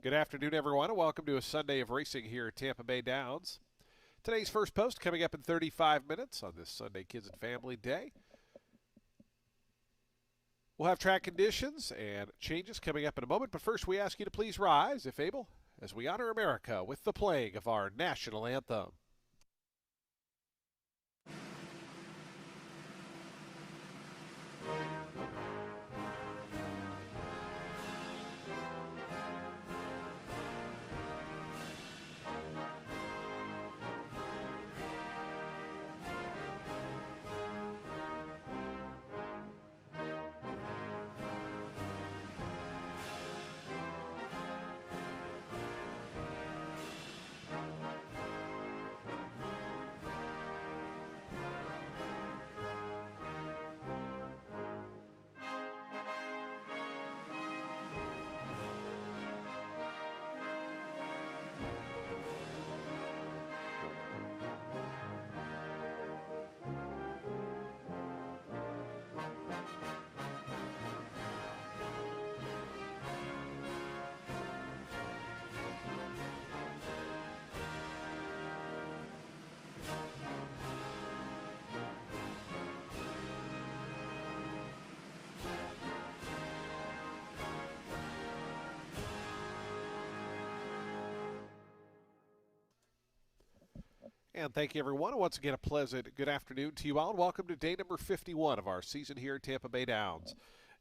Good afternoon, everyone, and welcome to a Sunday of racing here at Tampa Bay Downs. Today's first post coming up in 35 minutes on this Sunday Kids and Family Day. We'll have track conditions and changes coming up in a moment, but first we ask you to please rise, if able, as we honor America with the playing of our national anthem. And thank you, everyone. Once again, a pleasant good afternoon to you all, and welcome to day number 51 of our season here at Tampa Bay Downs.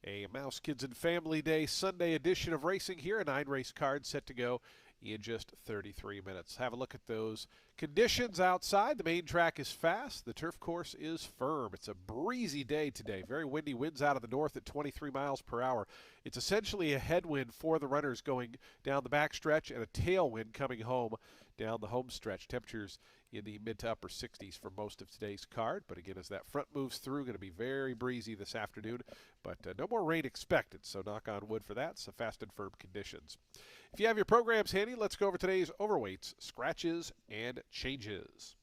A Mouse Kids and Family Day Sunday edition of racing here. A 9-race card set to go in just 33 minutes. Have a look at those conditions outside. The main track is fast. The turf course is firm. It's a breezy day today. Very windy. Winds out of the north at 23 miles per hour. It's essentially a headwind for the runners going down the backstretch and a tailwind coming home down the home stretch. Temperatures in the mid to upper 60s for most of today's card. But again, as that front moves through, going to be very breezy this afternoon. But no more rain expected, so knock on wood for that. So fast and firm conditions. If you have your programs handy, let's go over today's overweights, scratches, and changes.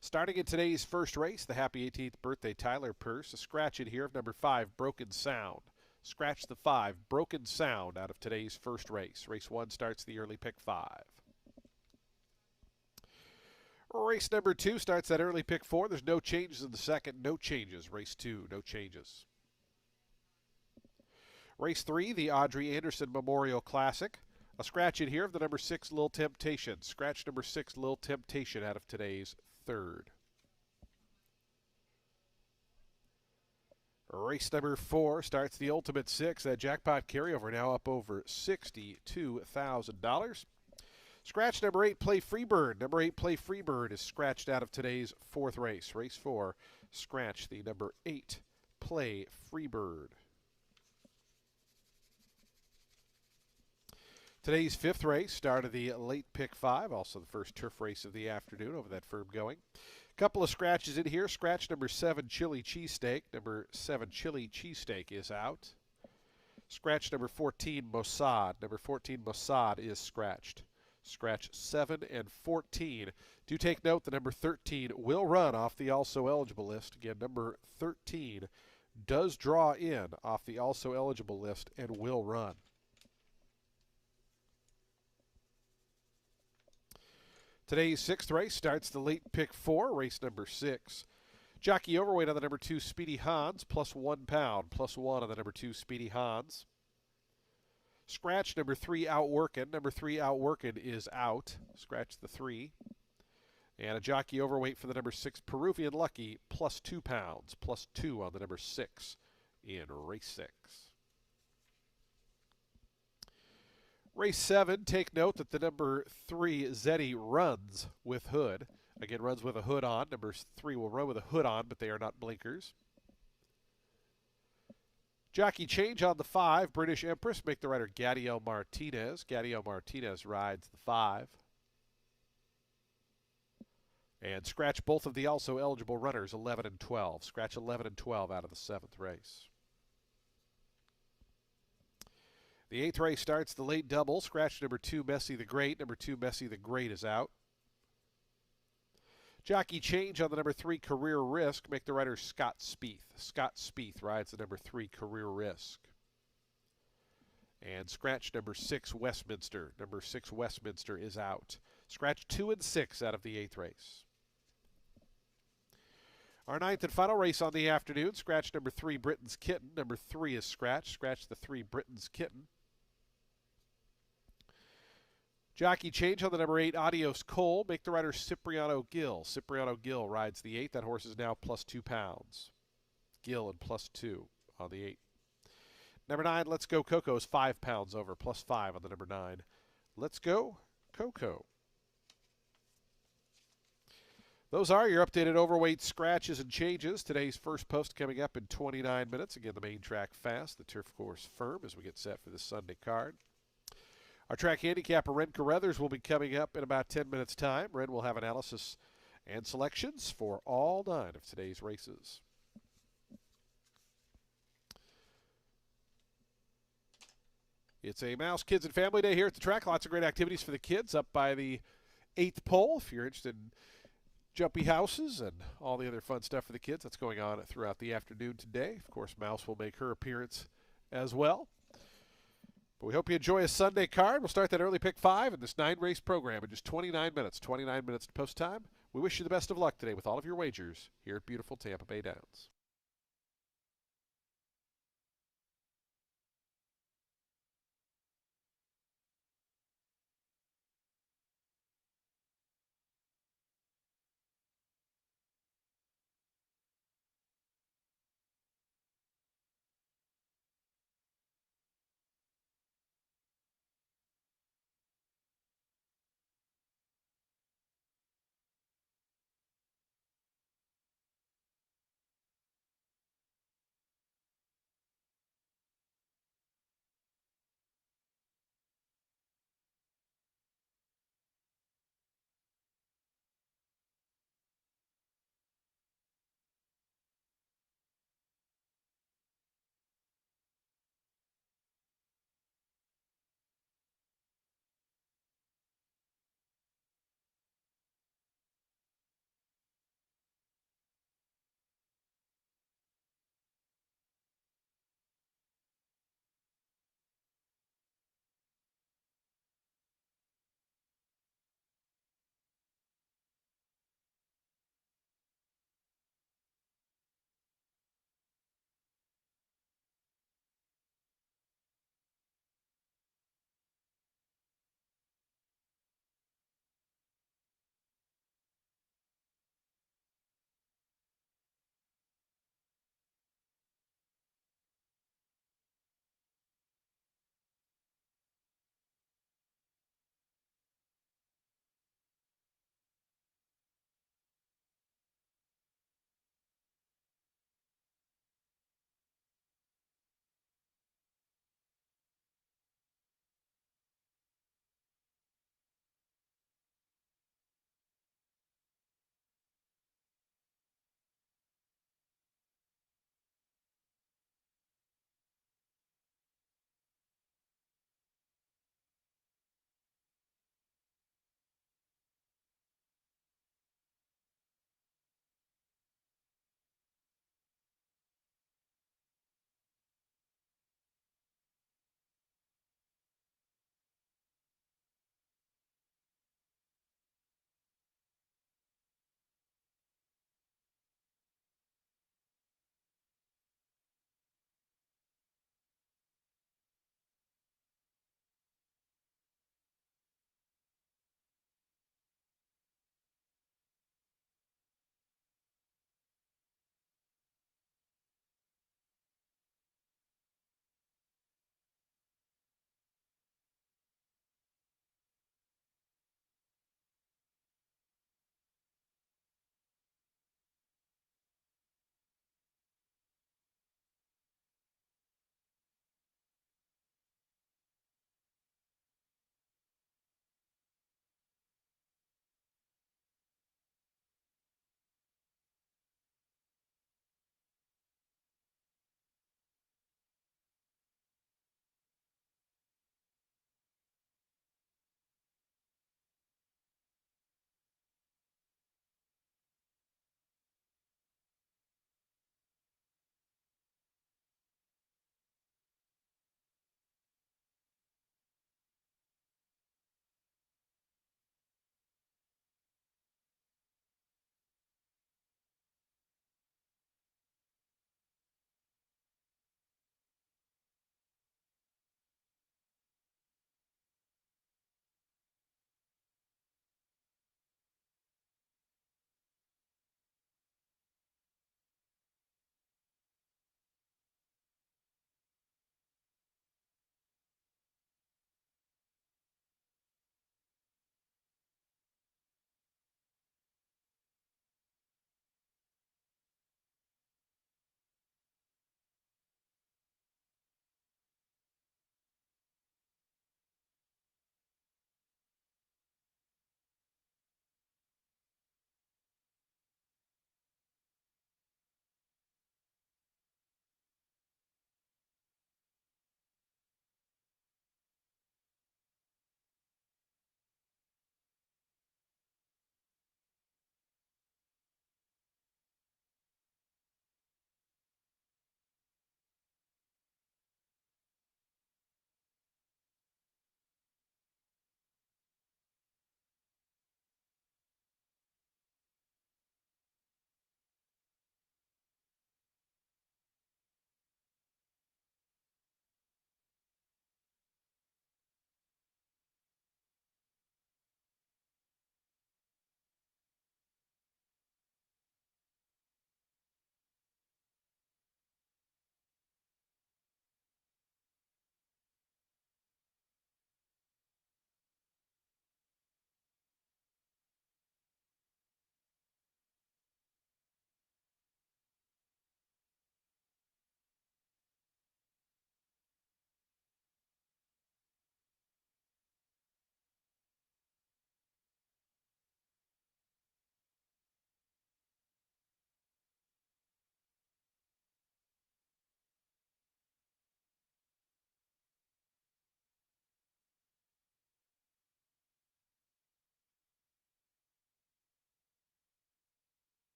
Starting in today's first race, the happy 18th birthday Tyler purse, a scratch in here of number 5, Broken Sound. Scratch the 5, Broken Sound, out of today's first race. Race 1 starts the early pick 5. Race number 2 starts that early pick 4. There's no changes in the second, no changes. Race 2, no changes. Race 3, the Audrey Anderson Memorial Classic. A scratch in here of the number 6, Lil Temptation. Scratch number 6, Lil Temptation, out of today's third. Race number 4 starts the Ultimate 6. That jackpot carryover now up over $62,000. Scratch number 8, Play Freebird. Number 8, Play Freebird, is scratched out of today's fourth race. Race 4, scratch the number 8, Play Freebird. Today's fifth race, start of the late pick 5, also the first turf race of the afternoon over that firm going. Couple of scratches in here. Scratch number 7, Chili Cheesesteak. Number 7, Chili Cheesesteak, is out. Scratch number 14, Mossad. Number 14, Mossad, is scratched. Scratch 7 and 14. Do take note the number 13 will run off the also eligible list. Again, number 13 does draw in off the also eligible list and will run. Today's sixth race starts the late pick 4, race number 6. Jockey overweight on the number 2, Speedy Hans, plus 1 pound, plus 1 on the number 2, Speedy Hans. Scratch number 3, Outworkin'. Number 3, Outworkin', is out. Scratch the 3. And a jockey overweight for the number 6, Peruvian Lucky, plus 2 pounds, plus 2 on the number 6 in race 6. Race 7, take note that the number 3, Zeddy, runs with hood. Again, runs with a hood on. Number 3 will run with a hood on, but they are not blinkers. Jockey change on the 5, British Empress. Make the rider Gadiel Martinez. Gadiel Martinez rides the 5. And scratch both of the also eligible runners, 11 and 12. Scratch 11 and 12 out of the 7th race. The 8th race starts the late double. Scratch number 2, Messi the Great. Number 2, Messi the Great, is out. Jockey change on the number 3, Career Risk. Make the rider Scott Spieth. Scott Spieth rides the number 3, Career Risk. And scratch number 6, Westminster. Number 6, Westminster is out. Scratch 2 and 6 out of the 8th race. Our 9th and final race on the afternoon. Scratch number 3, Britain's Kitten. Number 3 is scratched. Scratch the 3, Britain's Kitten. Jockey change on the number 8, Adios Cole. Make the rider Cipriano Gill. Cipriano Gill rides the 8. That horse is now plus 2 pounds. Gill and plus 2 on the 8. Number 9, Let's Go Coco is 5 pounds over, plus 5 on the number 9. Let's Go Coco. Those are your updated overweight scratches and changes. Today's first post coming up in 29 minutes. Again, the main track fast, the turf course firm as we get set for this Sunday card. Our track handicapper, Ren Carruthers, will be coming up in about 10 minutes' time. Ren will have analysis and selections for all 9 of today's races. It's a Mouse Kids and Family Day here at the track. Lots of great activities for the kids up by the 8th pole. If you're interested in jumpy houses and all the other fun stuff for the kids, that's going on throughout the afternoon today. Of course, Mouse will make her appearance as well. But we hope you enjoy a Sunday card. We'll start that early pick 5 in this 9-race program in just 29 minutes. 29 minutes to post time. We wish you the best of luck today with all of your wagers here at beautiful Tampa Bay Downs.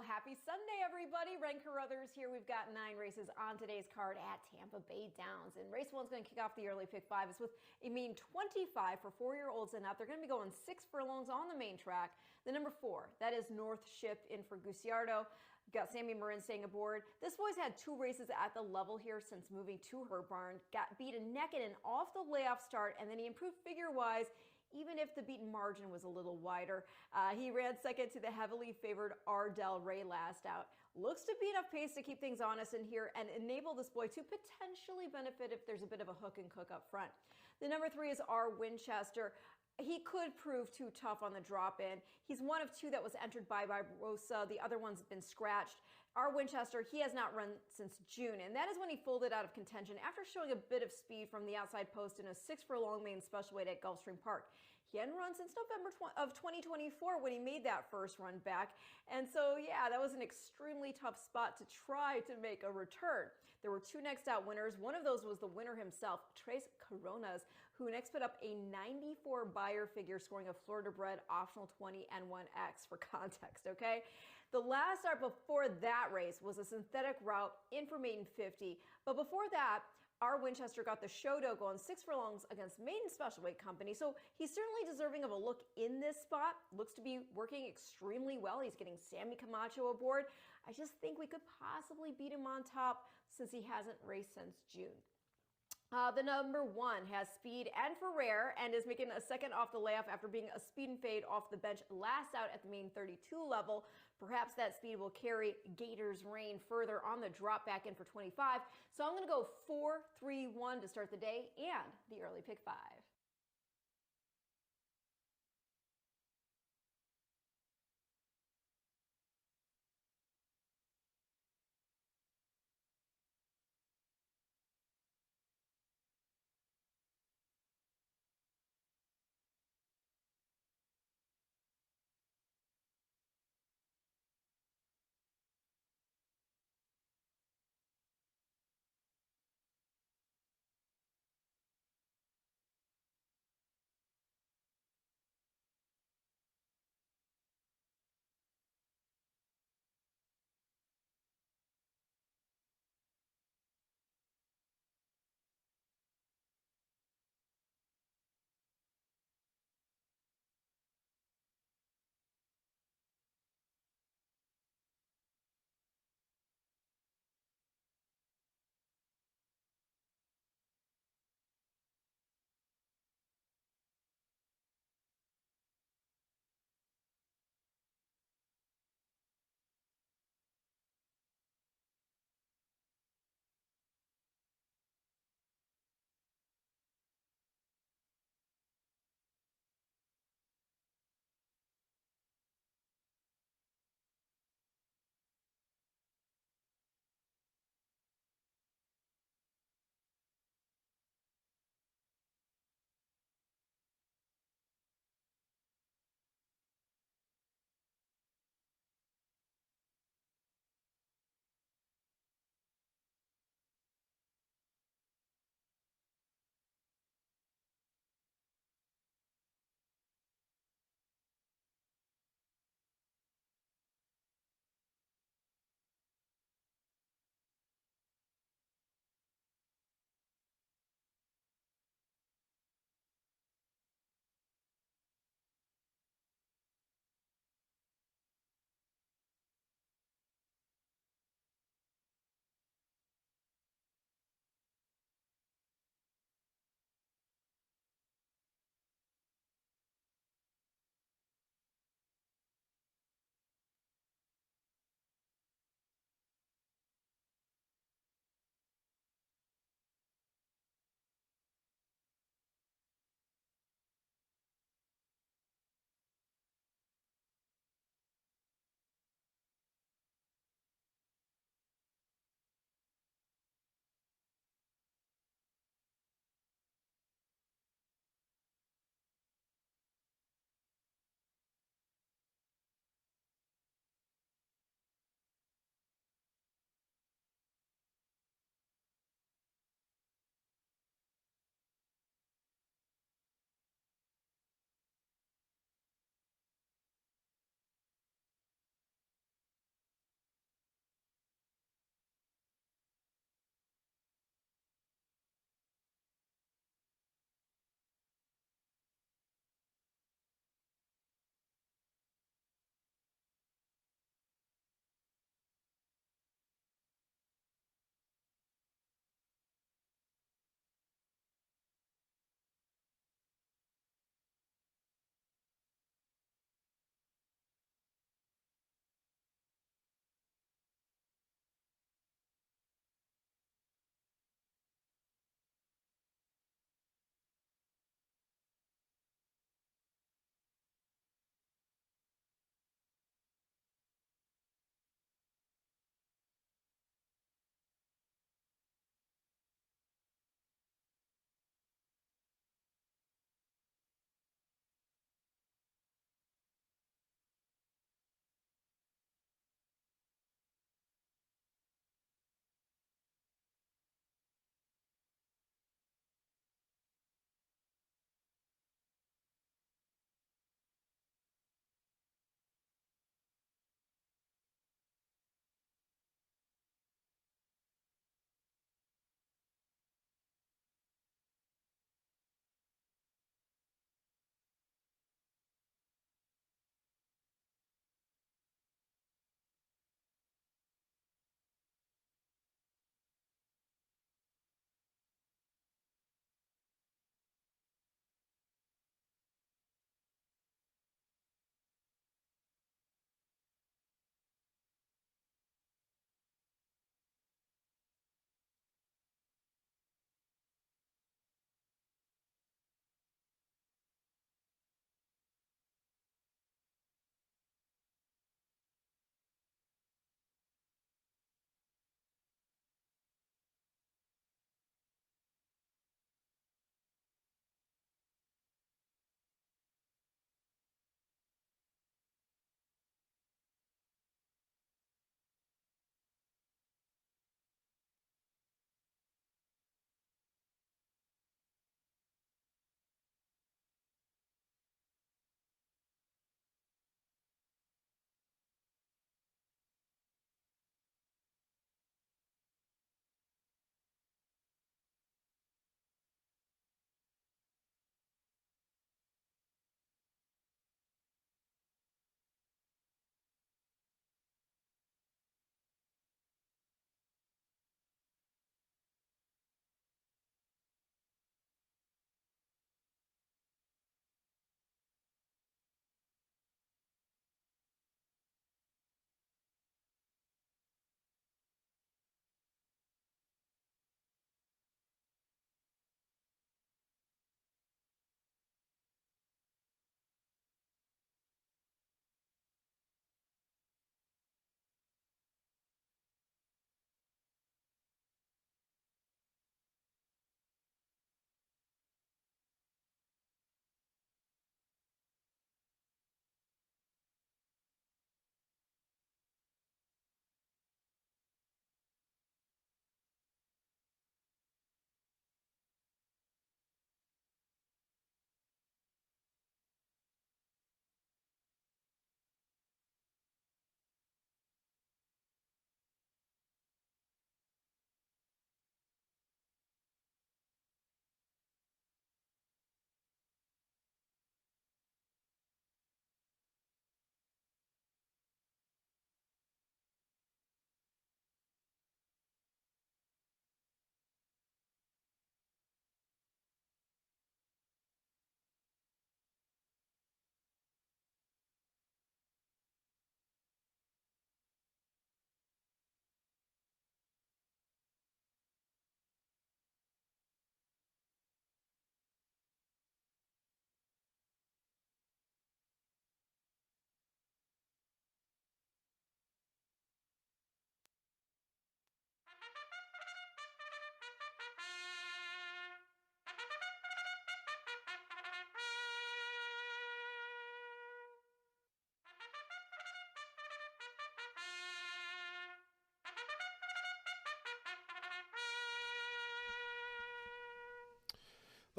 Well, happy Sunday, everybody. Ren Carruthers here. We've got 9 races on today's card at Tampa Bay Downs. And race 1 is going to kick off the early pick 5. It's with a mean 25 for 4-year-olds and up. They're going to be going 6 furlongs on the main track. The number 4, that is North Ship in for Guciardo. Got Sammy Marin staying aboard. This boy's had 2 races at the level here since moving to her barn. Got beaten naked and off the layoff start, and then he improved figure-wise, even if the beaten margin was a little wider. He ran second to the heavily favored Ardell Ray last out. Looks to be enough pace to keep things honest in here and enable this boy to potentially benefit if there's a bit of a hook and cook up front. The number 3 is R. Winchester. He could prove too tough on the drop in. He's one of 2 that was entered by Barbosa. The other one's been scratched. Our Winchester, he has not run since June, and that is when he folded out of contention after showing a bit of speed from the outside post in a 6 furlong main special weight at Gulfstream Park. He hadn't run since November of 2024 when he made that first run back. And so, yeah, that was an extremely tough spot to try to make a return. There were 2 next out winners. One of those was the winner himself, Tres Coronas, who next put up a 94 buyer figure, scoring a Florida bred optional 20 N1X for context, okay? The last start before that race was a synthetic route in for maiden 50. But before that, our Winchester got the show dough going 6 furlongs against Maiden Special Weight Company, so he's certainly deserving of a look in this spot. Looks to be working extremely well. He's getting Sammy Camacho aboard. I just think we could possibly beat him on top since he hasn't raced since June. The number 1 has speed and for rare and is making a second off the layoff after being a speed and fade off the bench last out at the main 32 level. Perhaps that speed will carry Gators Reign further on the drop back in for 25. So I'm going to go 4-3-1 to start the day and the early pick 5.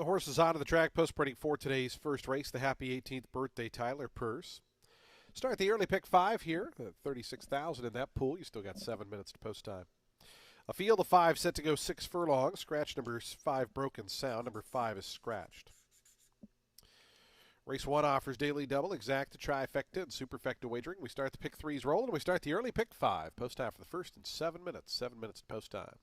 The horses onto the track, post-sprinting for today's first race, the happy 18th birthday Tyler Purse. Start the early pick 5 here, 36,000 in that pool. You still got 7 minutes to post time. A field of 5 set to go 6 furlongs. Scratch number 5, Broken Sound. Number 5 is scratched. Race 1 offers daily double, exacta, trifecta, and superfecta wagering. We start the pick 3s rolling, and we start the early pick 5. Post time for the first in 7 minutes. 7 minutes to post time.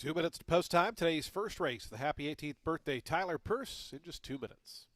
2 minutes to post time. Today's first race, the happy 18th birthday Tyler Purse, in just 2 minutes.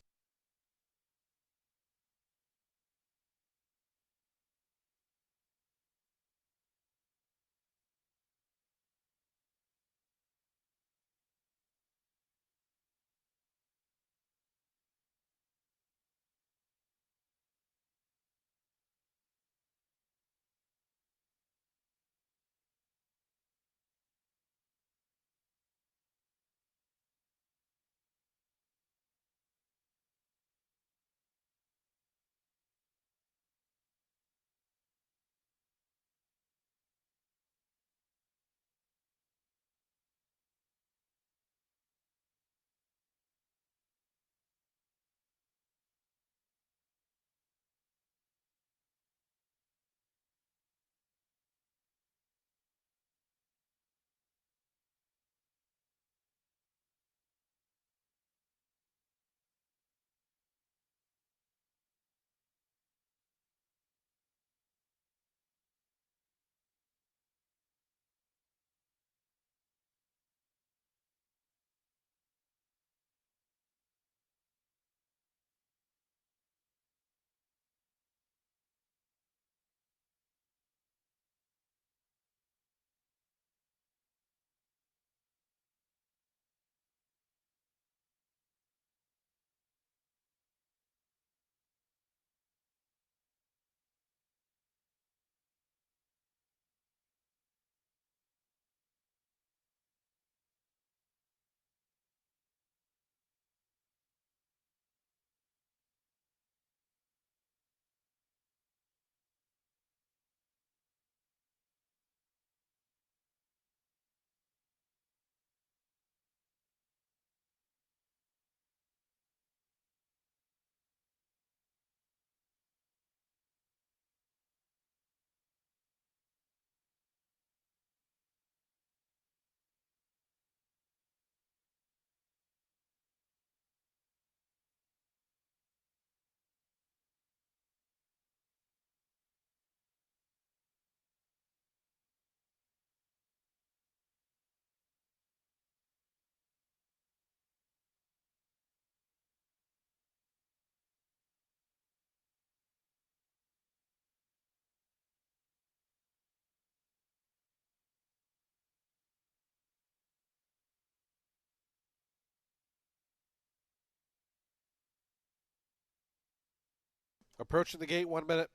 Approaching the gate, 1 minute.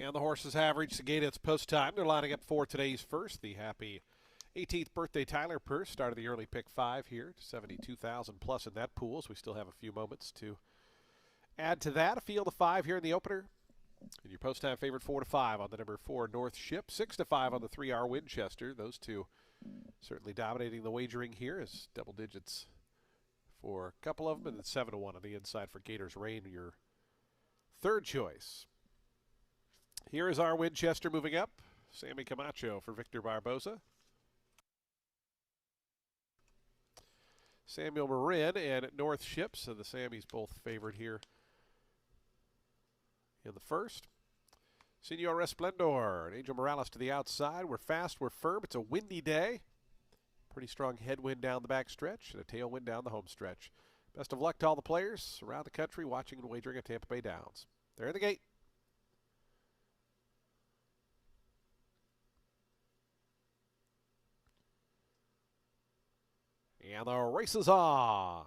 And the horses have reached the gate. It's post time. They're lining up for today's first, the happy 18th birthday Tyler Purse. Started the early pick 5 here, 72,000 plus in that pool, so we still have a few moments to add to that. A field of 5 here in the opener. And your post time favorite 4 to 5 on the number 4 North Ship, 6 to 5 on the 3R Winchester. Those two certainly dominating the wagering here as double digits for a couple of them, and then 7 to 1 on the inside for Gators Rain, your third choice. Here is our Winchester moving up. Sammy Camacho for Victor Barboza. Samuel Marin and North Ship, so the Sammys both favored here in the first. Senor Resplendor and Angel Morales to the outside. We're fast, we're firm. It's a windy day. Pretty strong headwind down the back stretch and a tailwind down the home stretch. Best of luck to all the players around the country watching and wagering at Tampa Bay Downs. They're in the gate. And the race is on.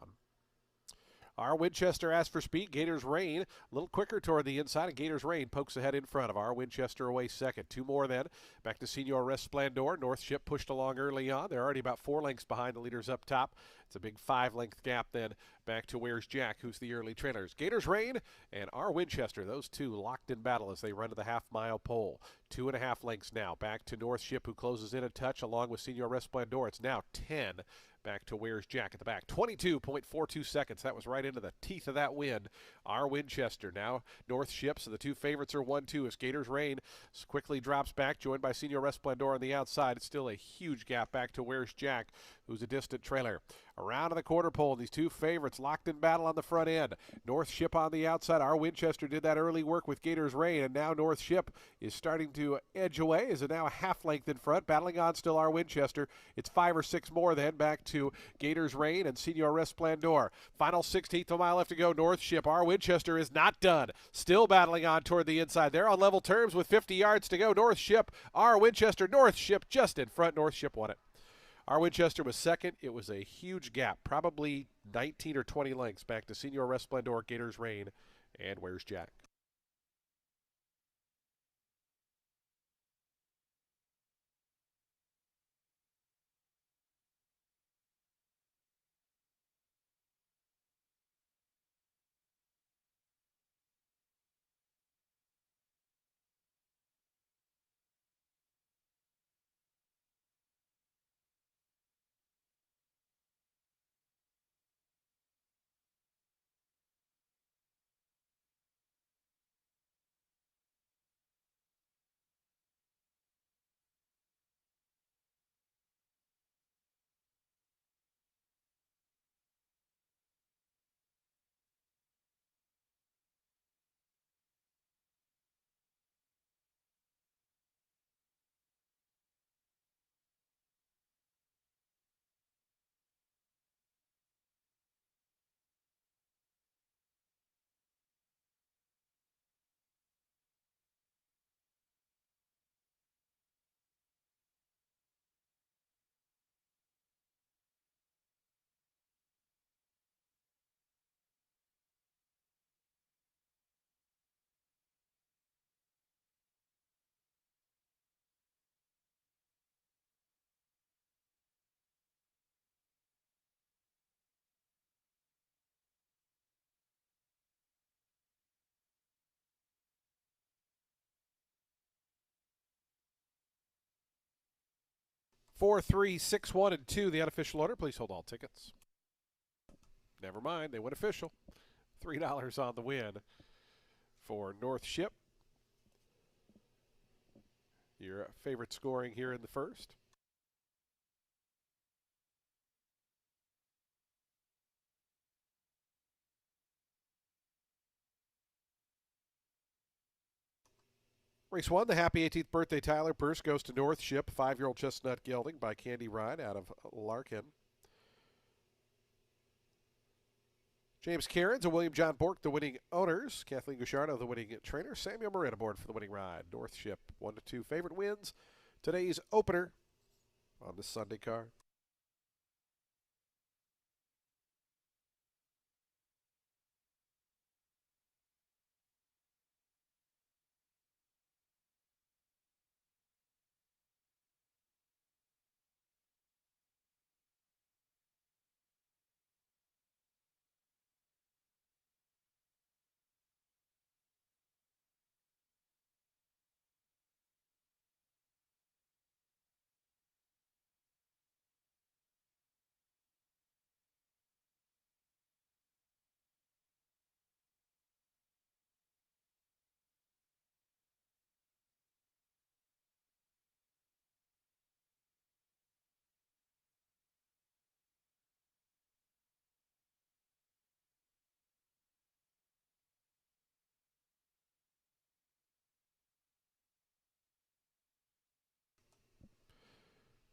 Our Winchester asks for speed. Gators Rain a little quicker toward the inside, and Gators Rain pokes ahead in front of our Winchester away second. Two more then. Back to Senor Resplendor. North Ship pushed along early on. They're already about 4 lengths behind the leaders up top. It's a big 5-length gap then back to Where's Jack, who's the early trailers. Gators Rain and our Winchester, those two locked in battle as they run to the half-mile pole. 2.5 lengths now. Back to North Ship, who closes in a touch along with Senor Resplendor. It's now 10. Back to Where's Jack at the back. 22.42 seconds. That was right into the teeth of that wind. Our Winchester now North Ship, so the two favorites are 1-2 as Gators Rain quickly drops back, joined by Senor Resplendor on the outside. It's still a huge gap back to Where's Jack, who's a distant trailer. Around to the quarter pole, these two favorites locked in battle on the front end. North Ship on the outside. Our Winchester did that early work with Gators Rain, and now North Ship is starting to edge away. Is it now a half length in front? Battling on still our Winchester. It's 5 or 6 more then back to Gators Rain and Senor Resplendor. Final 16th of a mile left to go. North Ship. Our Winchester is not done. Still battling on toward the inside. They're on level terms with 50 yards to go. North Ship. Our Winchester. North Ship just in front. North Ship won it. Our Winchester was second. It was a huge gap, probably 19 or 20 lengths back to Senor Resplendor, Gators Rain, and Where's Jack. Four, three, six, 1, and 2, the unofficial order. Please hold all tickets. Never mind, they went official. $3 on the win for North Ship. Your favorite scoring here in the first. Race 1, the happy 18th birthday Tyler purse goes to North Ship. 5-year-old Chestnut Gelding by Candy Ride out of Larkin. James Cairns and William John Bork, the winning owners. Kathleen Gusciardo, the winning trainer. Samuel Marin aboard for the winning ride. North Ship, 1-2 favorite wins. Today's opener on the Sunday card.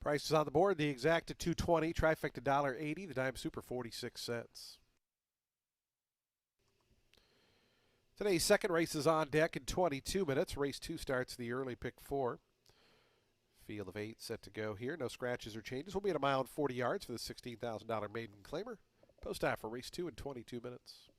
Prices on the board, the exact at $2.20, trifecta $1.80, the dime super 46 cents. Today's second race is on deck in 22 minutes. Race 2 starts the early pick 4. Field of 8 set to go here. No scratches or changes. We'll be at a mile and 40 yards for the $16,000 maiden claimer. Post time for race 2 in 22 minutes.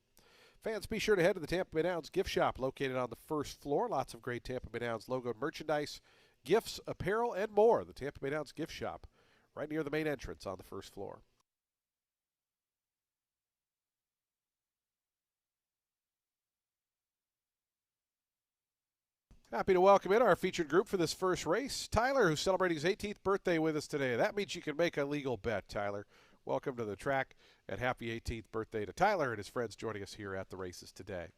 Fans, be sure to head to the Tampa Bay Downs gift shop located on the first floor. Lots of great Tampa Bay Downs logoed merchandise, gifts, apparel, and more. The Tampa Bay Downs gift shop right near the main entrance on the first floor. Happy to welcome in our featured group for this first race. Tyler, who's celebrating his 18th birthday with us today. That means you can make a legal bet, Tyler. Welcome to the track and happy 18th birthday to Tyler and his friends joining us here at the races today.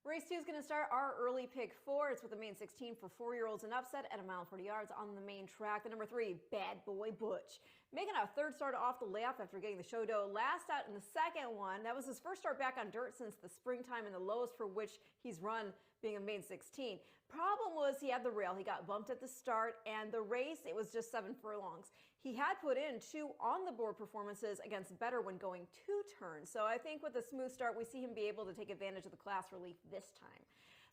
Race 2 is going to start our early pick 4. It's with the main 16 for 4-year-olds and upset at 1.40 miles on the main track. The number 3, Bad Boy Butch, making a third start off the layoff after getting the show dough last out in the second one. That was his first start back on dirt since the springtime and the lowest for which he's run being a main 16. Problem was he had the rail. He got bumped at the start, and the race, it was just 7 furlongs. He had put in 2 on-the-board performances against better when going 2 turns. So I think with a smooth start, we see him be able to take advantage of the class relief this time.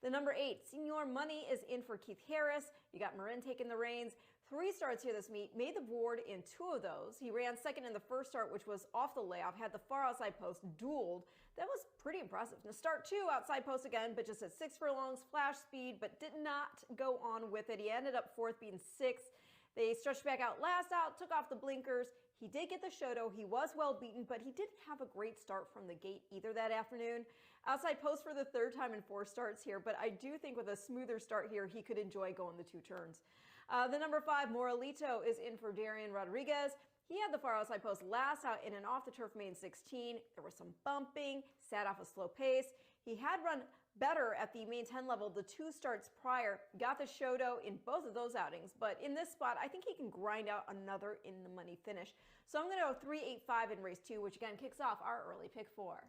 The number 8, Senior Money, is in for Keith Harris. You got Marin taking the reins. 3 starts here this meet, made the board in 2 of those. He ran second in the first start, which was off the layoff, had the far outside post dueled. That was pretty impressive. Now start 2, outside post again, but just at 6 furlongs, flash speed, but did not go on with it. He ended up 4th, being 6th. They stretched back out last out, took off the blinkers. He did get the show dough. He was well beaten, but he didn't have a great start from the gate either that afternoon. Outside post for the 3rd time in 4 starts here, but I do think with a smoother start here, he could enjoy going the 2 turns. The number 5, Moralito, is in for Darian Rodriguez. He had the far outside post last out in an off-the-turf main 16. There was some bumping, sat off a slow pace. He had run better at the main 10 level the 2 starts prior, got the show dough in both of those outings, but in this spot, I think he can grind out another in-the-money finish. So I'm going to go 3-8-5 in race 2, which again kicks off our early pick 4.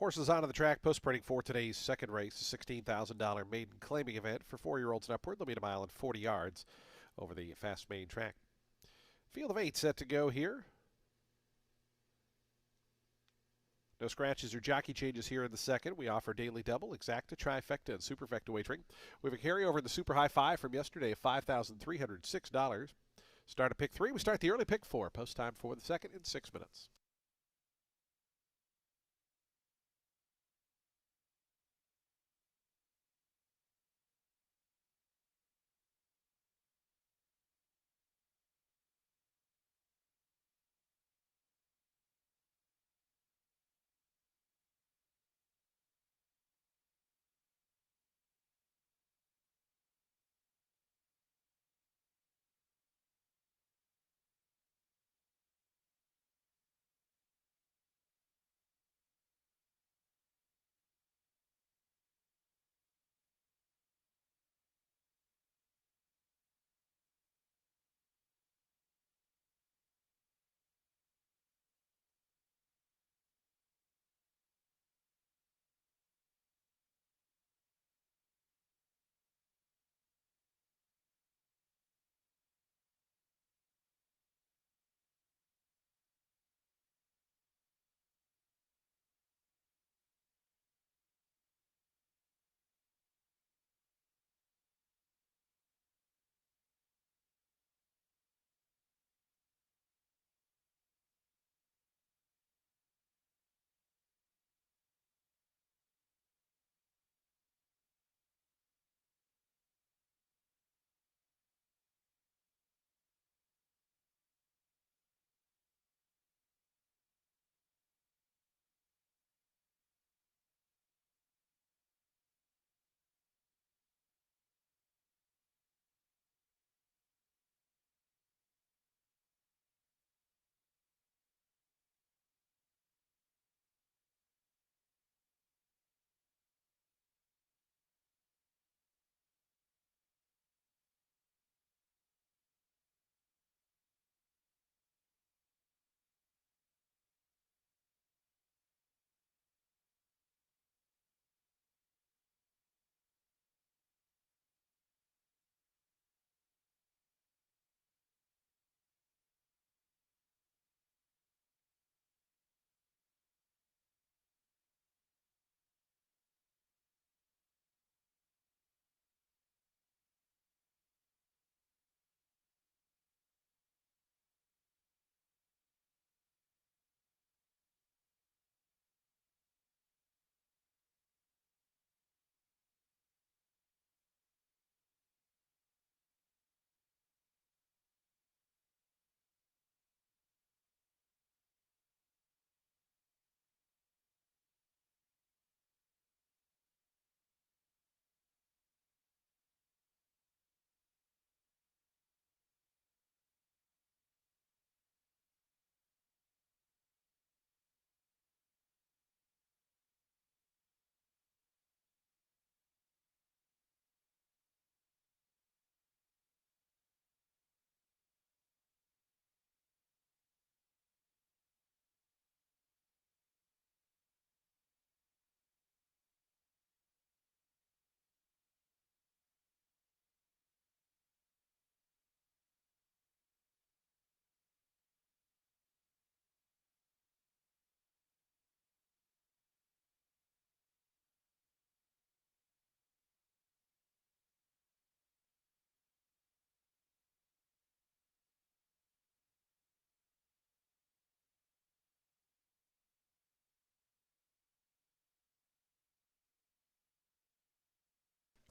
Horses onto the track, post-sprinting for today's second race, a $16,000 maiden claiming event for 4-year-olds and upward. They'll meet a mile and 40 yards over the fast main track. Field of 8 set to go here. No scratches or jockey changes here in the second. We offer daily double, exacta, trifecta, and superfecta wagering. We have a carryover in the super high five from yesterday of $5,306. Start at pick 3. We start the early pick 4. Post time for the second in 6 minutes.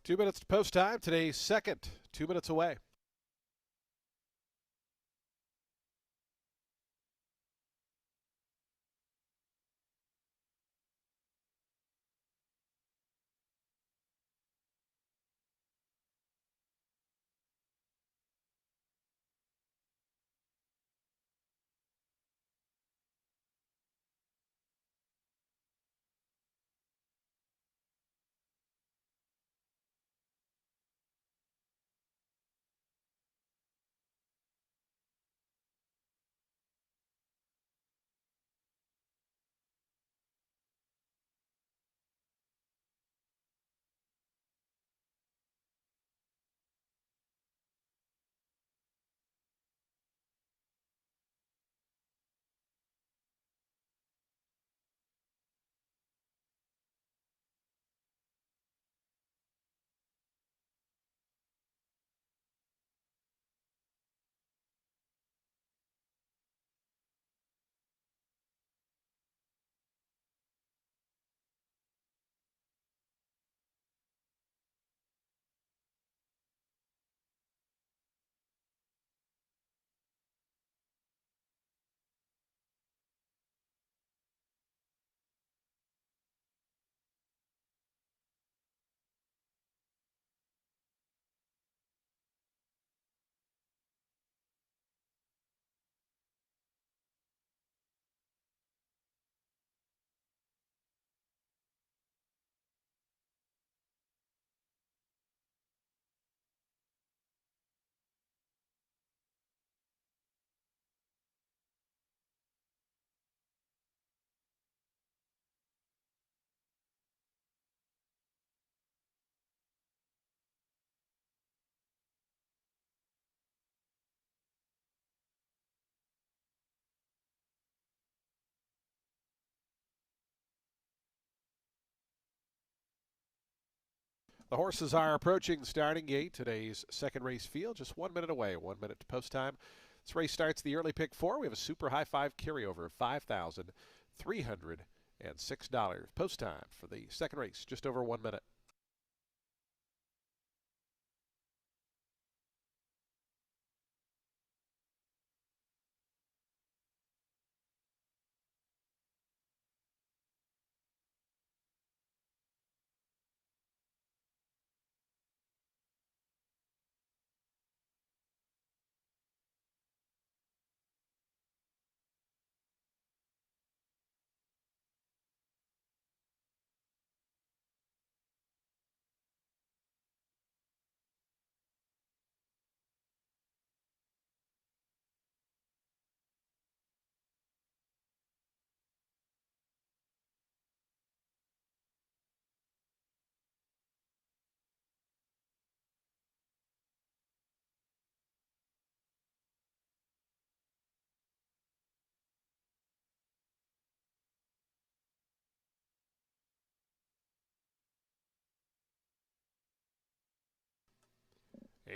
Two minutes to post time. Today's second, 2 minutes away. The horses are approaching the starting gate. Today's second race field just 1 minute away. 1 minute to post time. This race starts the early pick four. We have a super high five carryover of $5,306. Post time for the second race, just over 1 minute.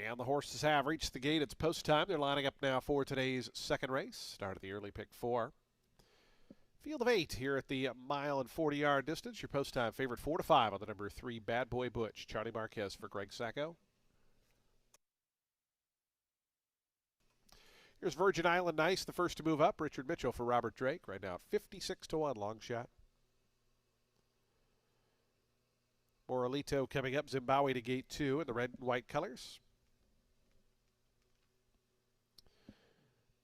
And the horses have reached the gate. It's post time. They're lining up now for today's second race. Start of the early pick four. Field of 8 here at the mile and 40-yard distance. Your post time favorite 4 to 5 on the number 3 Bad Boy Butch. Charlie Marquez for Greg Sacco. Here's Virgin Island Nice, the first to move up. Richard Mitchell for Robert Drake. Right now 56 to 1, long shot. Moralito coming up. Zimbabwe to gate 2 in the red and white colors.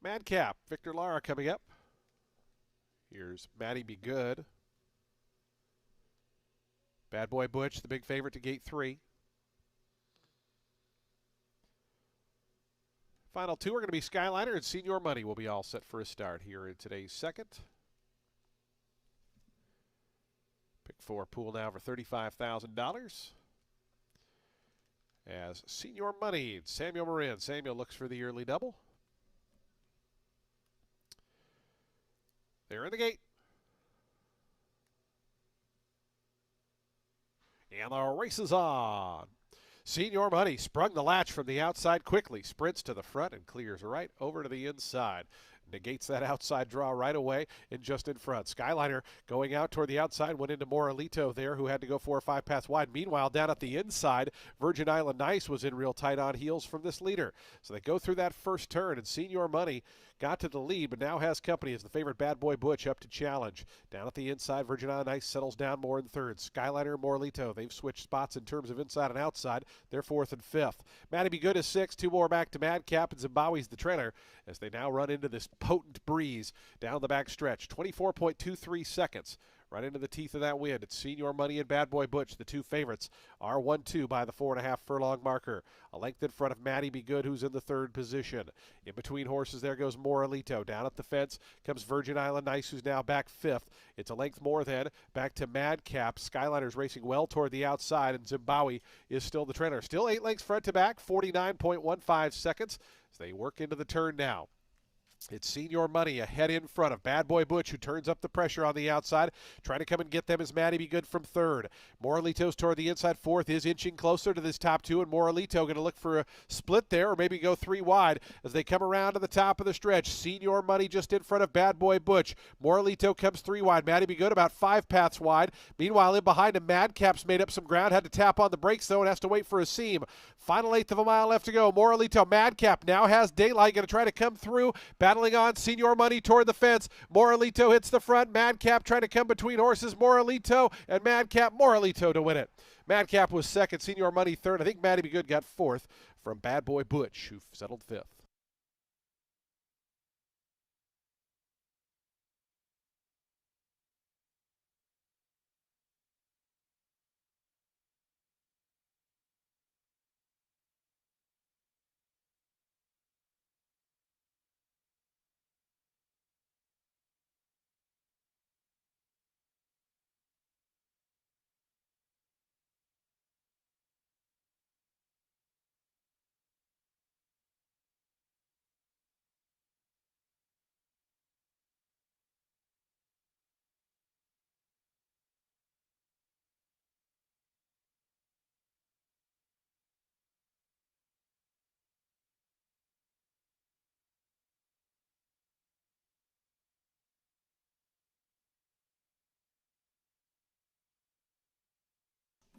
Madcap, Victor Lara coming up. Here's Maddie Be Good. Bad Boy Butch, the big favorite to gate 3. Final two are going to be Skyliner and Senior Money will be all set for a start here in today's second. Pick 4 pool now for $35,000. As Senior Money, Samuel Marin. Samuel looks for the early double. They're in the gate. And the race is on. Senior Money sprung the latch from the outside quickly, sprints to the front and clears right over to the inside. Negates that outside draw right away and just in front. Skyliner going out toward the outside, went into Moralito there, who had to go 4 or 5 paths wide. Meanwhile, down at the inside, Virgin Island Nice was in real tight on heels from this leader. So they go through that first turn, and Senior Money got to the lead, but now has company as the favorite Bad Boy Butch up to challenge. Down at the inside, Virgin Island Nice settles down more in third. Skyliner and Moralito, they've switched spots in terms of inside and outside. They're fourth and fifth. Matty Be Good is sixth. 2 more back to Madcap, and Zimbabwe's the trailer as they now run into this potent breeze down the back stretch. 24.23 seconds. Right into the teeth of that wind. It's Senior Money and Bad Boy Butch, the two favorites, are 1-2 by the 4.5 furlong marker. A length in front of Matty Be Good, who's in the third position. In between horses, there goes Moralito. Down at the fence comes Virgin Island Nice, who's now back fifth. It's a length more then. Back to Madcap. Skyliner's racing well toward the outside, and Zimbabwe is still the trailer. Still 8 lengths front to back, 49.15 seconds as they work into the turn now. It's Senior Money ahead in front of Bad Boy Butch, who turns up the pressure on the outside. Trying to come and get them is Matty Be Good from third. Moralito's toward the inside fourth, is inching closer to this top two, and Moralito going to look for a split there or maybe go 3 wide as they come around to the top of the stretch. Senior Money just in front of Bad Boy Butch. Moralito comes 3 wide. Matty Be Good about 5 paths wide. Meanwhile, in behind him, Madcap's made up some ground, had to tap on the brakes though and has to wait for a seam. Final 1/8 of a mile left to go. Moralito, Madcap now has daylight, going to try to come through. Battling on, Senior Money toward the fence. Moralito hits the front. Madcap trying to come between horses. Moralito and Madcap. Moralito to win it. Madcap was second. Senior Money third. I think Matty Be Good got fourth from Bad Boy Butch, who settled fifth.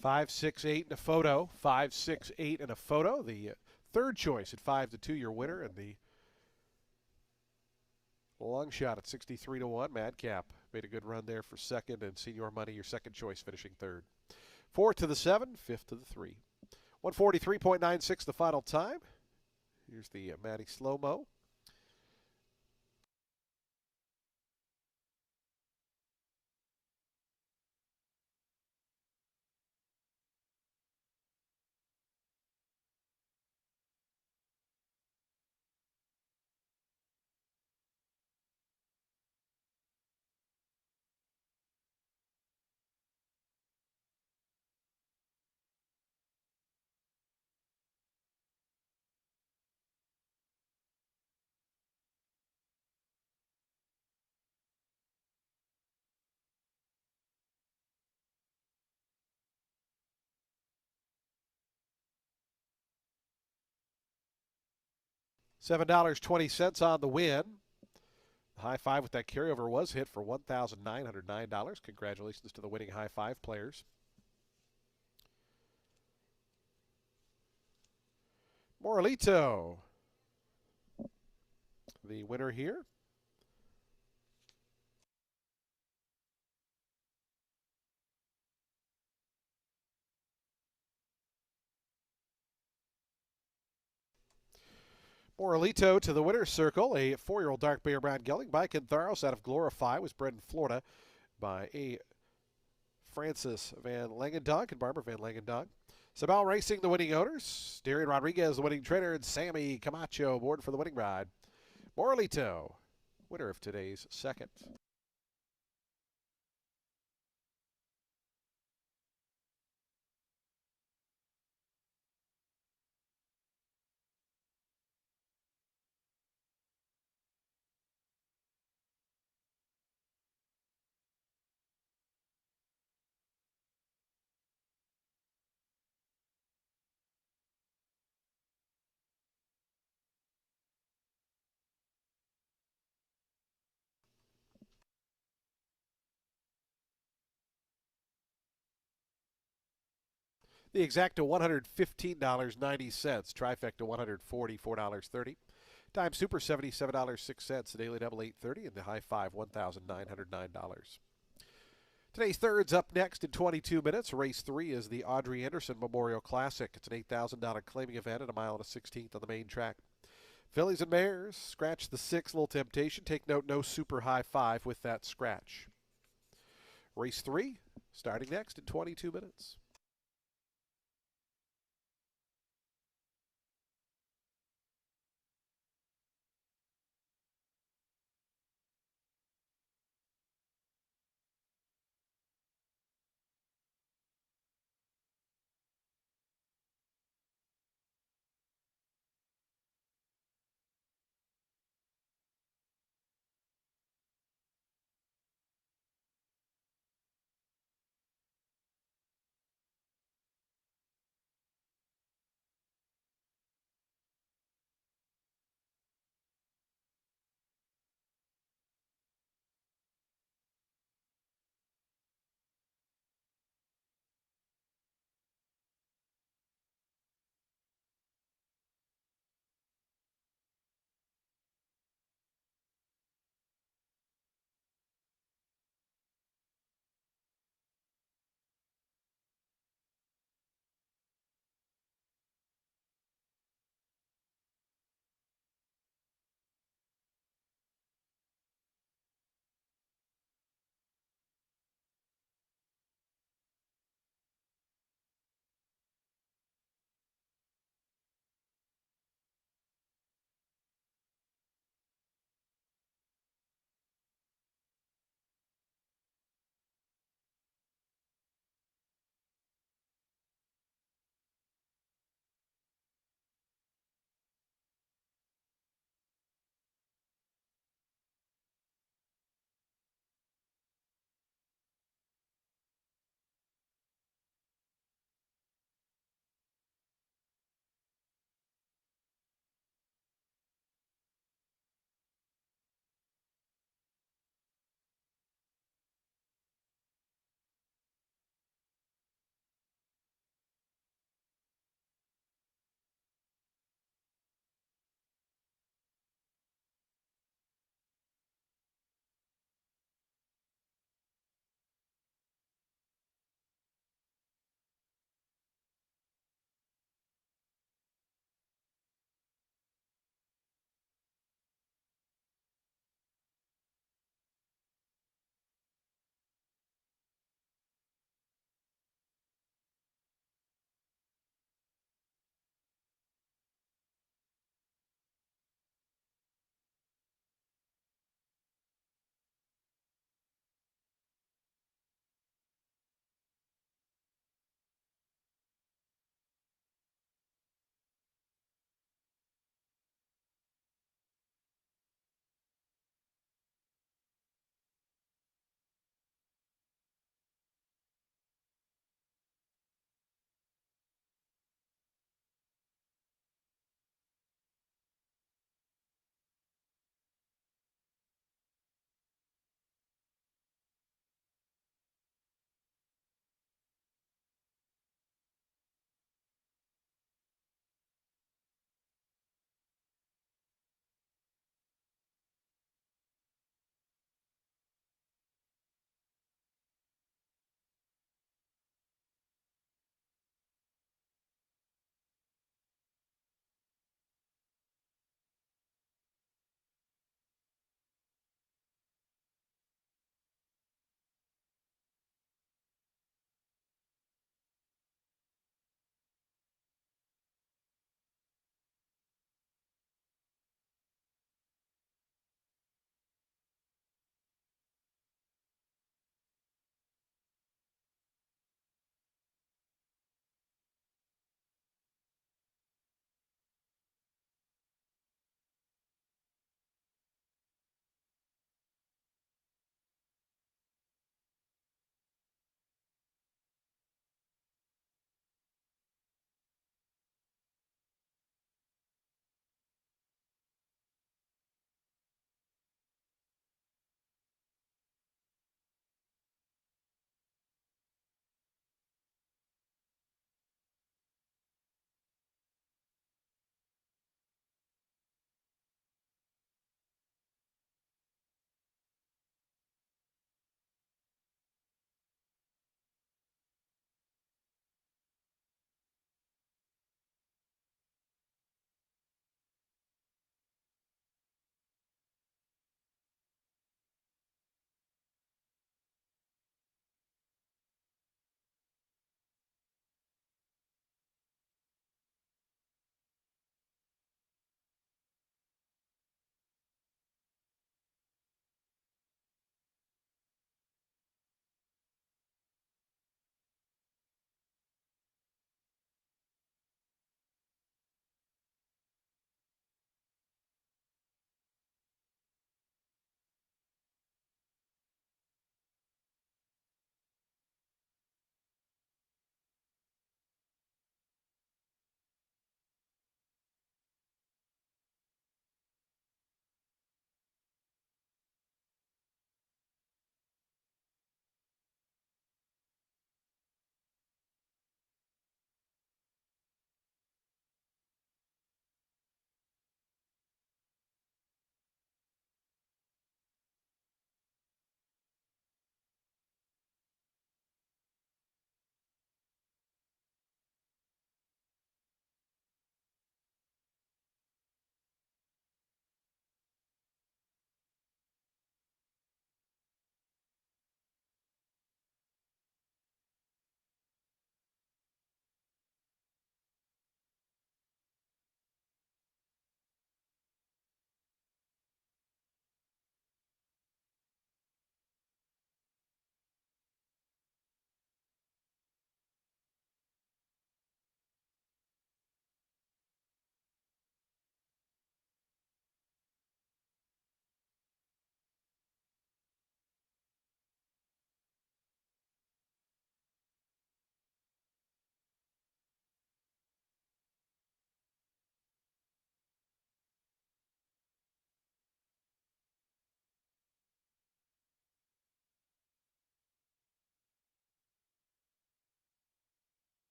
5, 6, 8, and a photo. 5, 6, 8, and a photo. The third choice at 5 to 2, your winner, and the long shot at 63 to 1. Madcap made a good run there for second, and Senior Money, your second choice, finishing third. 4th to the 7, 5th to the 3. 143.96 the final time. Here's the Matty slow mo. $7.20 on the win. The high five with that carryover was hit for $1,909. Congratulations to the winning high five players. Moralito, the winner here. Moralito to the winner's circle. A 4-year-old dark bear brown gelding by Cantharos out of Glorify was bred in Florida by a Francis Van Langendonk and Barbara Van Langendonk. Sabal Racing, the winning owners. Darian Rodriguez, the winning trainer, and Sammy Camacho aboard for the winning ride. Moralito, winner of today's second. The exacta $115.90. Trifecta $144.30. Time Super $77.06. The Daily Double $8.30 and the High Five $1,909. Today's third's up next in 22 minutes. Race 3 is the Audrey Anderson Memorial Classic. It's an $8,000 claiming event at a mile and a 16th on the main track. Fillies and mares, scratch the 6, Little Temptation. Take note, no super high five with that scratch. Race 3 starting next in 22 minutes.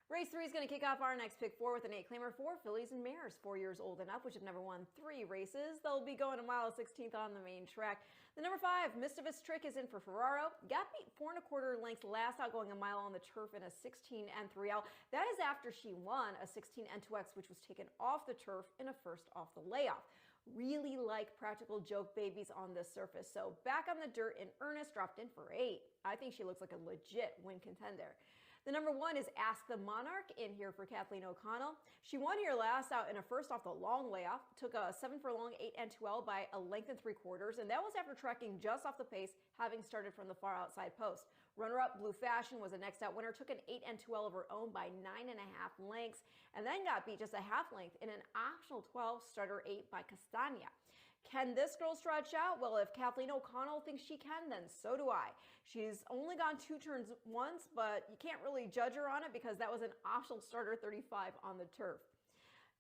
Race 3 is going to kick off our next pick 4 with an 8-claimer for fillies and mares 4 years old and up, which have never won 3 races. They'll be going a mile 16th on the main track. The number 5, Mischievous Trick, is in for Ferraro. Got beat 4 1/4 lengths last out going a mile on the turf in a 16 N3L. That is after she won a 16 N2X, which was taken off the turf in a first off the layoff. Really like Practical Joke babies on this surface, so back on the dirt in earnest, dropped in for 8. I think she looks like a legit win contender. The number 1 is Ask the Monarch, in here for Kathleen O'Connell. She won here last out in a first off the long layoff, took a 7 furlong 8 N2L by a length and 3/4, and that was after tracking just off the pace, having started from the far outside post. Runner-up Blue Fashion was the next out winner, took an 8 N2L of her own by 9.5 lengths, and then got beat just a half length in an optional 12 starter 8 by Castagna. Can this girl stretch out? Well, if Kathleen O'Connell thinks she can, then so do I. She's only gone 2 turns once, but you can't really judge her on it because that was an optional starter 35 on the turf.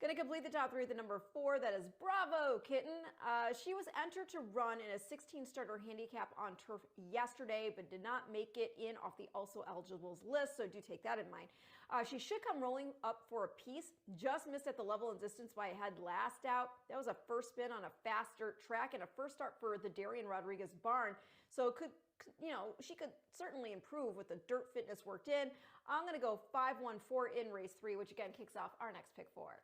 Going to complete the top 3 with the number 4. That is Bravo Kitten. She was entered to run in a 16 starter handicap on turf yesterday, but did not make it in off the also eligibles list, so do take that in mind. She should come rolling up for a piece. Just missed at the level and distance by a head last out. That was a first spin on a fast dirt track and a first start for the Darian Rodriguez barn. So she could certainly improve with the dirt fitness worked in. I'm going to go 5-1-4 in race 3, which again kicks off our next pick 4.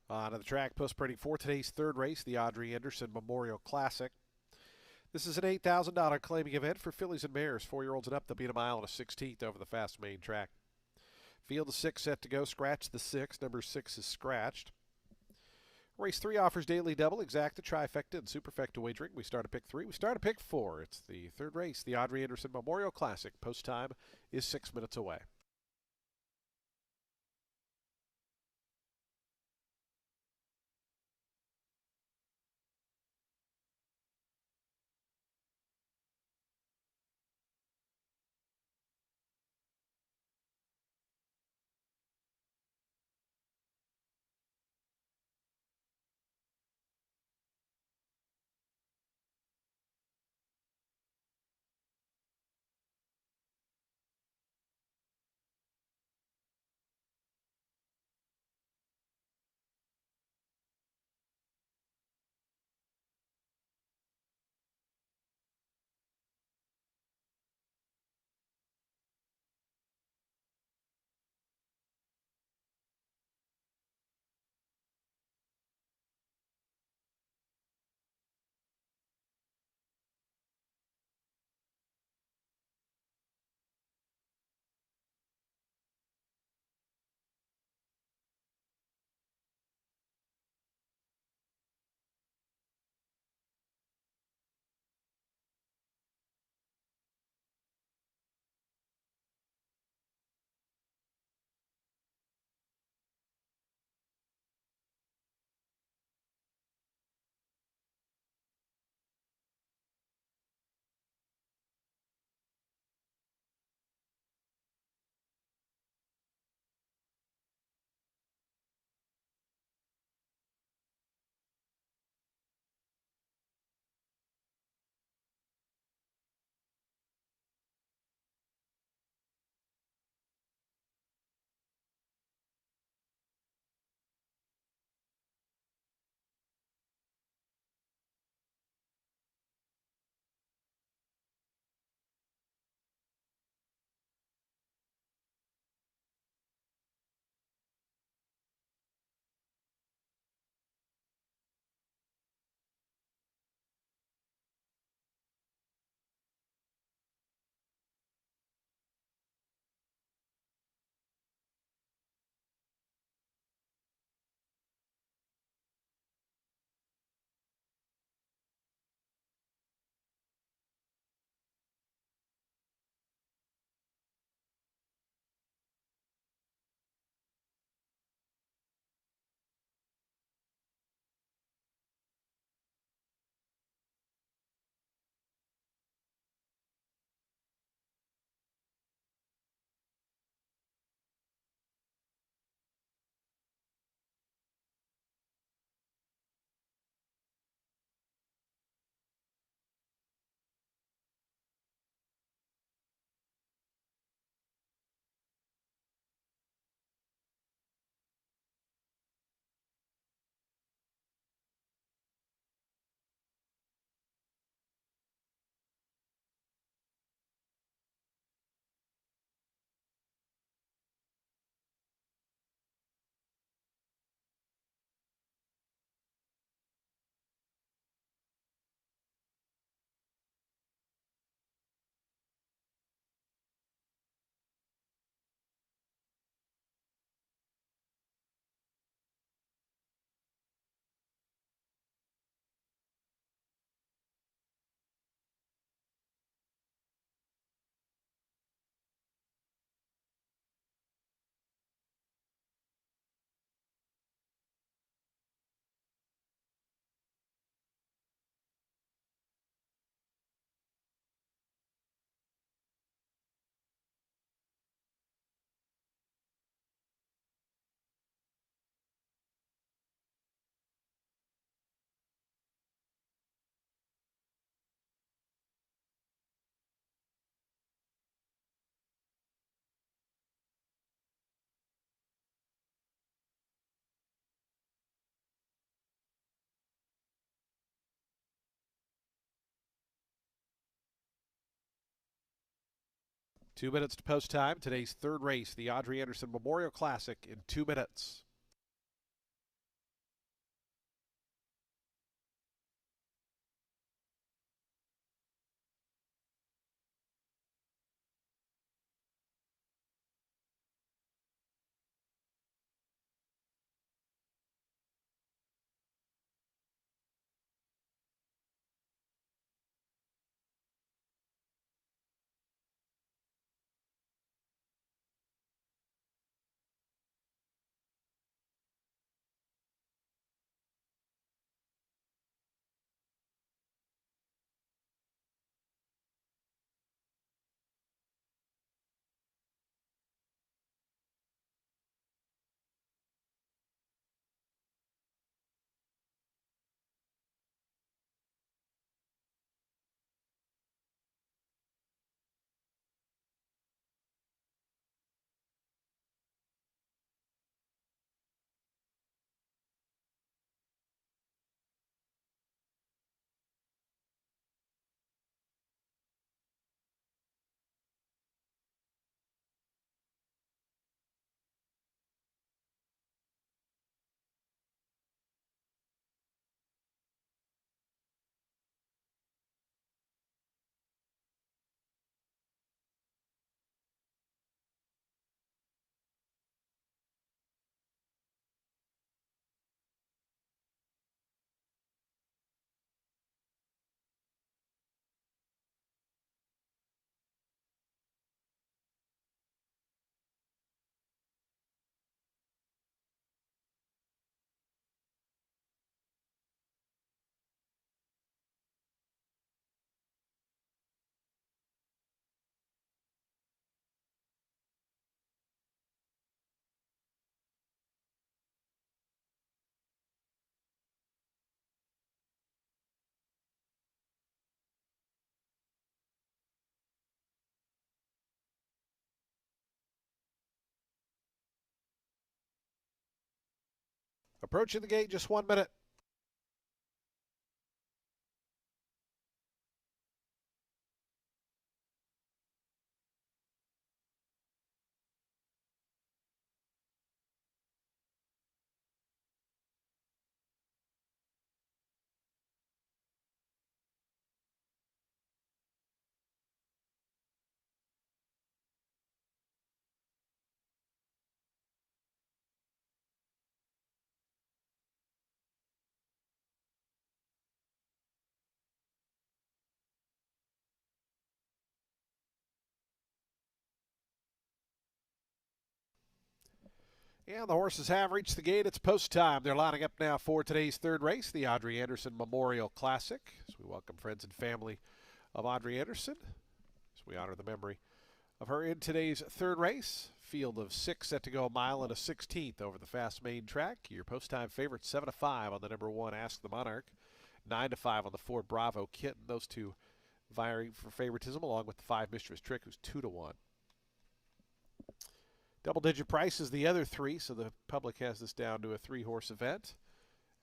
On the track, post-printing for today's third race, the Audrey Anderson Memorial Classic. This is an $8,000 claiming event for fillies and mares, 4-year-olds and up. They'll be at a mile and a 16th over the fast main track. Field of 6 set to go. Scratch the 6. Number 6 is scratched. Race 3 offers daily double, exacta, trifecta, and superfecta wagering. We start at pick 3. We start at pick 4. It's the third race, the Audrey Anderson Memorial Classic. Post time is 6 minutes away. Two minutes to post time. Today's third race, the Audrey Anderson Memorial Classic, in 2 minutes. Approaching the gate, just 1 minute. And the horses have reached the gate. It's post time. They're lining up now for today's third race, the Audrey Anderson Memorial Classic. As we welcome friends and family of Audrey Anderson, as we honor the memory of her in today's third race. Field of 6 set to go a mile and a 16th over the fast main track. Your post time favorite 7-5 on the number 1 Ask the Monarch, 9-5 on the 4 Bravo Kitten. Those two vying for favoritism, along with the 5 Mischievous Trick, who's 2-1. Double-digit price is the other 3, so the public has this down to a 3-horse event.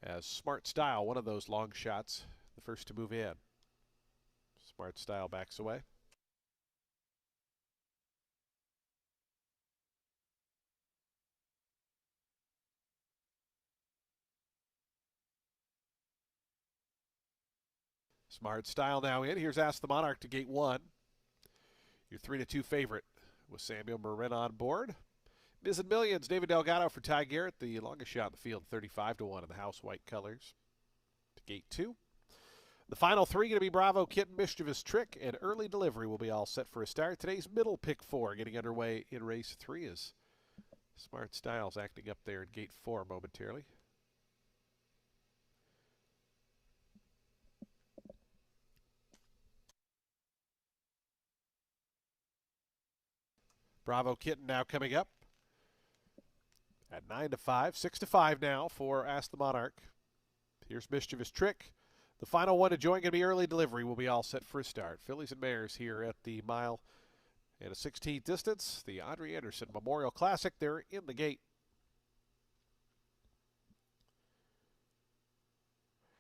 As Smart Style, one of those long shots, the first to move in. Smart Style backs away. Smart Style now in. Here's Ask the Monarch to gate 1. Your 3-2 favorite with Samuel Marin on board. Miz and Millions, David Delgado for Ty Garrett, the longest shot in the field, 35-1 in the house white colors. To gate 2. The final 3 going to be Bravo Kitten, Mischievous Trick, and Early Delivery will be all set for a start. Today's middle pick 4 getting underway in race 3 is Smart Styles acting up there in gate 4 momentarily. Bravo Kitten now coming up at 9-5, 6-5 now for Ask the Monarch. Here's Mischievous Trick. The final one to join going to be Early Delivery. Will be all set for a start. Fillies and mares here at the mile and a 16th distance. The Audrey Anderson Memorial Classic. They're in the gate.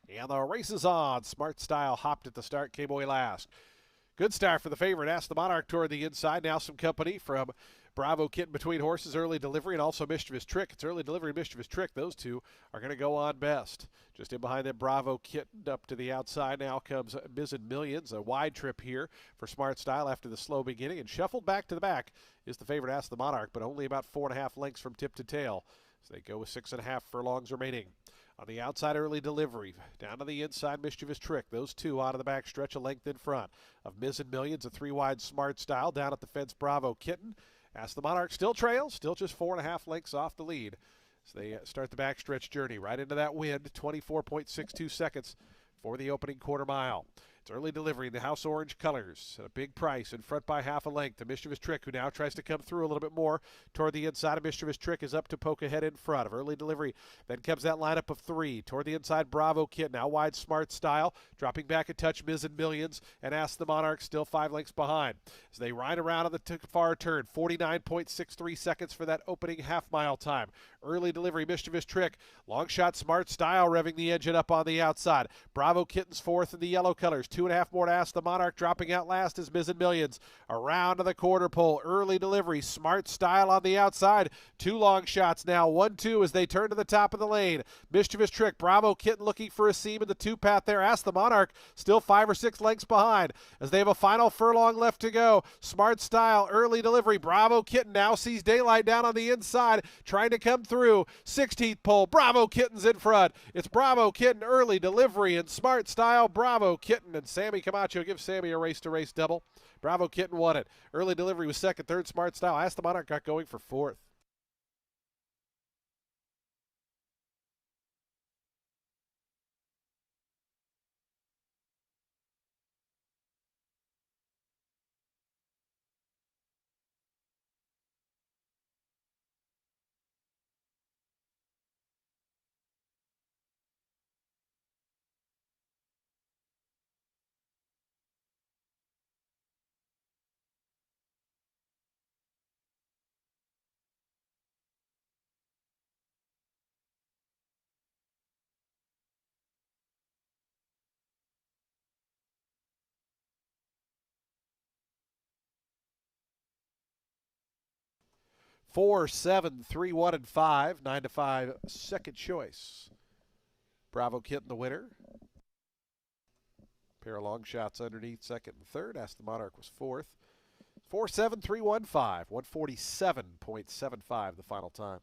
And the race is on. Smart Style hopped at the start, came away last. Good start for the favorite. Ask the Monarch toward the inside. Now some company from Bravo Kitten between horses, Early Delivery, and also Mischievous Trick. It's Early Delivery and Mischievous Trick. Those two are going to go on best. Just in behind them, Bravo Kitten up to the outside. Now comes Miz and Millions. A wide trip here for Smart Style after the slow beginning. And shuffled back to the back is the favorite Ask the Monarch, but only about 4.5 lengths from tip to tail. So they go with 6.5 furlongs remaining. On the outside, Early Delivery. Down to the inside, Mischievous Trick. Those two out of the back stretch, a length in front of Miz and Millions, a 3-wide Smart Style. Down at the fence, Bravo Kitten. Ask the Monarch still trails, still just 4.5 lengths off the lead. So they start the backstretch journey right into that wind, 24.62 seconds for the opening quarter mile. It's Early Delivery in the house orange colors. A big price in front by half a length. The Mischievous Trick, who now tries to come through a little bit more toward the inside of Mischievous Trick, is up to poke ahead in front of Early Delivery. Then comes that lineup of 3. Toward the inside, Bravo Kid, now wide Smart Style. Dropping back a touch, Miz and Millions. And Ask the Monarch still 5 lengths behind. As they ride around on the far turn, 49.63 seconds for that opening half-mile time. Early Delivery, Mischievous Trick. Long shot, Smart Style revving the engine up on the outside. Bravo Kitten's 4th in the yellow colors. 2.5 more to Ask the Monarch. Dropping out last is Miz and Millions. Around to the quarter pole. Early Delivery, Smart Style on the outside. 2 long shots now. 1-2 as they turn to the top of the lane. Mischievous Trick, Bravo Kitten looking for a seam in the 2-path there. Ask the Monarch still 5 or 6 lengths behind as they have a final furlong left to go. Smart Style, Early Delivery. Bravo Kitten now sees daylight down on the inside, trying to come through. 16th pole. Bravo Kitten's in front. It's Bravo Kitten, Early Delivery, and Smart Style. Bravo Kitten, and Sammy Camacho gives Sammy a race-to-race double. Bravo Kitten won it. Early Delivery was second, third Smart Style. Ask the Monarch got going for 4th. 4, 7, 3, 1, and 5. 9 to 5, second choice. Bravo Kitten, the winner. Pair of long shots underneath, second and third. Ask the Monarch was fourth. 4, 7, 3, 1, 5. 147.75 the final time.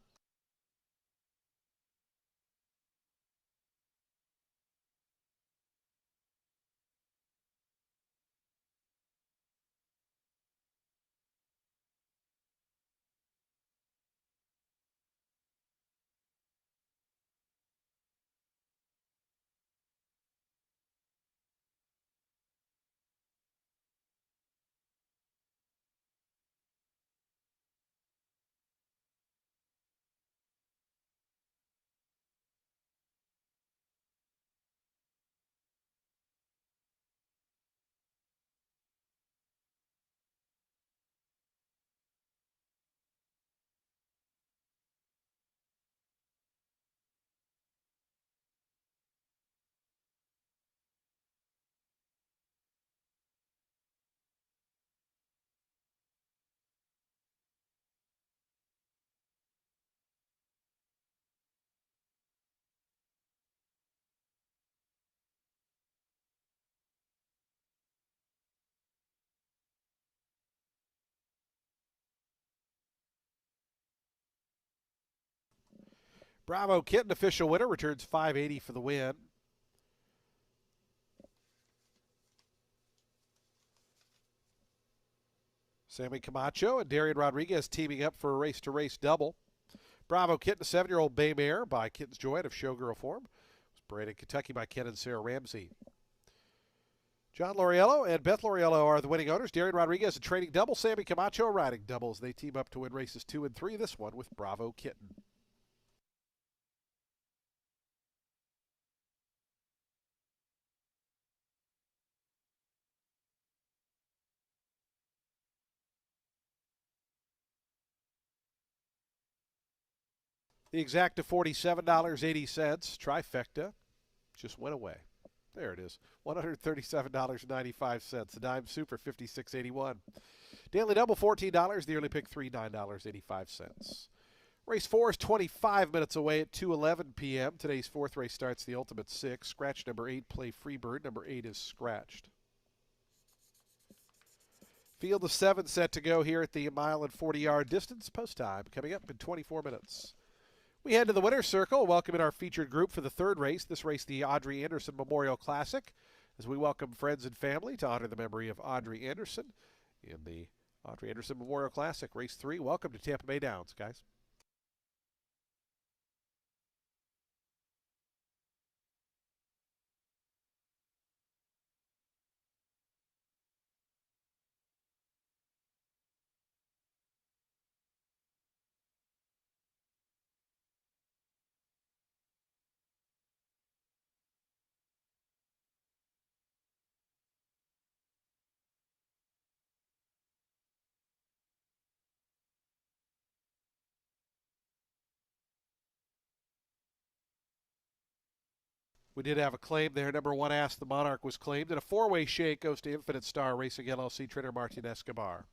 Bravo Kitten, official winner, returns 580 for the win. Sammy Camacho and Darian Rodriguez teaming up for a race-to-race double. Bravo Kitten, a 7-year-old bay mare by Kitten's Joy out of showgirl form. It was bred in Kentucky by Ken and Sarah Ramsey. John Lauriello and Beth Lauriello are the winning owners. Darian Rodriguez a trading double. Sammy Camacho riding doubles. They team up to win races 2 and 3. This one with Bravo Kitten. The exact of $47.80. Trifecta just went away. There it is. $137.95. The dime super $56.81. Daily double $14. The early pick $3, $9.85. Race 4 is 25 minutes away at 2:11 p.m. Today's fourth race starts the Ultimate 6. Scratch number 8, play Freebird. Number 8 is scratched. Field of 7 set to go here at the mile and 40-yard distance. Post time coming up in 24 minutes. We head to the winner's circle, welcoming our featured group for the third race. This race, the Audrey Anderson Memorial Classic, as we welcome friends and family to honor the memory of Audrey Anderson in the Audrey Anderson Memorial Classic, Race 3. Welcome to Tampa Bay Downs, guys. We did have a claim there. Number 1, Ask the Monarch was claimed, and a four-way shake goes to Infinite Star Racing LLC trainer Martin Escobar.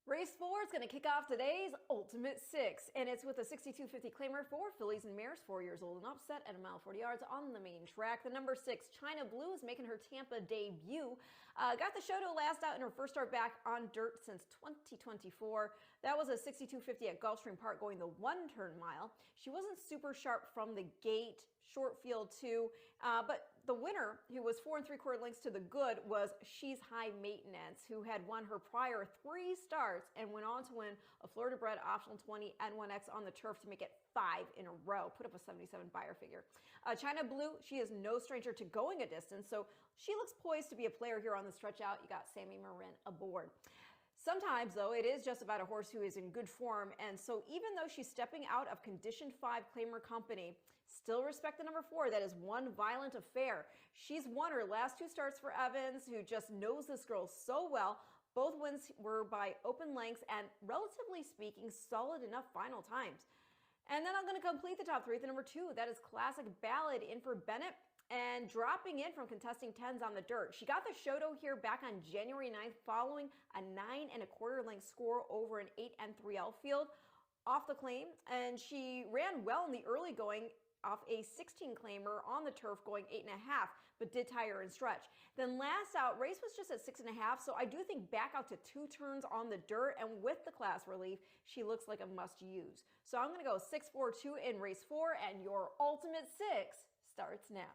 Race 4 is going to kick off today's Ultimate Six, and it's with a 6250 claimer for fillies and mares 4 years old and upset at a mile 40 yards on the main track. The number 6, China Blue, is making her Tampa debut. Got the show to last out in her first start back on dirt since 2024. That was a 6250 at Gulfstream Park going the one-turn mile. She wasn't super sharp from the gate, short field too, but the winner, who was 4 3/4 lengths to the good, was She's High Maintenance, who had won her prior 3 starts and went on to win a Florida bred optional 20 N1X on the turf to make it 5 in a row, put up a 77 buyer figure. China Blue, she is no stranger to going a distance, so she looks poised to be a player here on the stretch out. You got Sammy Marin aboard. Sometimes, though, it is just about a horse who is in good form, and so even though she's stepping out of Condition 5 claimer company, still respect the number 4. That is One Violent Affair. She's won her last 2 starts for Evans, who just knows this girl so well. Both wins were by open lengths and, relatively speaking, solid enough final times. And then I'm going to complete the top 3 with the number 2. That is Classic Ballad in for Bennett, and dropping in from contesting 10s on the dirt. She got the Shoto here back on January 9th following a 9 1/4 length score over an 8 3L field off the claim, and she ran well in the early going off a 16 claimer on the turf going 8.5, but did tire and stretch. Then last out, race was just at 6.5, so I do think back out to 2 turns on the dirt, and with the class relief, she looks like a must use. So I'm going to go 6-4-2 in race 4, and your Ultimate Six starts now.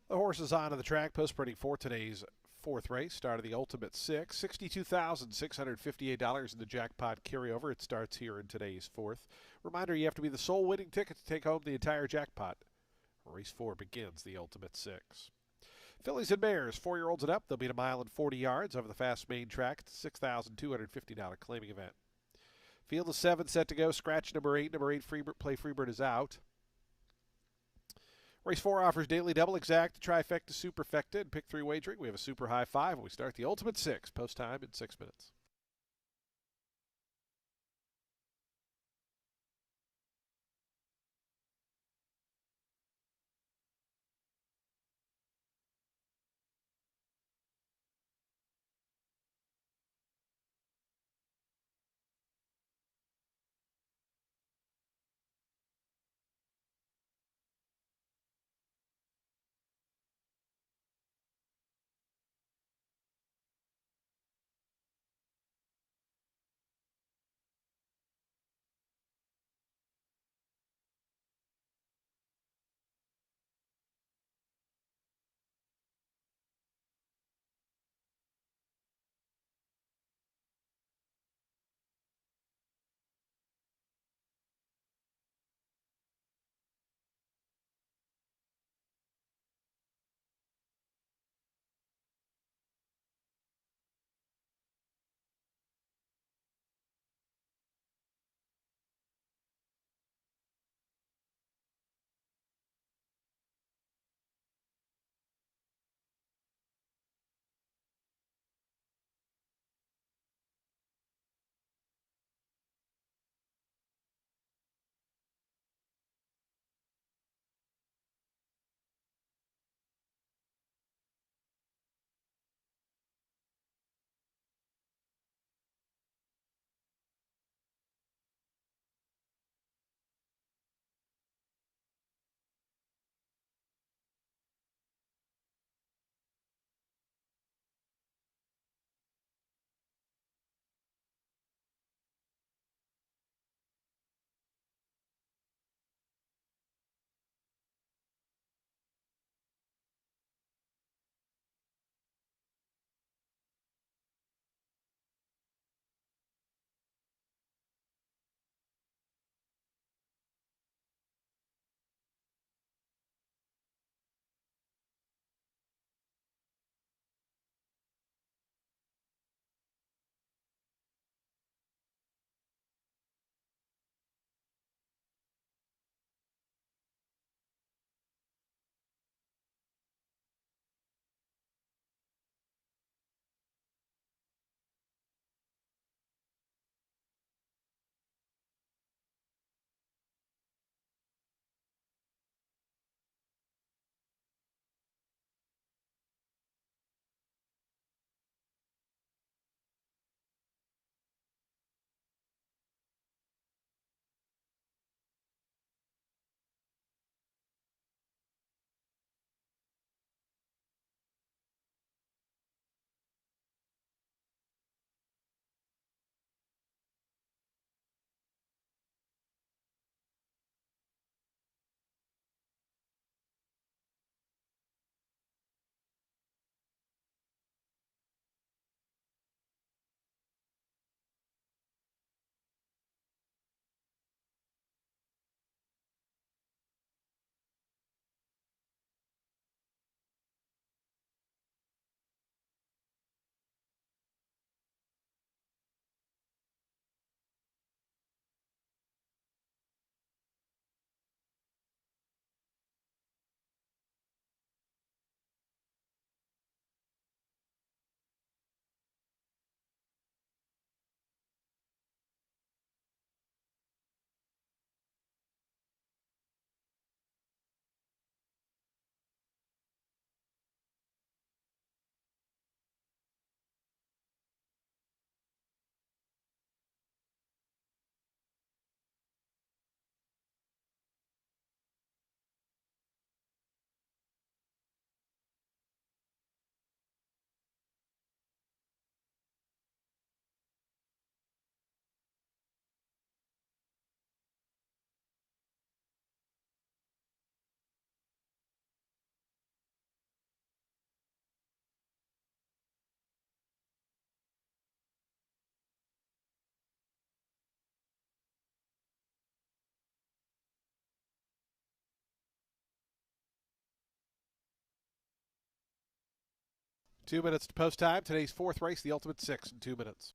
The horses on the track, post printing for today's fourth race. Start of the Ultimate Six. $62,658 in the jackpot carryover. It starts here in today's fourth. Reminder, you have to be the sole winning ticket to take home the entire jackpot. Race 4 begins the Ultimate Six. Fillies and Mares, 4-year-olds and up. They'll beat a mile and 40 yards over the fast main track. It's a $6,250 claiming event. Field of 7 set to go. Scratch number 8. Number 8, Play Freebird is out. Race 4 offers daily double, exact, trifecta, superfecta, and pick 3 wagering. We have a super high 5, and we start the Ultimate Six. Post time in 6 minutes. 2 minutes to post time. Today's fourth race, the Ultimate Six, in 2 minutes.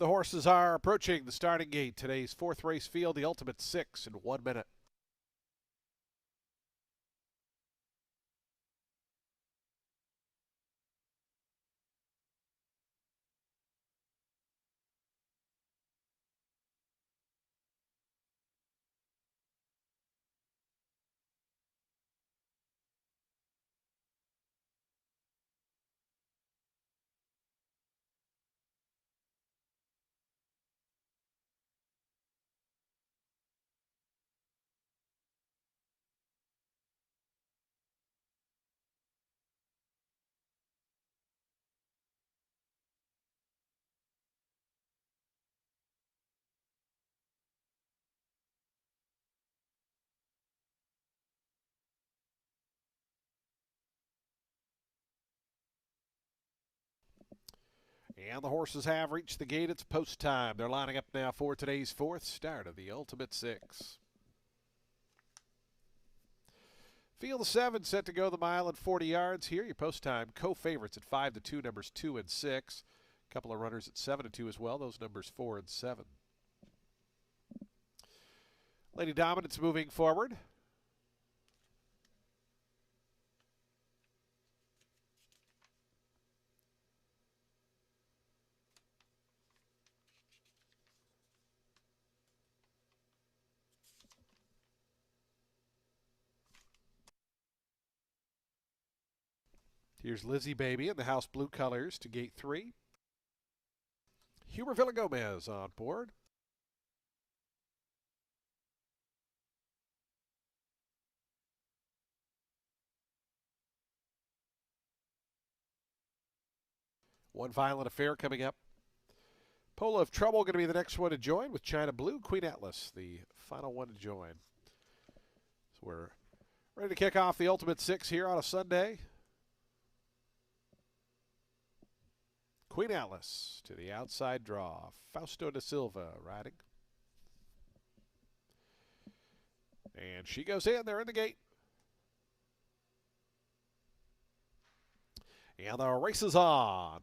The horses are approaching the starting gate. Today's fourth race field, the Ultimate Six, in 1 minute. And the horses have reached the gate. It's post time. They're lining up now for today's fourth start of the Ultimate Six. Field 7 set to go the mile and 40 yards here. Your post time co-favorites at 5-2, numbers 2 and 6. A couple of runners at 7-2 as well. Those numbers 4 and 7. Lady Dominance moving forward. Here's Lizzie Baby in the house blue colors to gate 3. Huber Villagomez on board. One Violent Affair coming up. Polo of Trouble going to be the next one to join with China Blue. Queen Atlas, the final one to join. So we're ready to kick off the Ultimate Six here on a Sunday. Queen Atlas to the outside draw. Fausto da Silva riding. And she goes in. They're in the gate. And the race is on.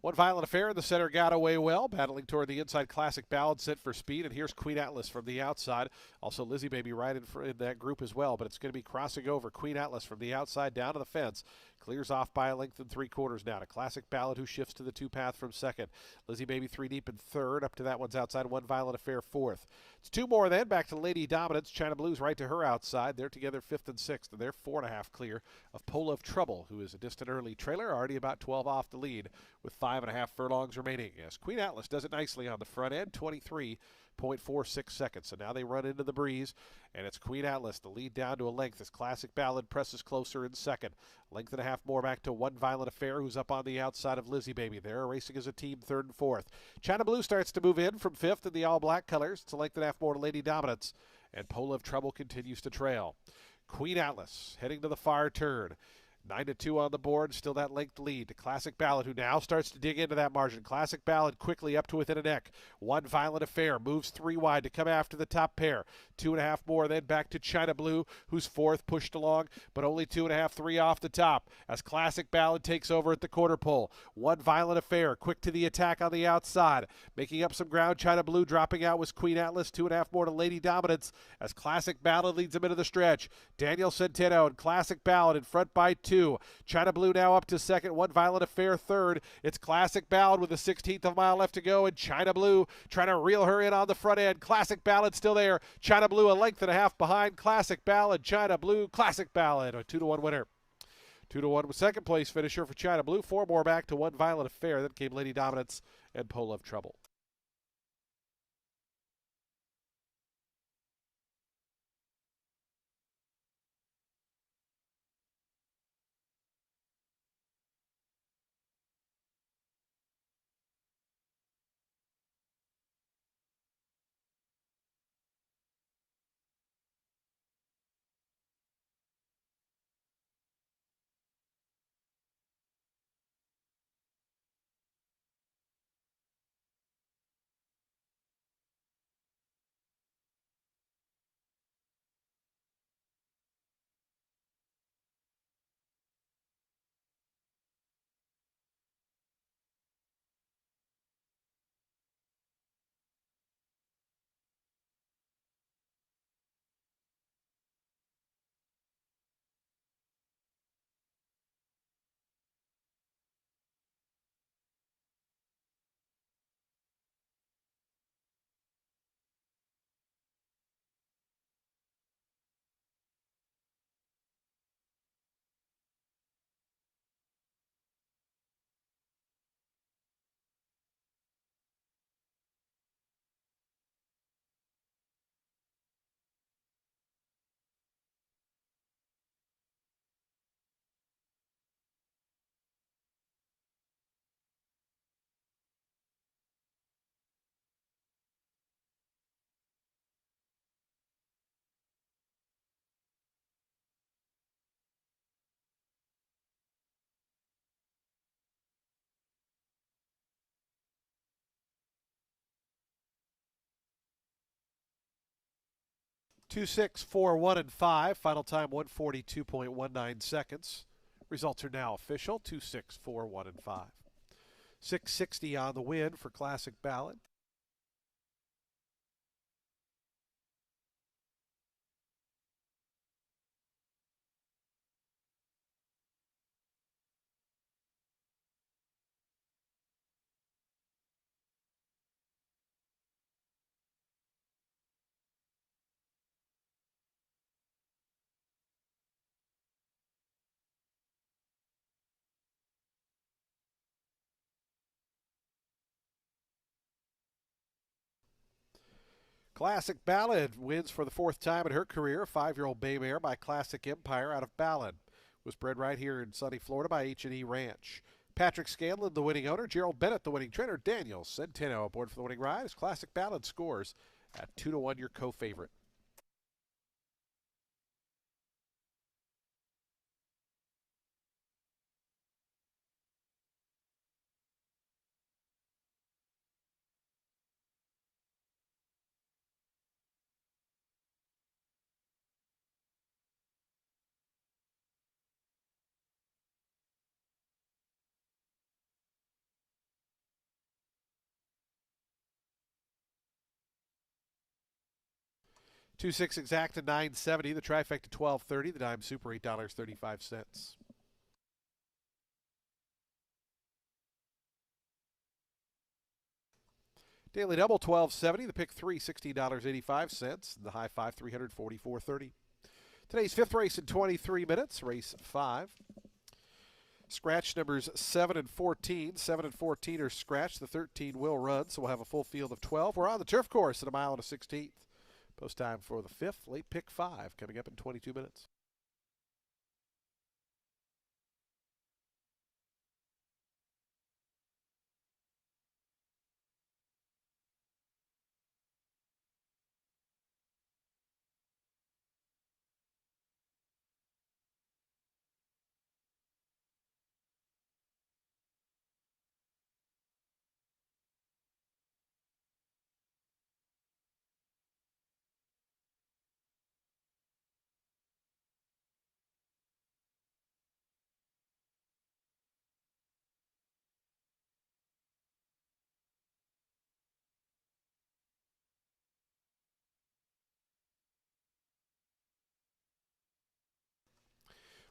One Violent Affair in the center got away well, battling toward the inside. Classic Ballad set for speed, and here's Queen Atlas from the outside. Also Lizzie Baby right in that group as well, but it's going to be crossing over Queen Atlas from the outside down to the fence. Clears off by a length and 3/4 now to Classic Ballad, who shifts to the two path from second. Lizzie Baby 3 deep in third. Up to that one's outside. One Violent Affair fourth. It's two more then. Back to Lady Dominance. China Blues right to her outside. They're together fifth and sixth, and they're 4.5 clear of Pole of Trouble, who is a distant early trailer, already about 12 off the lead with 5.5 furlongs remaining. As Queen Atlas does it nicely on the front end, 23.46 seconds. So now they run into the breeze, and it's Queen Atlas, the lead down to a length as Classic Ballad presses closer in second. Length and a half more back to One Violent Affair, who's up on the outside of Lizzie Baby. They're racing as a team third and fourth. China Blue starts to move in from fifth in the all-black colors. It's a length and a half more to Lady Dominance, and Pole of Trouble continues to trail. Queen Atlas heading to the far turn. 9-2 on the board, still that length lead to Classic Ballad, who now starts to dig into that margin. Classic Ballad quickly up to within a neck. One Violent Affair moves 3 wide to come after the top pair. 2.5 more, then back to China Blue, who's fourth, pushed along, but only 2.5, 3 off the top as Classic Ballad takes over at the quarter pole. One Violent Affair, quick to the attack on the outside. Making up some ground, China Blue dropping out was Queen Atlas. 2.5 more to Lady Dominance as Classic Ballad leads them into the stretch. Daniel Centeno and Classic Ballad in front by 2. China Blue now up to second. One Violent Affair third. It's Classic Ballad with a 16th of a mile left to go, and China Blue trying to reel her in on the front end. Classic Ballad still there. China Blue a length and a half behind. Classic Ballad, China Blue, Classic Ballad, a 2-1 winner. 2-1 with second place finisher for China Blue. 4 more back to One Violent Affair. Then came Lady Dominance and Pole of Trouble. Two, 6, 4, 1, and 5. Final time 142.19 seconds. Results are now official. 2, 6, 4, 1, and 5. 660 on the win for Classic Ballad. Classic Ballad wins for the 4th time in her career. 5-year-old bay mare by Classic Empire out of Ballad. Was bred right here in sunny Florida by H&E Ranch. Patrick Scanlon, the winning owner. Gerald Bennett, the winning trainer. Daniel Centeno aboard for the winning ride. As Classic Ballad scores at 2-1, your co-favorite. 2-6 exact to 970. The trifecta 1230. The dime super $8.35. Daily double 12.70. The pick three $16.85. The high five 344.30. Today's fifth race in 23 minutes. Race 5. Scratch numbers 7 and 14. 7 and 14 are scratched. The 13 will run, so we'll have a full field of 12. We're on the turf course at a mile and a 16th. Post time for the fifth, late pick 5, coming up in 22 minutes.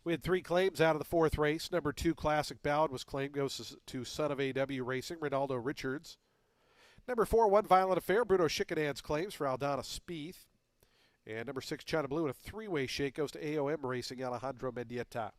We had 3 claims out of the fourth race. Number 2, Classic Ballad, was claimed, goes to Son of AW Racing, Ronaldo Richards. Number 4, One Violent Affair, Bruno Schickenan's claims for Aldana Spieth. And number 6, China Blue, in a 3-way shake, goes to AOM Racing, Alejandro Mendieta.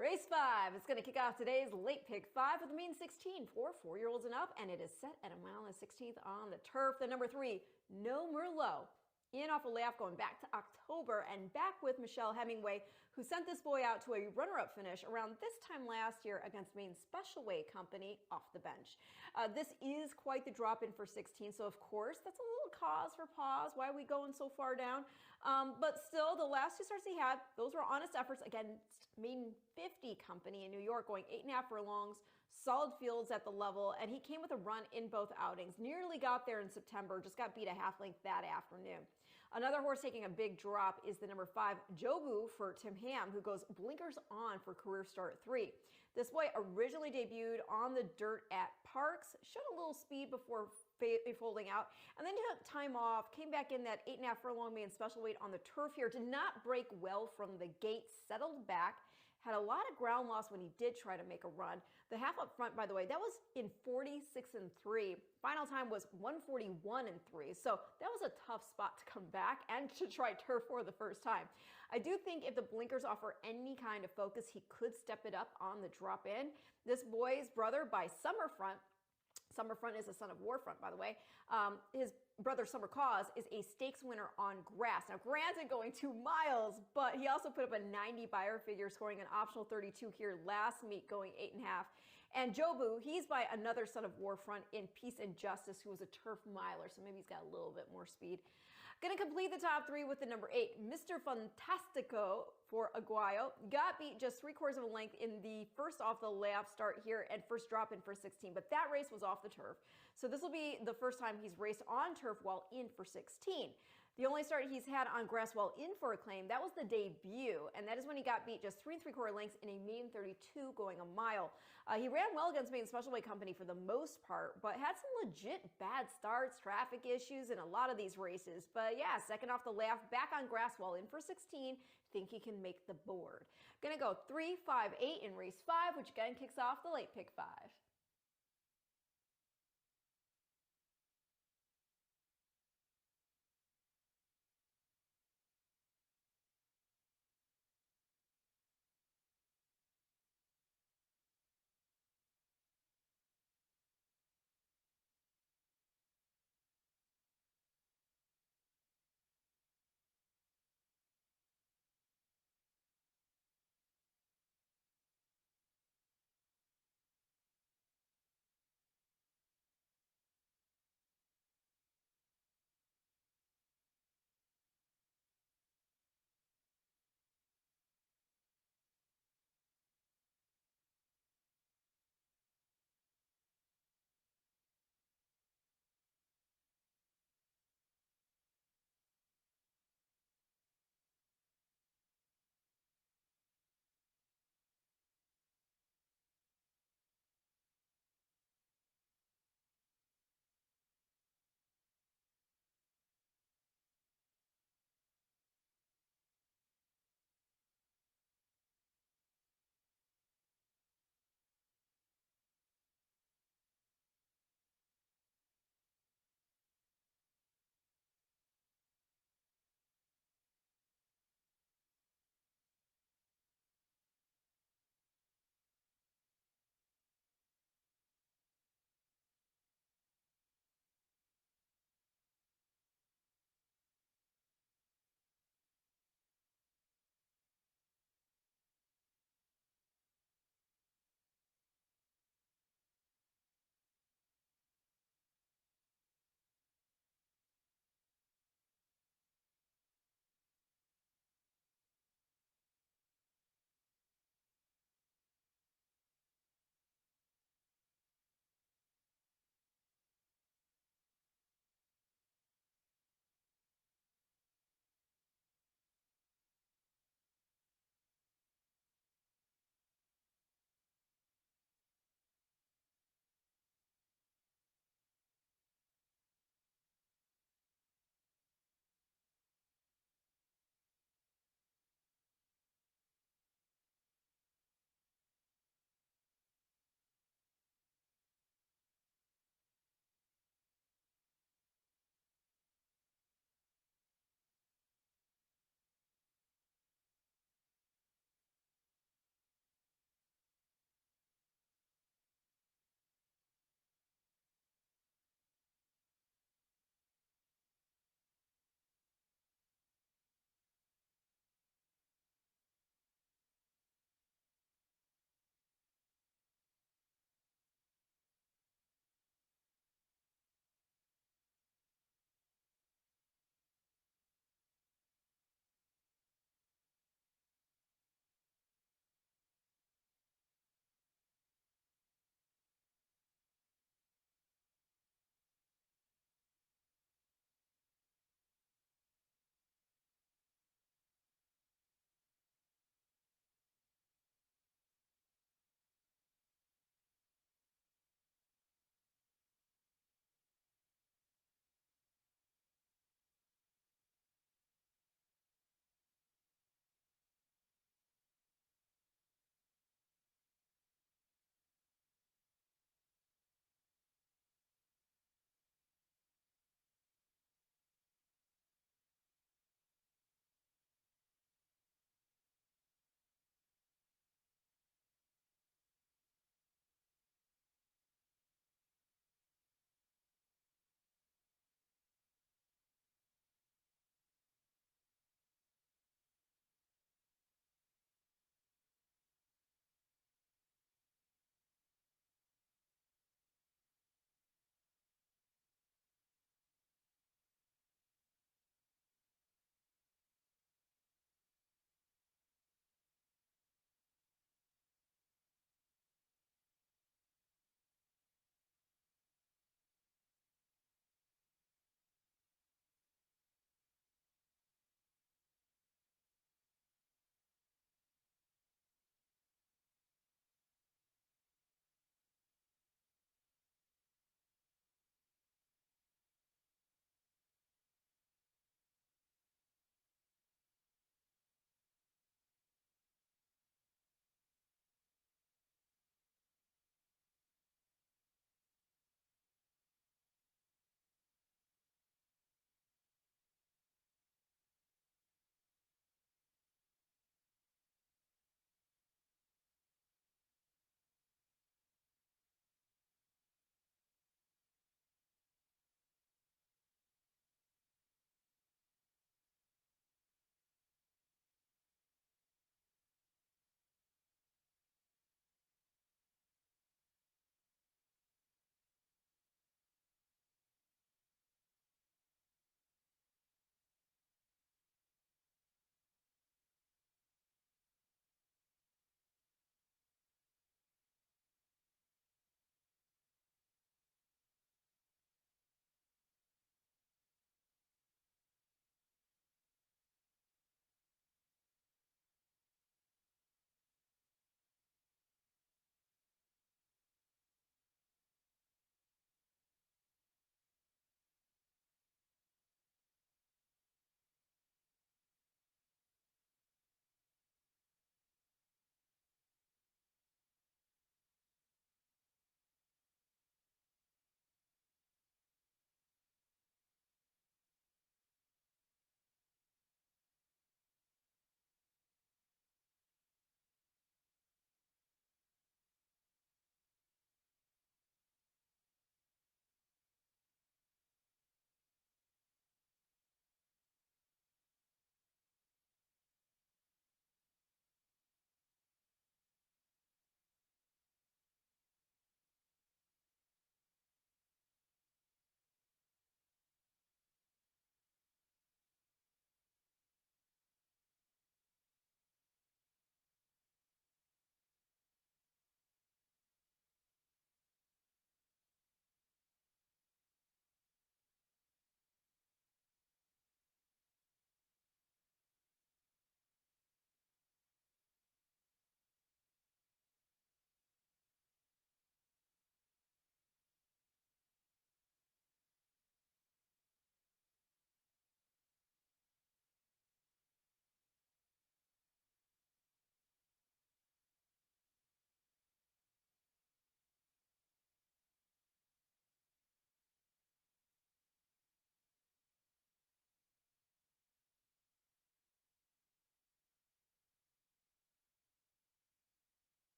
Race 5 is going to kick off today's late pick 5 with a mean 16 for 4-year-olds and up, and it is set at a mile and 16th on the turf. The number 3, No Merlot. In off a layoff going back to October and back with Michelle Hemingway, who sent this boy out to a runner-up finish around this time last year against Maine Special Way Company off the bench. This is quite the drop-in for 16, so of course that's a little cause for pause. Why are we going so far down? But still, the last 2 starts he had, those were honest efforts against Maine 50 Company in New York, going 8.5 furlongs, solid fields at the level, and he came with a run in both outings. Nearly got there in September, just got beat a half length that afternoon. Another horse taking a big drop is the number 5, Jobu for Tim Ham, who goes blinkers on for career start 3. This boy originally debuted on the dirt at Parks, showed a little speed before folding out, and then took time off, came back in that 8.5 furlong main special weight on the turf here, did not break well from the gate, settled back, had a lot of ground loss when he did try to make a run. The half up front, by the way, that was in 46-3. Final time was 141-3. So that was a tough spot to come back and to try turf for the first time. I do think if the blinkers offer any kind of focus, he could step it up on the drop in. This boy's brother by Summerfront is a son of Warfront, by the way. His brother Summer Cause is a stakes winner on grass. Now, granted, going 2 miles, but he also put up a 90 Beyer figure, scoring an optional 32 here last meet, going 8.5. And Jobu, he's by another son of Warfront in Peace and Justice, who was a turf miler, so maybe he's got a little bit more speed. Going to complete the top 3 with the number 8, Mr. Fantastico for Aguayo. Got beat just 3/4 of a length in the first off the layoff start here and first drop in for 16, but that race was off the turf. So this will be the first time he's raced on turf while in for 16. The only start he's had on grass while in for Acclaim, that was the debut, and that is when he got beat just 3 3/4 lengths in a maiden 32 going a mile. He ran well against Maine Special Way Company for the most part, but had some legit bad starts, traffic issues in a lot of these races. But yeah, second off the layoff, back on grass while in for 16, think he can make the board. Gonna go 3, 5, 8 in race 5, which again kicks off the late pick 5.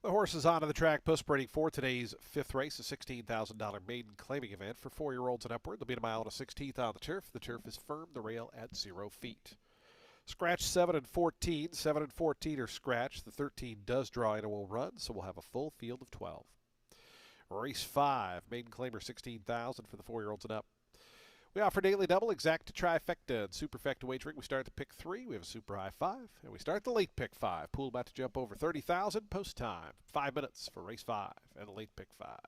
The horses onto the track post-breeding for today's fifth race, a $16,000 maiden claiming event for 4-year-olds and upward. They'll be a mile and a 16th on the turf. The turf is firm, the rail at 0 feet. Scratch 7 and 14. 7 and 14 are scratched. The 13 does draw in and will run, so we'll have a full field of 12. Race 5, maiden claimer 16,000 for the 4-year-olds and up. We offer daily double, exacta, trifecta, and superfecta wagering. We start at the pick 3. We have a super high 5. And we start the late pick 5. Pool about to jump over 30,000. Post time. 5 minutes for race 5 and the late pick 5.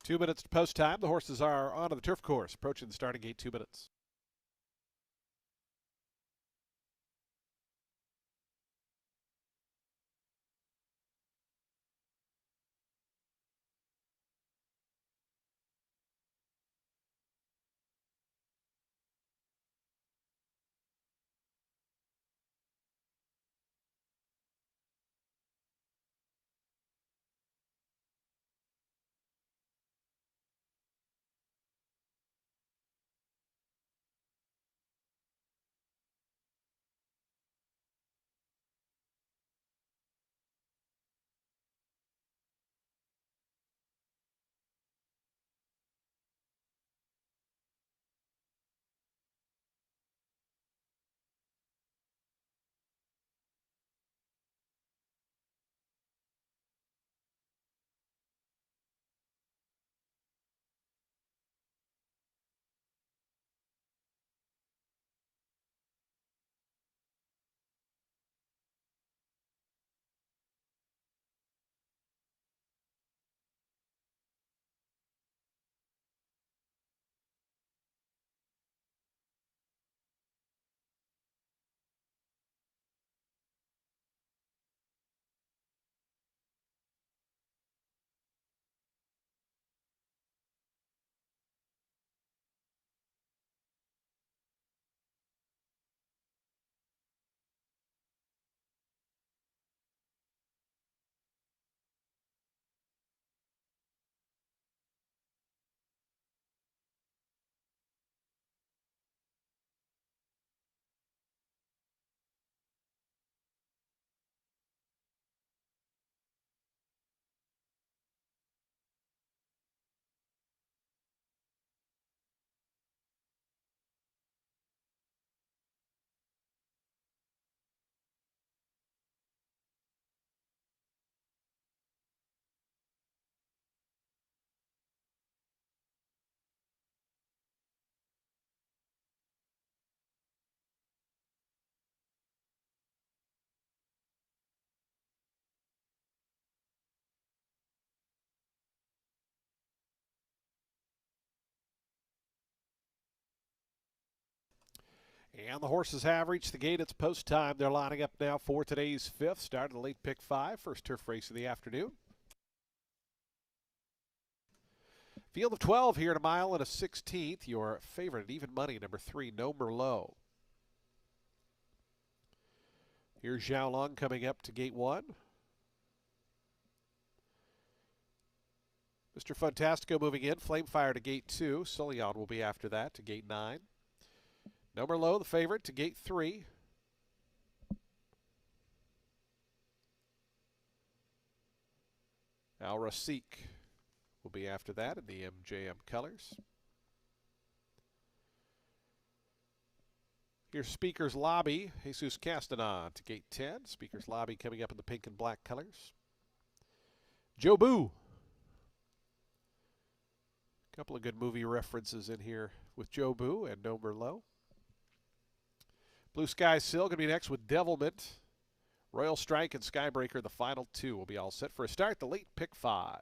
2 minutes to post time. The horses are onto the turf course, approaching the starting gate. 2 minutes. And the horses have reached the gate. It's post time. They're lining up now for today's fifth. Start of the late pick 5. First turf race of the afternoon. Field of 12 here at a mile and a 16th. Your favorite at even money, number 3, No Merlot. Here's Zhao Long coming up to gate 1. Mr. Fantastico moving in. Flamefire to gate 2. Soleon will be after that to gate 9. No Merlot, the favorite, to gate 3. Al Rasik will be after that in the MJM colors. Here's Speaker's Lobby, Jesus Castanon to gate 10. Speaker's Lobby coming up in the pink and black colors. Joe Boo. A couple of good movie references in here with Joe Boo and No Merlot. Blue Sky Sill going to be next with Devilment. Royal Strike and Skybreaker, the final 2, will be all set for a start. The late pick 5.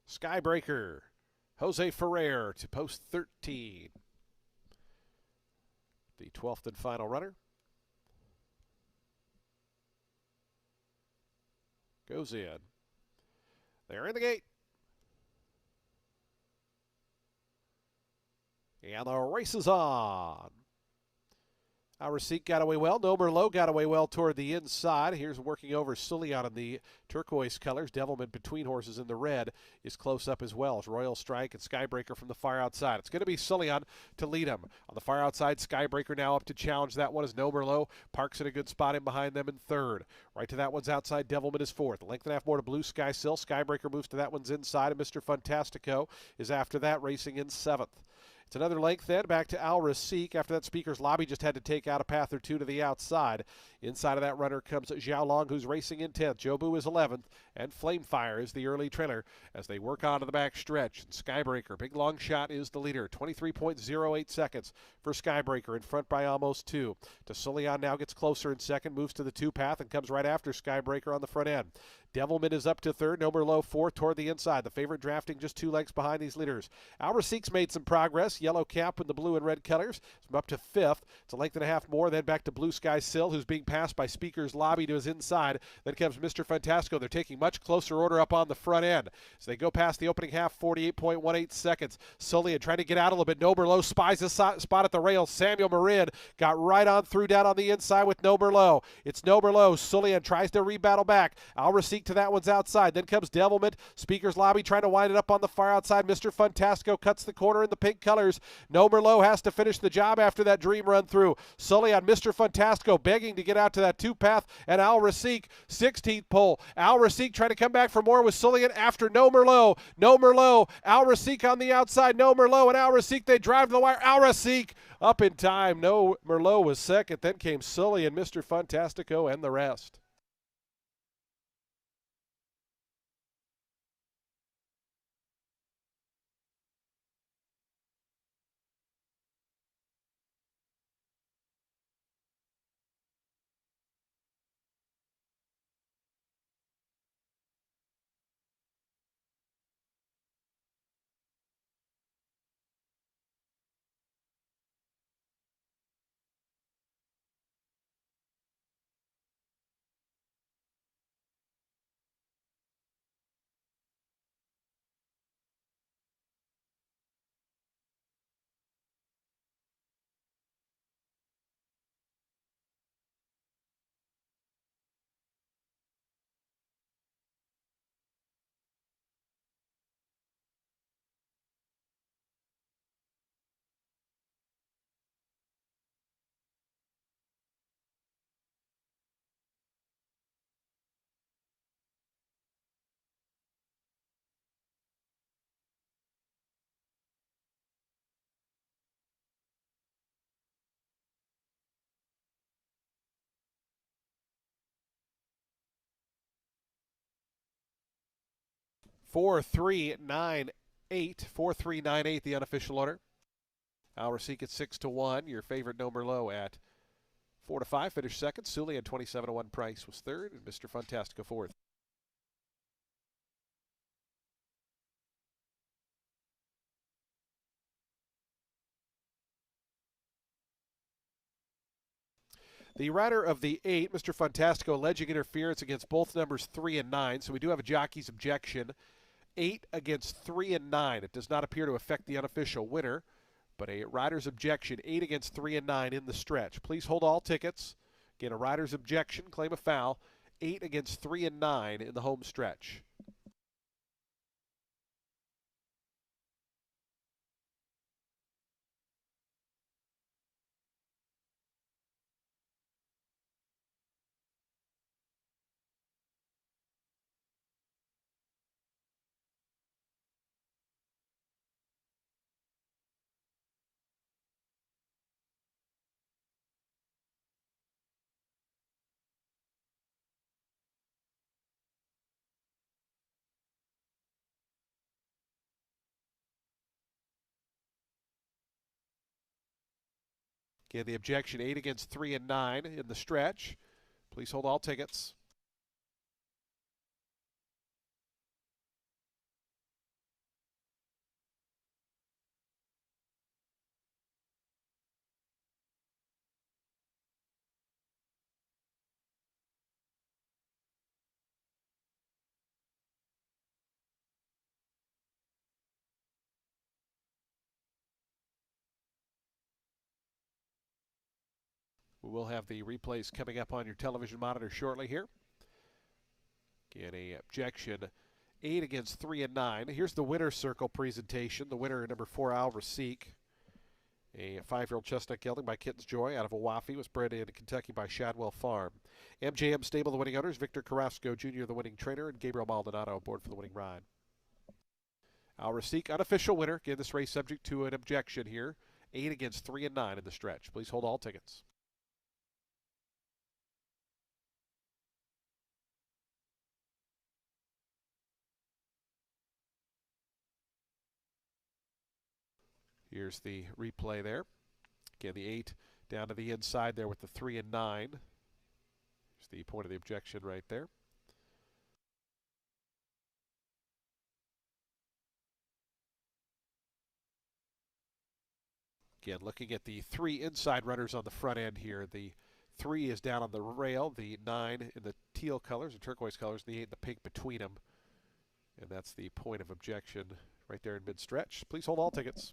Skybreaker, Jose Ferrer to post 13. The 12th and final runner. Goes in. They're in the gate. And the race is on. Our Rasik got away well. No Merlot got away well toward the inside. Here's working over Soleon in the turquoise colors. Devilment between horses in the red is close up as well. As Royal Strike and Skybreaker from the far outside. It's going to be Soleon to lead him. On the far outside, Skybreaker now up to challenge that one as No Merlot parks in a good spot in behind them in third. Right to that one's outside. Devilment is fourth. A length and a half more to Blue Sky Sill. Skybreaker moves to that one's inside, and Mr. Fantastico is after that, racing in seventh. It's another length then back to Al Rasik. After that, Speaker's Lobby just had to take out a path or two to the outside. Inside of that runner comes Zhao Long, who's racing in 10th. Jobu is 11th, and Flamefire is the early trailer as they work on to the back stretch. And Skybreaker, big long shot, is the leader. 23.08 seconds for Skybreaker, in front by almost 2. To Soleon now gets closer in second, moves to the 2 path, and comes right after Skybreaker on the front end. Devilment is up to third. No Merlot fourth toward the inside. The favorite drafting just 2 lengths behind these leaders. Al Rasik's made some progress. Yellow cap in the blue and red colors. It's up to fifth. It's a length and a half more. Then back to Blue Sky Sill, who's being passed by Speaker's Lobby to his inside. Then comes Mr. Fantastico. They're taking much closer order up on the front end. As they go past the opening half, 48.18 seconds. Soleon trying to get out a little bit. No Merlot spies a spot at the rail. Samuel Marin got right on through down on the inside with No Merlot. It's No Merlot. Soleon tries to rebattle back. Al Rasik to that one's outside. Then comes Devilment. Speaker's Lobby trying to wind it up on the far outside. Mr. Fantastico cuts the corner in the pink colors. No Merlot has to finish the job after that dream run through. Soleon, Mr. Fantastico begging to get out to that 2 path, and Al Rasik, 16th pole. Al Rasik trying to come back for more with Soleon after No Merlot. No Merlot, Al Rasik on the outside. No Merlot and Al Rasik, they drive to the wire. Al Rasik up in time. No Merlot was second. Then came Soleon, Mr. Fantastico, and the rest. Four, 3, 9, 8. 4, 3, 9, 8, the unofficial order. Al Rasik at 6-1. Your favorite No Merlot at 4-5. Finished second. Sully at 27-1. Price was third, and Mr. Fantastico fourth. The rider of the 8, Mr. Fantastico, alleging interference against both numbers 3 and 9. So we do have a jockey's objection. 8 against 3 and 9. It does not appear to affect the unofficial winner, but a rider's objection, 8 against 3 and 9 in the stretch. Please hold all tickets. Again, a rider's objection, claim a foul, 8 against 3 and 9 in the home stretch. Again, the objection, 8 against 3 and 9 in the stretch. Please hold all tickets. We will have the replays coming up on your television monitor shortly here. Again, a objection, 8 against 3 and 9. Here's the winner's circle presentation. The winner, number 4, Al Rasik. A 5-year-old chestnut gelding by Kitten's Joy out of Owafi, was bred in Kentucky by Shadwell Farm. MJM Stable, the winning owners, Victor Carrasco Jr., the winning trainer, and Gabriel Maldonado aboard for the winning ride. Al Rasik, unofficial winner. Again, this race subject to an objection here. 8 against 3 and 9 in the stretch. Please hold all tickets. Here's the replay there. Again, the 8 down to the inside there with the 3 and 9. Here's the point of the objection right there. Again, looking at the 3 inside runners on the front end here. The 3 is down on the rail, the 9 in the teal colors, the turquoise colors, the 8 in the pink between them. And that's the point of objection right there in mid-stretch. Please hold all tickets.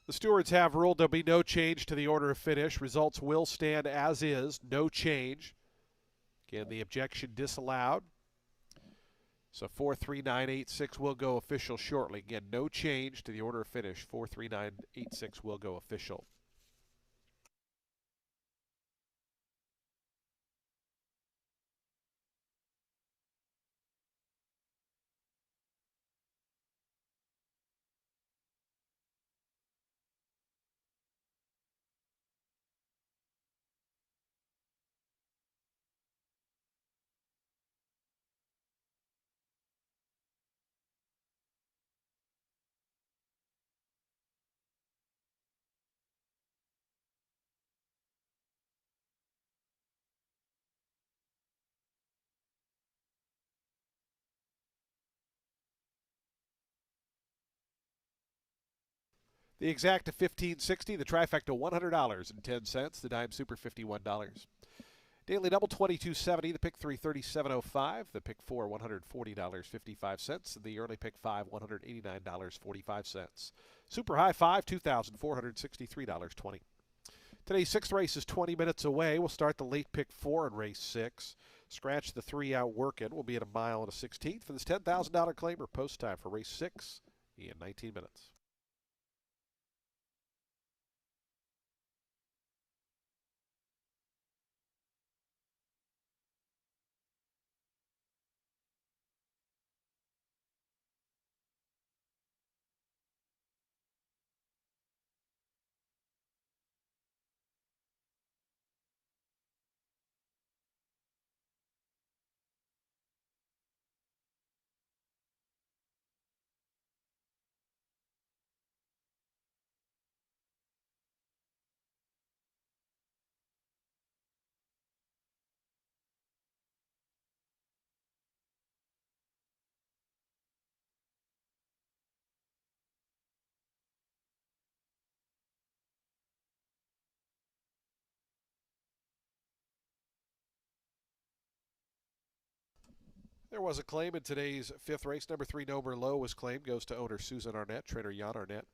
The stewards have ruled there'll be no change to the order of finish. Results will stand as is, no change. Again, the objection disallowed. So 43986 will go official shortly. Again, no change to the order of finish. 43986 will go official. The exacta 1560, the trifecta $100.10, the dime super $51. Daily double 2270, the pick 3 3705, the pick 4 $140.55, the early pick 5 $189.45. Super high 5 $2,463.20. Today's sixth race is 20 minutes away. We'll start the late pick 4 in race 6. Scratch the 3 out working. We'll be at a mile and a 16th for this $10,000 claimer. Post time for race 6 in 19 minutes. There was a claim in today's fifth race. Number 3, Nober Low was claimed. Goes to owner Susan Arnett, trainer Jan Arnett.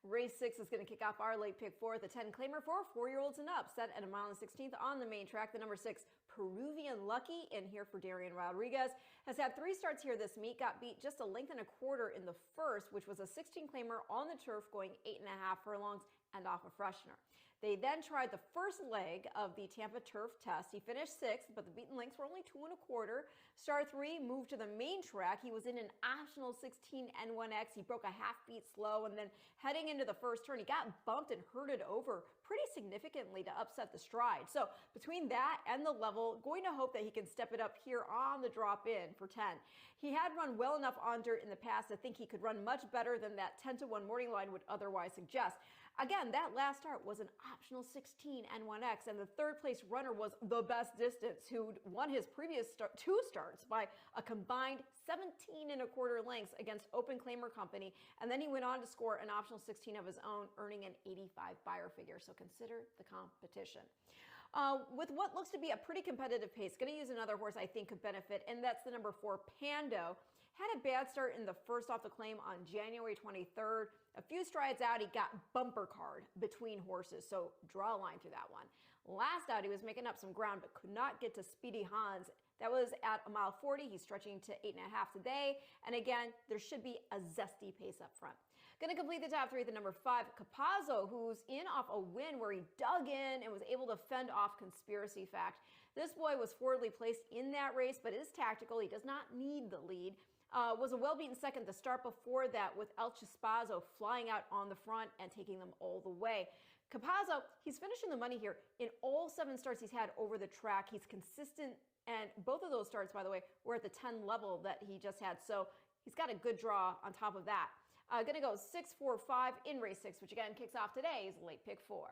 Race 6 is going to kick off our late pick four. The 10 claimer for 4-year-olds and up, set at a mile and 16th on the main track. The number 6 Peruvian Lucky, in here for Darian Rodriguez, has had 3 starts here this meet. Got beat just a length and a quarter in the first, which was a 16 claimer on the turf, going 8.5 furlongs and off a freshener. They then tried the first leg of the Tampa turf test. He finished 6th, but the beaten lengths were only 2.25. Star 3 moved to the main track. He was in an optional 16 N1X. He broke a half beat slow, and then heading into the first turn, he got bumped and herded over pretty significantly to upset the stride. So between that and the level, going to hope that he can step it up here on the drop in for 10. He had run well enough on dirt in the past to think he could run much better than that 10-1 morning line would otherwise suggest. Again, that last start was an optional 16 N1X, and the third place runner was the best distance, who'd won his previous 2 starts by a combined 17.25 lengths against Open Claimer Company, and then he went on to score an optional 16 of his own, earning an 85 buyer figure. So consider the competition. With what looks to be a pretty competitive pace, going to use another horse I think could benefit, and that's the number 4 Pando. Had a bad start in the first off the claim on January 23rd. A few strides out, he got bumper card between horses, so draw a line through that one. Last out, he was making up some ground, but could not get to Speedy Hans. That was at a mile 40. He's stretching to 8.5 today. And again, there should be a zesty pace up front. Going to complete the top 3 at the number 5, Capazzo, who's in off a win where he dug in and was able to fend off Conspiracy Fact. This boy was forwardly placed in that race, but is tactical. He does not need the lead. Was a well-beaten second to start before that, with El Chispazzo flying out on the front and taking them all the way. Capazzo, he's finishing the money here. In all 7 starts he's had over the track, he's consistent, and both of those starts, by the way, were at the 10 level that he just had. So he's got a good draw on top of that. Going to go 6, 4, 5 in race 6, which again kicks off today's late pick 4.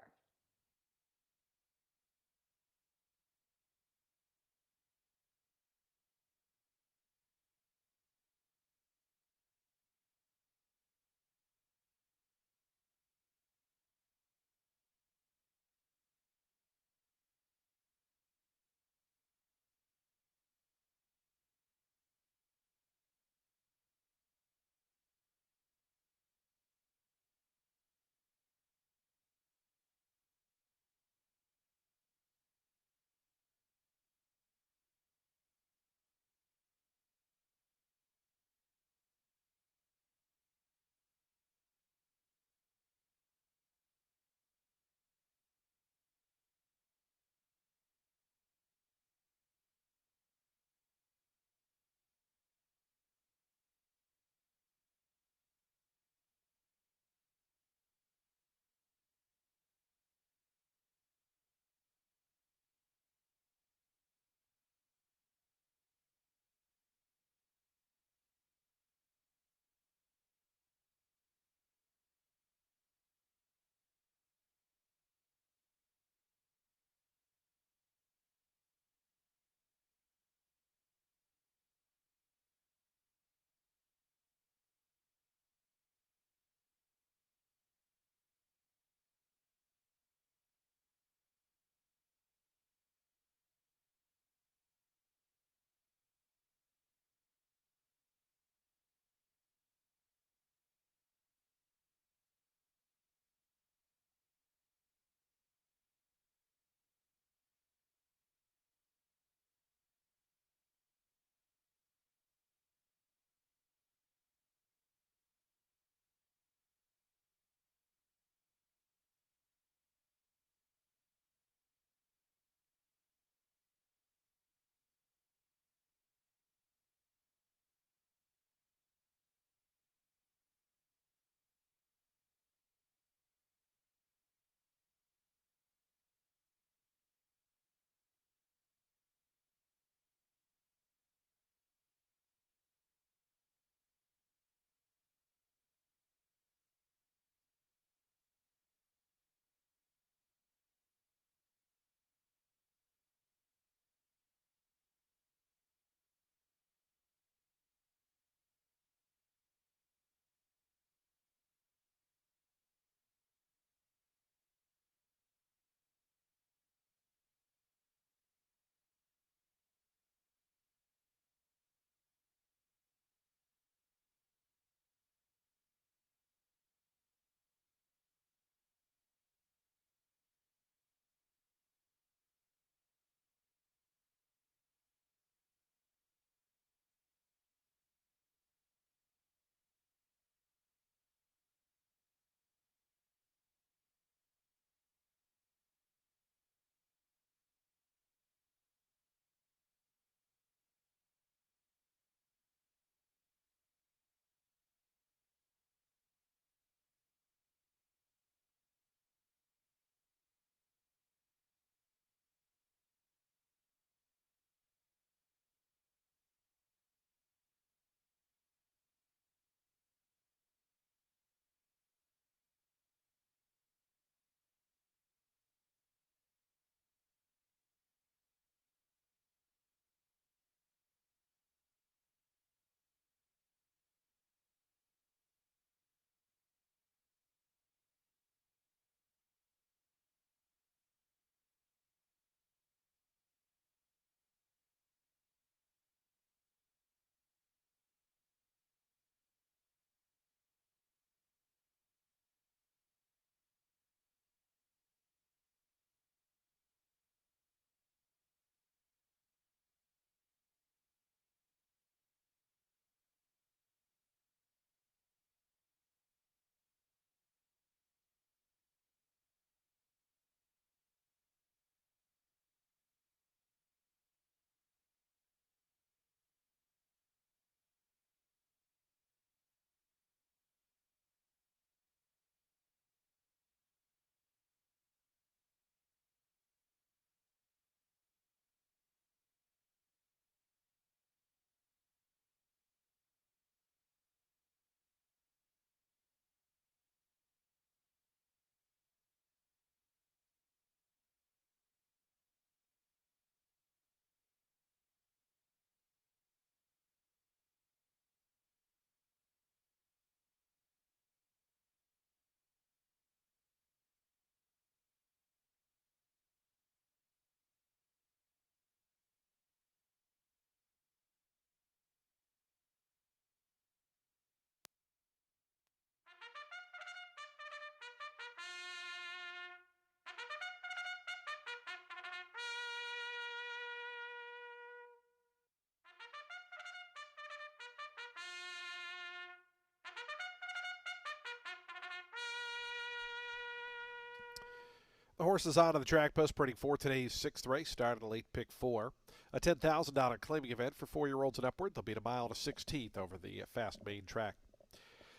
The horses on the track post printing for today's sixth race started a late pick four. A $10,000 claiming event for 4-year-olds and upward. They'll beat a mile and a 16th over the fast main track.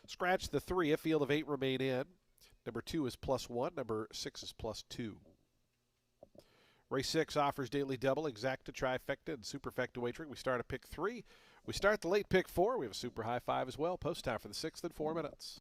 Scratch the three. A field of 8 remain in. Number 2 is +1. Number 6 is +2. Race 6 offers daily double, exacta, trifecta, and superfecta wagering. We start at pick 3. We start the late pick 4. We have a super high 5 as well. Post time for the 6th in 4 minutes.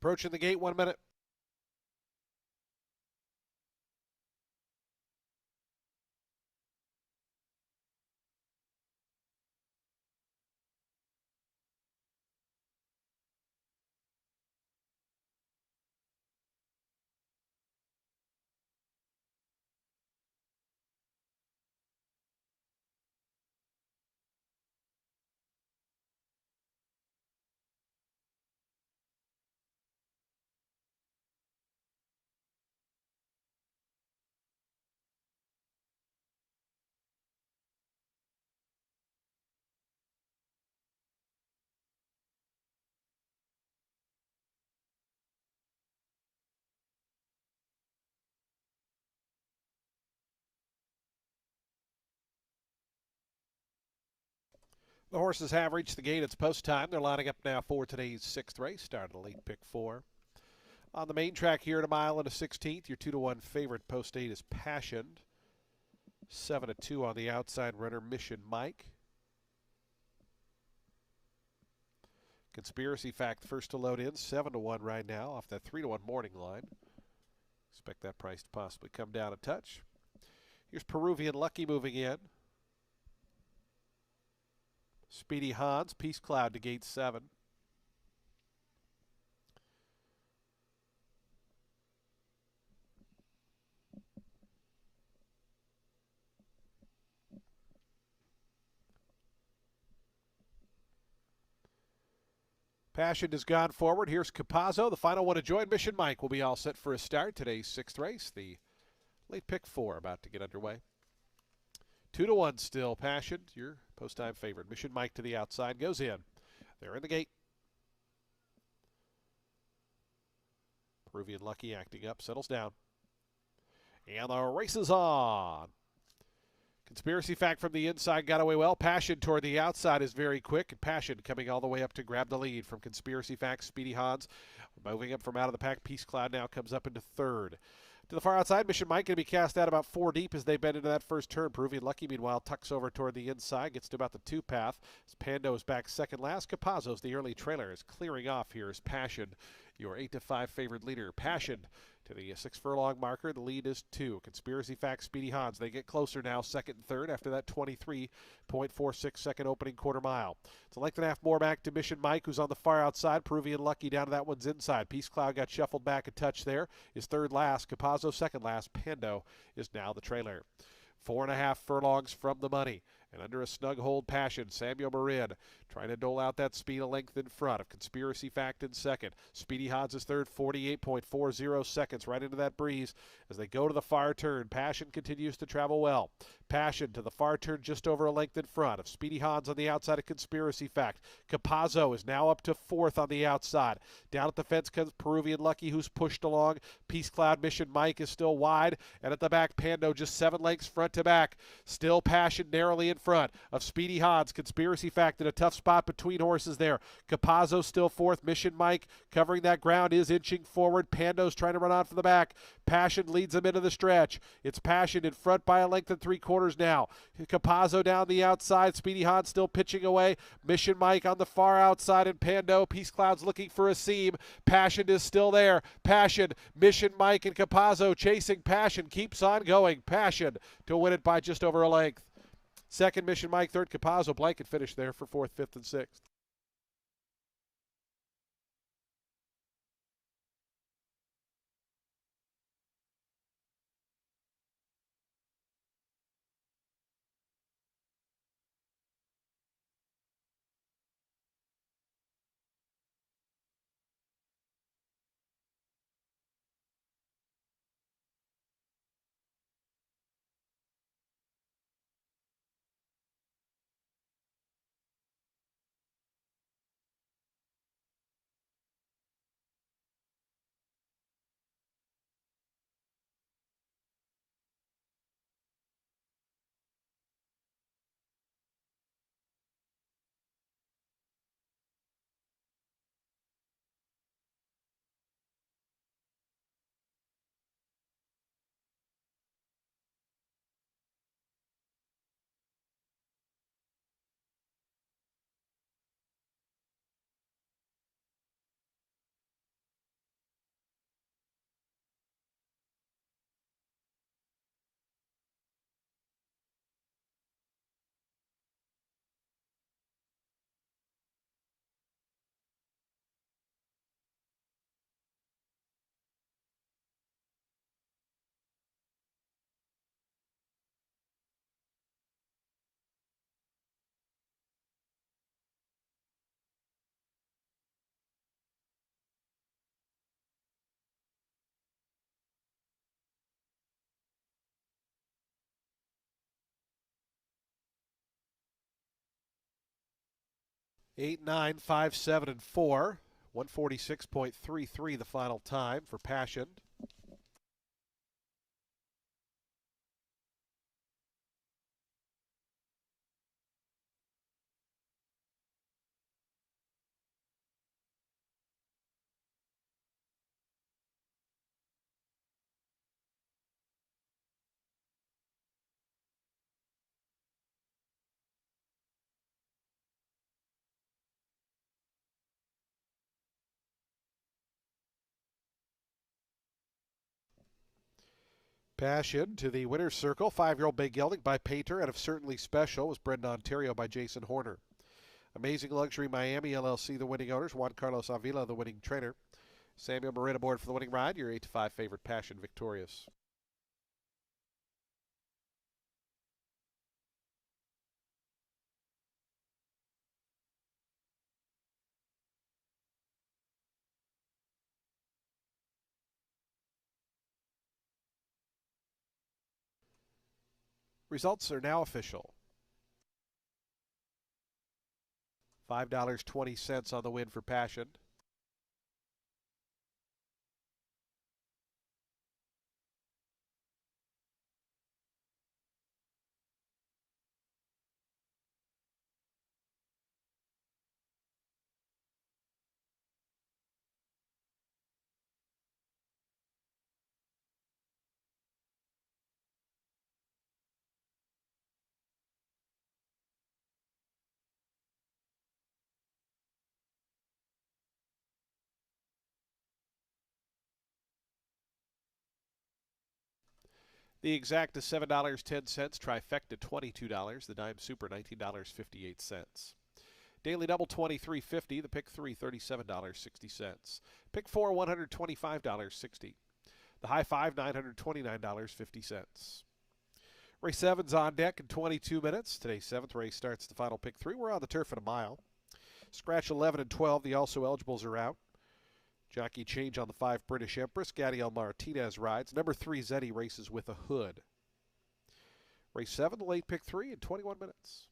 Approaching the gate, 1 minute. The horses have reached the gate. It's post time. They're lining up now for today's 6th race, starting late pick 4. On the main track here at a mile and a 16th, your 2-1 favorite post 8 is Passion. 7-2 on the outside runner, Mission Mike. Conspiracy Fact first to load in, 7-1 right now off that 3-1 morning line. Expect that price to possibly come down a touch. Here's Peruvian Lucky moving in. Speedy Hans, Peace Cloud to gate 7. Passion has gone forward. Here's Capazzo. The final one to join. Mission Mike will be all set for a start. Today's 6th race, the late pick 4 about to get underway. 2-1 still. Passion, your post-time favorite. Mission Mike to the outside, goes in. They're in the gate. Peruvian Lucky acting up, settles down. And the race is on. Conspiracy Fact from the inside got away well. Passion toward the outside is very quick. And Passion coming all the way up to grab the lead from Conspiracy Fact. Speedy Hans moving up from out of the pack. Peace Cloud now comes up into 3rd. To the far outside, Mission Mike going to be cast out about 4 deep as they bend into that first turn. Peruvian Lucky, meanwhile, tucks over toward the inside, gets to about the 2 path. As Pando is back second last. Capazzo's the early trailer is clearing off here as Passion, your 8-5 favorite leader. Passion to the 6 furlong marker. The lead is 2. Conspiracy Fact, Speedy Hans. They get closer now, 2nd and 3rd after that 23.46 second opening quarter mile. It's a length and a half more back to Mission Mike, who's on the far outside. Peruvian Lucky down to that one's inside. Peace Cloud got shuffled back a touch there. Is 3rd last. Capazzo 2nd last. Pando is now the trailer. 4.5 furlongs from the money. And under a snug hold, Passion, Samuel Marin trying to dole out that speed a length in front of Conspiracy Fact in 2nd. Speedy Hans is 3rd, 48.40 seconds right into that breeze as they go to the far turn. Passion continues to travel well. Passion to the far turn just over a length in front of Speedy Hans on the outside of Conspiracy Fact. Capazzo is now up to 4th on the outside. Down at the fence comes Peruvian Lucky, who's pushed along. Peace Cloud, Mission Mike is still wide. And at the back, Pando just 7 lengths front to back. Still Passion narrowly in front of Speedy Hans. Conspiracy Fact in a tough spot between horses there. Capazzo still 4th. Mission Mike covering that ground is inching forward. Pando's trying to run on from the back. Passion leads them into the stretch. It's Passion in front by a length and 3/4 now. Capazzo down the outside. Speedy Hans still pitching away. Mission Mike on the far outside and Pando. Peace Cloud's looking for a seam. Passion is still there. Passion, Mission Mike and Capazzo chasing. Passion keeps on going. Passion to win it by just over a length. 2nd, Mission Mike. 3rd, Capazzo. Blanket finish there for 4th, 5th, and 6th. 8, 9, 5, 7, and 4. 146.33 the final time for Passion. Passion to the winner's circle. 5-year-old Bay Gelding by Painter out of Certainly Special was bred in Ontario by Jason Horner. Amazing Luxury Miami LLC, the winning owners. Juan Carlos Avila, the winning trainer. Samuel Marin aboard for the winning ride. Your 8-5 favorite, Passion, victorious. Results are now official. $5.20 on the win for Passion. The exact is $7.10. Trifecta $22. The dime super $19.58. Daily double $23.50. The pick three $37.60. Pick four $125.60. The high five $929.50. Race 7's on deck in 22 minutes. Today's 7th race starts the final pick 3. We're on the turf in a mile. Scratch 11 and 12. The also eligibles are out. Jockey change on the 5 British Empress. Gadiel Martinez rides. Number 3 Zeddy races with a hood. Race 7, the late pick 3 in 21 minutes.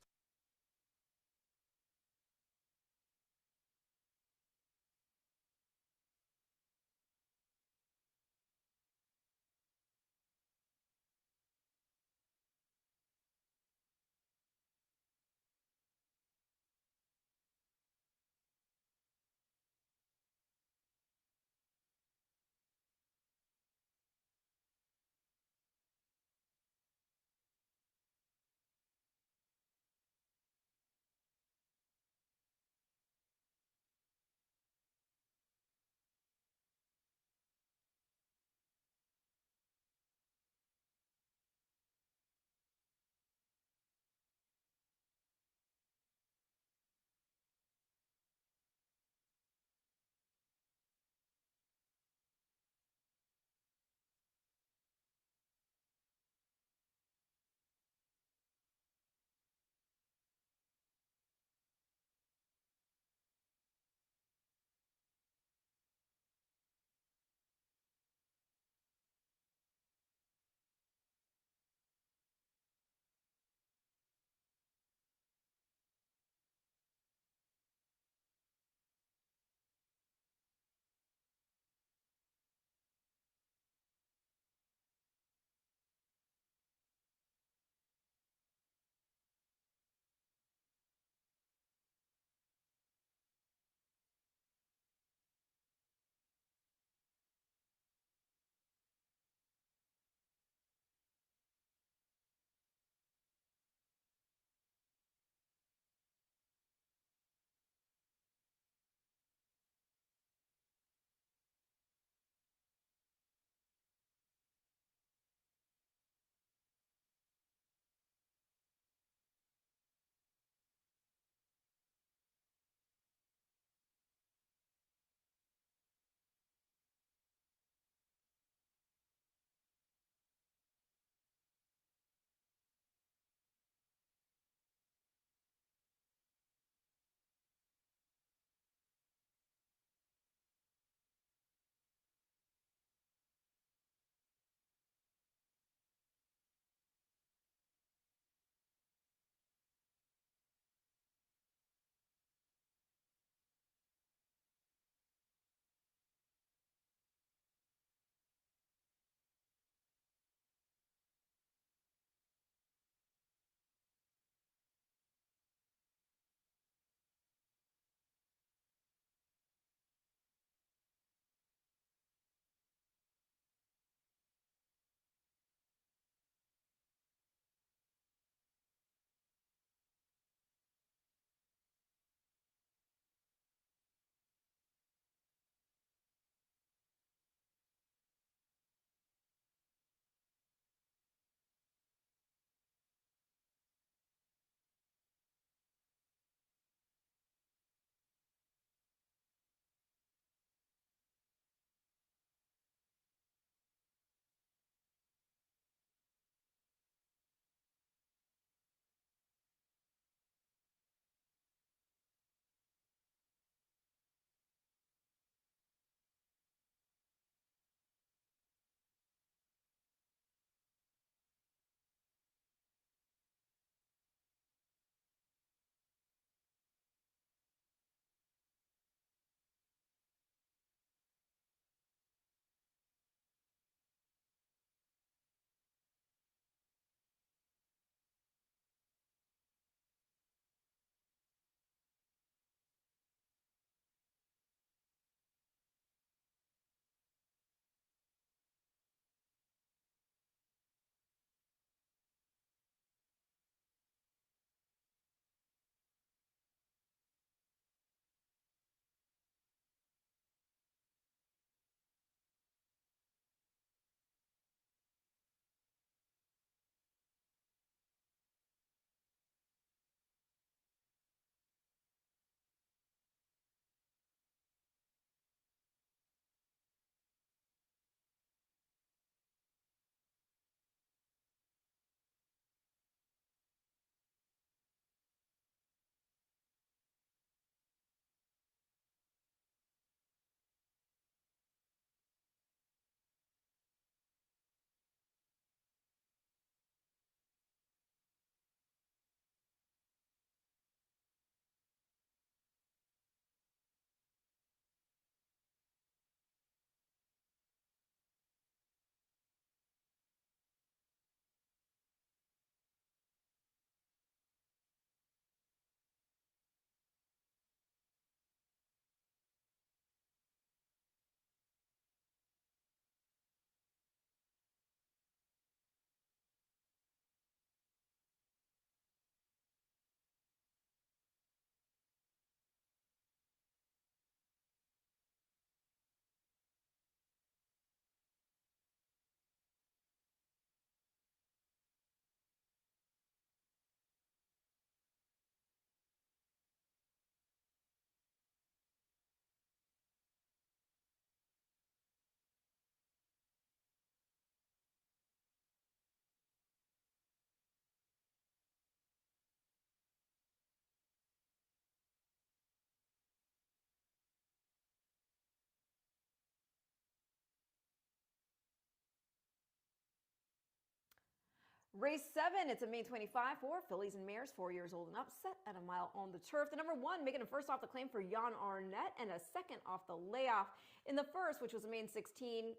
Race 7, it's a May 25 for fillies and mares 4 years old and up, set at a mile on the turf. The number 1 making a first off the claim for Jan Arnett and a second off the layoff. In the first, which was a Main 16,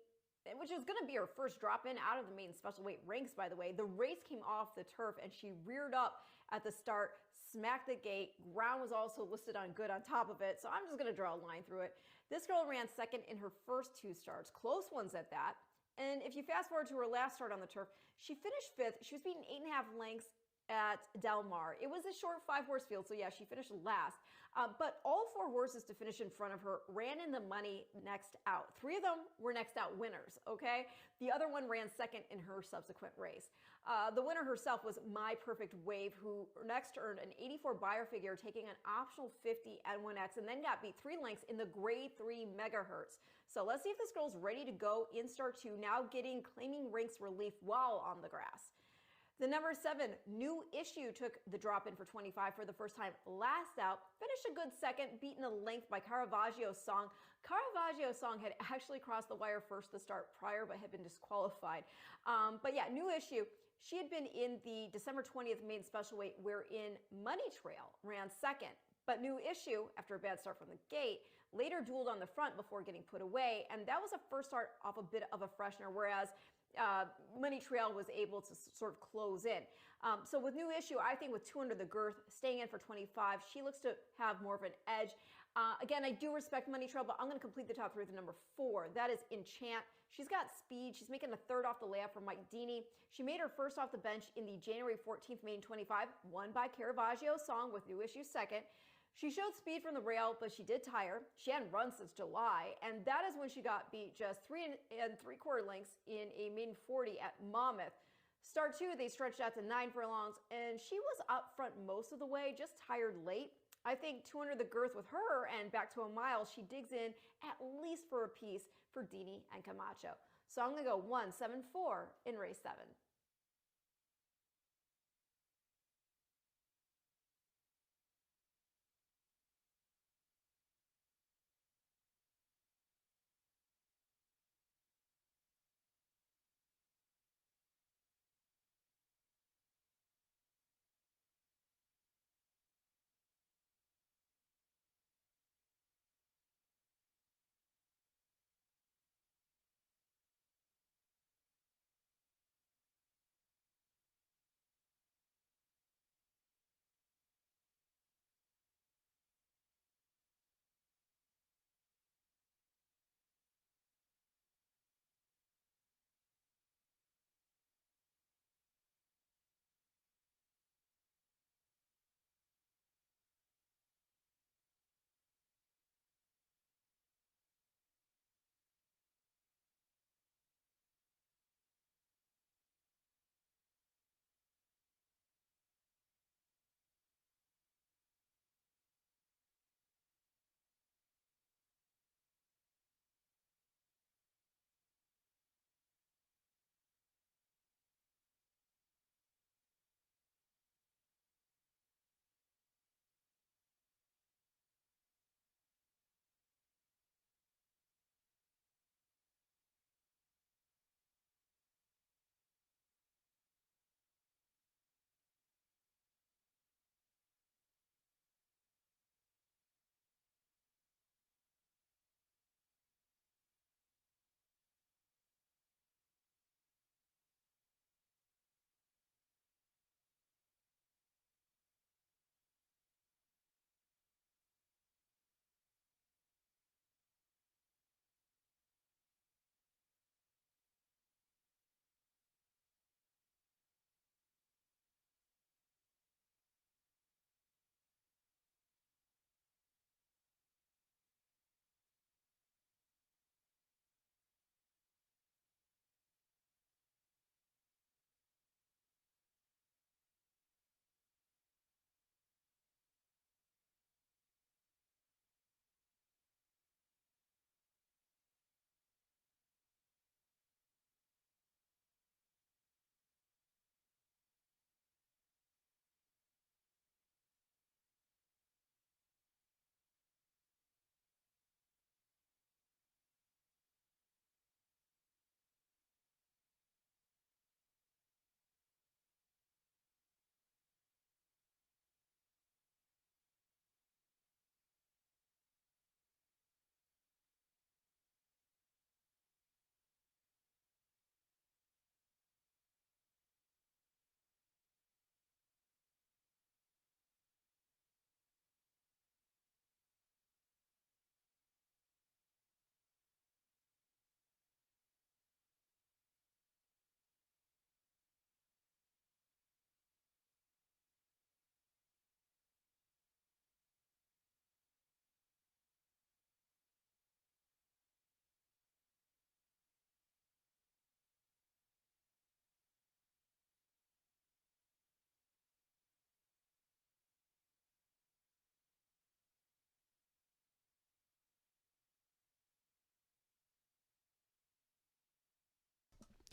which was going to be her first drop in out of the main special weight ranks, by the way. The race came off the turf and she reared up at the start, smacked the gate. Ground was also listed on good on top of it, so I'm just going to draw a line through it. This girl ran second in her first 2 starts, close ones at that. And if you fast forward to her last start on the turf, she finished 5th. She was beaten 8.5 lengths at Del Mar. It was a short 5-horse field, so yeah, she finished last. But all 4 horses to finish in front of her ran in the money next out. 3 of them were next out winners, okay? The other one ran second in her subsequent race. The winner herself was My Perfect Wave, who next earned an 84 Beyer figure, taking an optional 50 N1X, and then got beat 3 lengths in the grade 3 megahertz. So let's see if this girl's ready to go in start 2, now claiming ranks relief while on the grass. The number 7, New Issue, took the drop in for 25 for the first time last out. Finished a good second, beaten a length by Caravaggio Song. Caravaggio Song had actually crossed the wire first the start prior, but had been disqualified. But yeah, New Issue, she had been in the December 20th main special weight, wherein Money Trail ran second. But New Issue, after a bad start from the gate, later dueled on the front before getting put away. And that was a first start off a bit of a freshener, whereas Money Trail was able to sort of close in. So with New Issue, I think with 2 under the girth, staying in for 25, she looks to have more of an edge. Again, I do respect Money Trail, but I'm going to complete the top 3 with the number 4. That is Enchant. She's got speed. She's making a 3rd off the layup from Mike Deeney. She made her first off the bench in the January 14th main 25, won by Caravaggio Song with New Issue second. She showed speed from the rail, but she did tire. She hadn't run since July, and that is when she got beat just 3 3/4 lengths in a maiden 40 at Monmouth. Start 2, they stretched out to 9 furlongs, and she was up front most of the way, just tired late. I think 2 under the girth with her and back to a mile, she digs in at least for a piece for Deeney and Camacho. So I'm going to go 1-7-4 in race 7.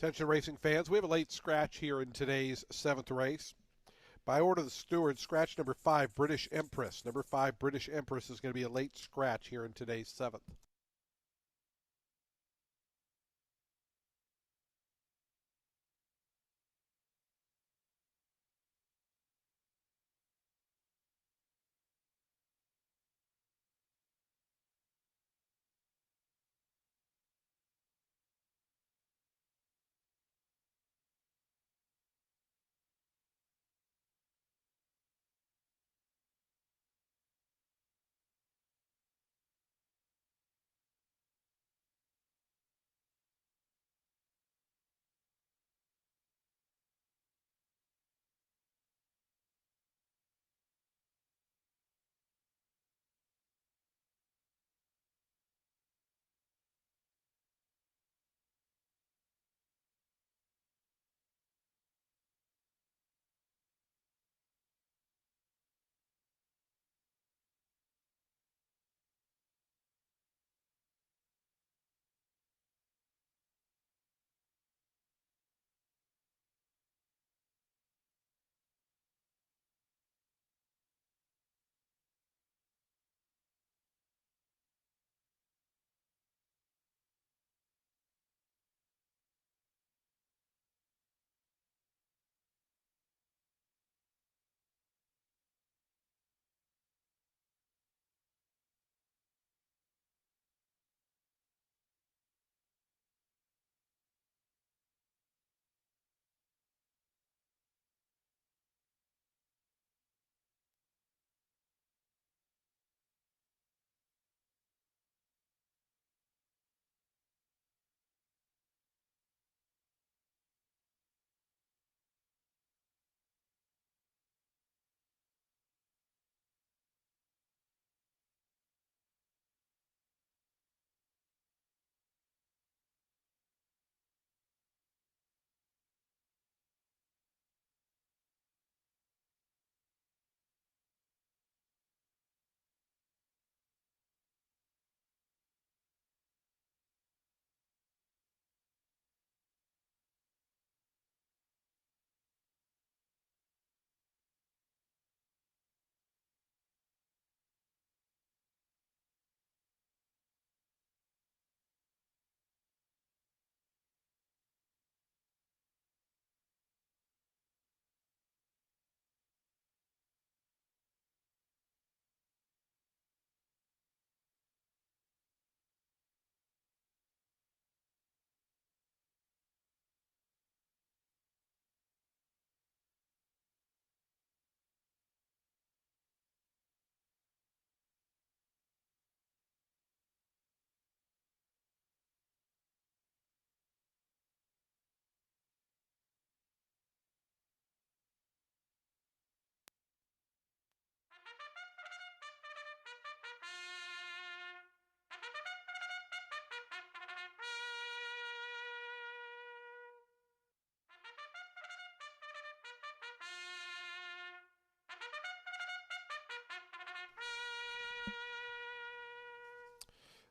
Attention racing fans, we have a late scratch here in today's seventh race. By order of the steward, scratch number 5, British Empress. Number 5, British Empress is going to be a late scratch here in today's seventh.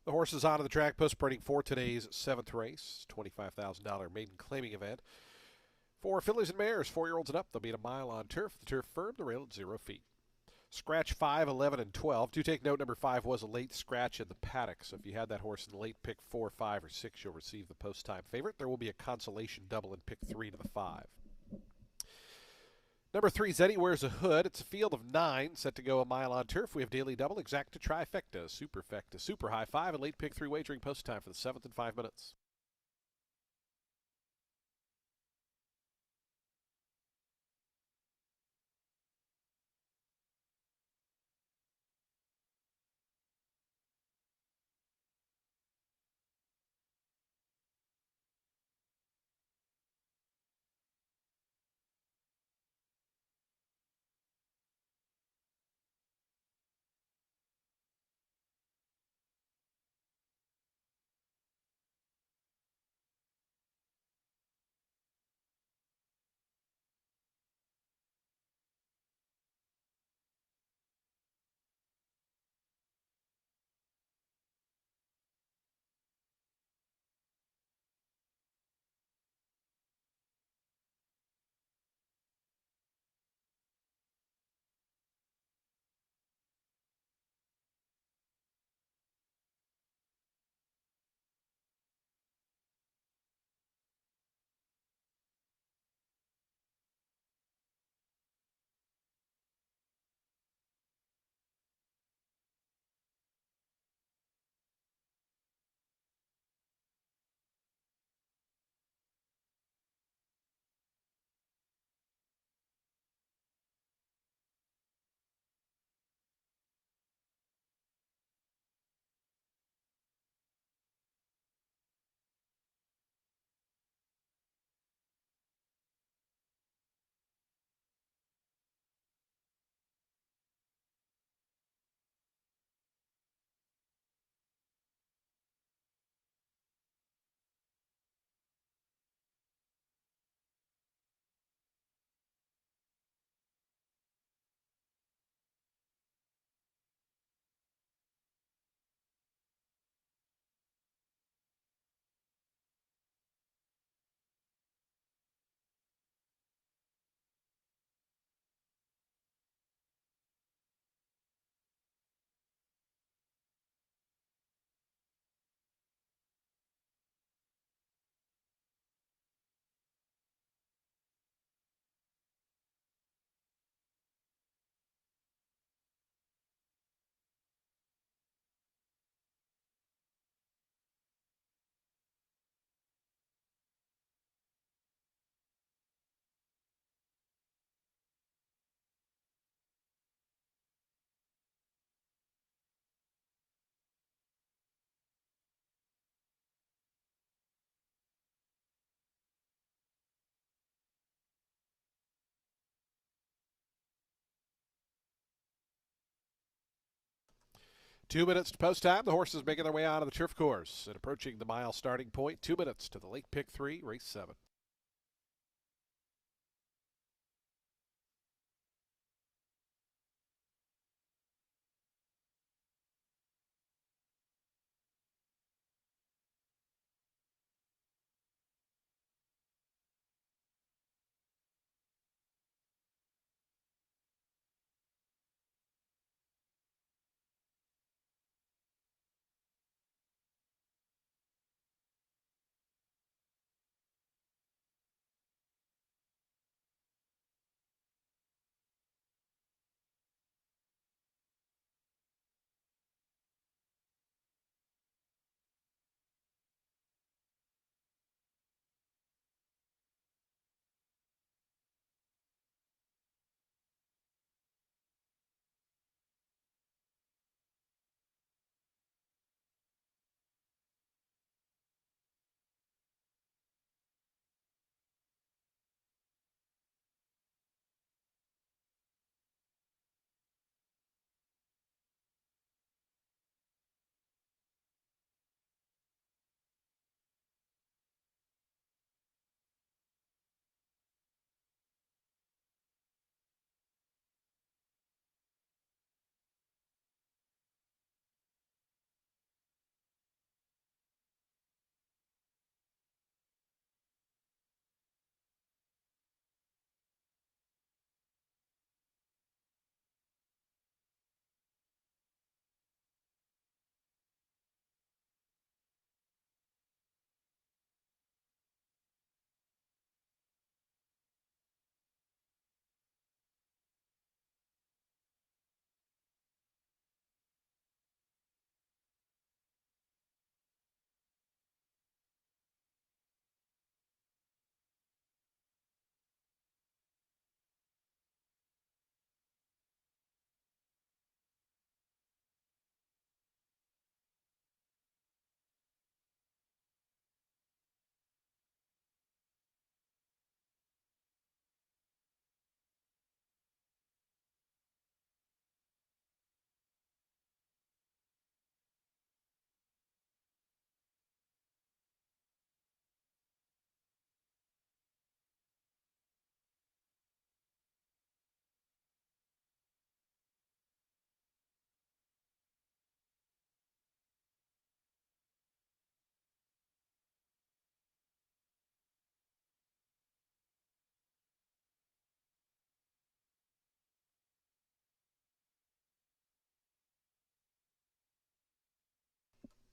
The horse is onto the track, postprinting for today's seventh race, $25,000 maiden claiming event. For fillies and mares, 4-year-olds and up, they'll be at a mile on turf. The turf firm, the rail at 0 feet. Scratch 5, 11, and 12. Do take note number 5 was a late scratch in the paddock, so if you had that horse in the late pick 4, 5, or 6, you'll receive the post-time favorite. There will be a consolation double in pick 3 to the 5. Number 3, Zeddy Wears a Hood. It's a field of 9 set to go a mile on turf. We have daily double, exacta, trifecta, superfecta, super high 5, and late pick 3 wagering post time for the 7th in 5 minutes. 2 minutes to post time. The horses making their way out of the turf course and approaching the mile starting point. 2 minutes to the late pick 3, race 7.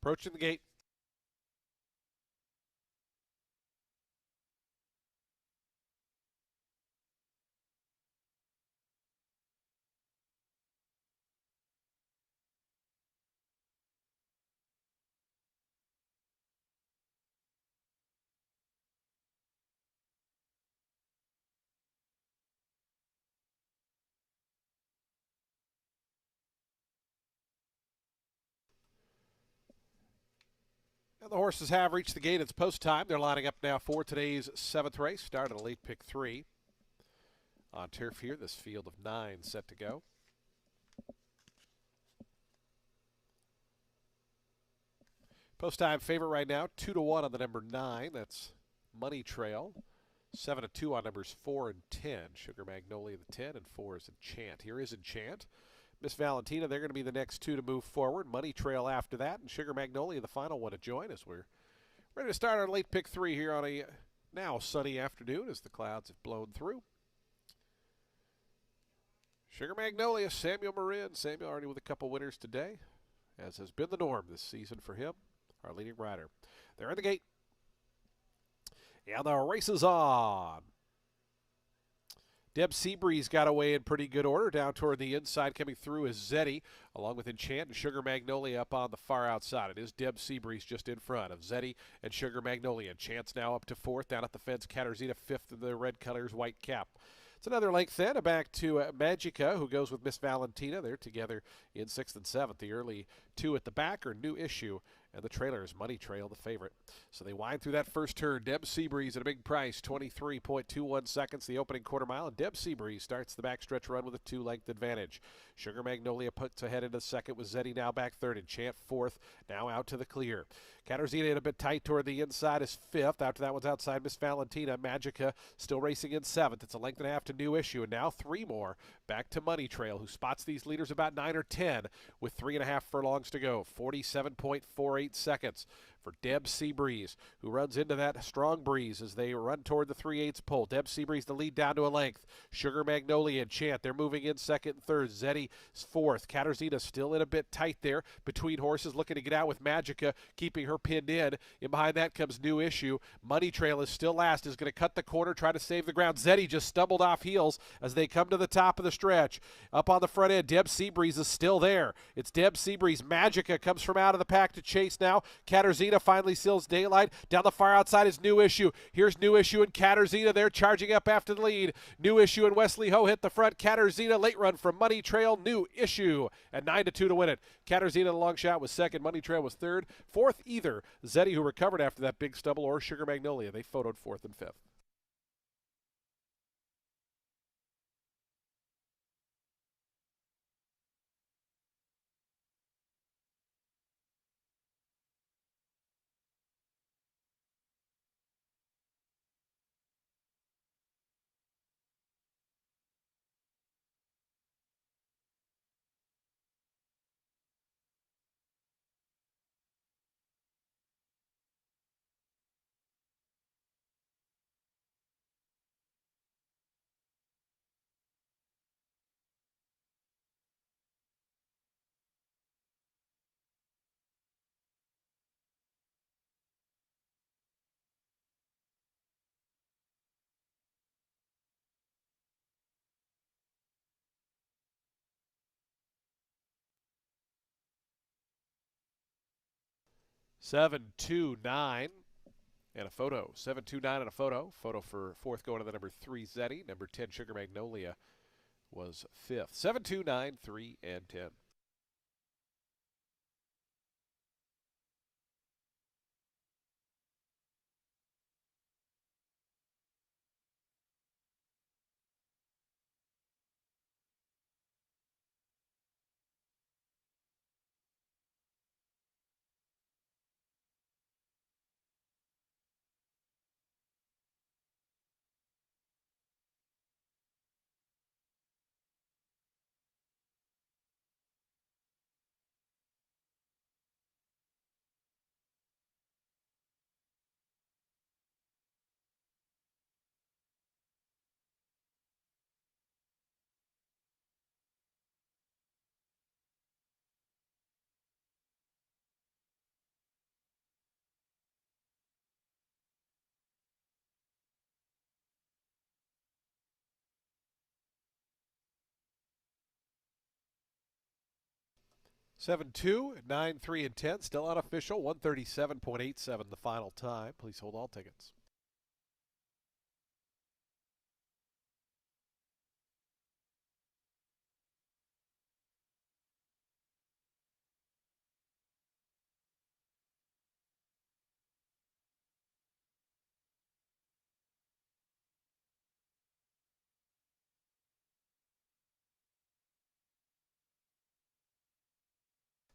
Approaching the gate. And the horses have reached the gate. It's post time. They're lining up now for today's 7th race. Started a late pick 3 on turf here. This field of 9 set to go. Post time favorite right now, 2-1 on the number 9. That's Money Trail. 7-2 on numbers 4 and 10. Sugar Magnolia the 10, and 4 is Enchant. Here is Enchant. Miss Valentina, they're going to be the next 2 to move forward. Money Trail after that, and Sugar Magnolia the final one to join as we're ready to start our late pick 3 here on a now sunny afternoon as the clouds have blown through. Sugar Magnolia, Samuel Marin. Samuel already with a couple winners today, as has been the norm this season for him, our leading rider. They're in the gate. And the race is on. Deb Seabreeze got away in pretty good order. Down toward the inside coming through is Zeddy, along with Enchant and Sugar Magnolia up on the far outside. It is Deb Seabreeze just in front of Zeddy and Sugar Magnolia. Enchant's now up to 4th. Down at the fence, Katarzyna 5th in the red colors, white cap. It's another length then. Back to Magica, who goes with Miss Valentina. They're together in 6th and 7th. The early 2 at the back are New Issue And the trailer is Money Trail, the favorite. So they wind through that first turn. Deb Seabreeze at a big price, 23.21 seconds, the opening quarter mile. And Deb Seabreeze starts the backstretch run with a 2-length advantage. Sugar Magnolia puts ahead into second with Zeddy now back third and Chant fourth, now out to the clear. Katarzyna a bit tight toward the inside is fifth. After that one's outside Miss Valentina. Magica still racing in seventh. It's a length and a half to New Issue, and now three more back to Money Trail, who spots these leaders about 9 or 10 with 3.5 furlongs to go. 47.48 seconds for Deb Seabreeze, who runs into that strong breeze as they run toward the 3/8 pole. Deb Seabreeze the lead down to a length. Sugar Magnolia and Chant, they're moving in second and third. Zeddy fourth. Katarzyna still in a bit tight there between horses, looking to get out with Magica, keeping her pinned in. And behind that comes New Issue. Money Trail is still last, is going to cut the corner, try to save the ground. Zeddy just stumbled off heels as they come to the top of the stretch. Up on the front end, Deb Seabreeze is still there. It's Deb Seabreeze. Magica comes from out of the pack to chase now. Katarzyna finally seals daylight. Down the far outside is New Issue. Here's New Issue and Katarzyna. They're charging up after the lead. New Issue and Wesley Ho hit the front. Katarzyna late run from Money Trail. New Issue at 9-2 to win it. Katarzyna the long shot was second. Money Trail was third. Fourth either Zeddy, who recovered after that big stumble, or Sugar Magnolia. They photoed fourth and fifth. Seven, two, nine. And a photo. 729 and a photo. Photo for fourth going to the number 3 Zeddy. Number 10 Sugar Magnolia was fifth. 729, 3, and 10. Seven, 2, 9, 3, and 10. Still unofficial. 137.87 the final time. Please hold all tickets.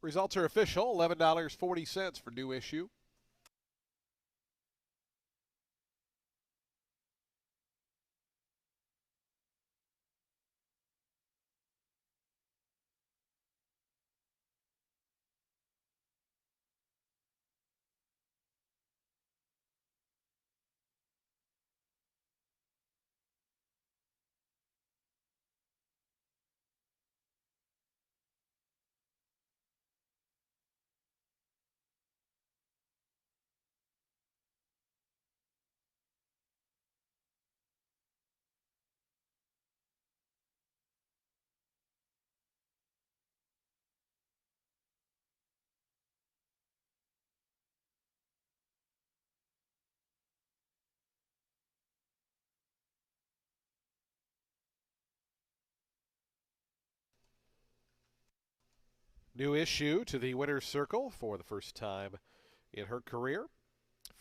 Results are official. $11.40 for New Issue. New issue to the winner's circle for the first time in her career.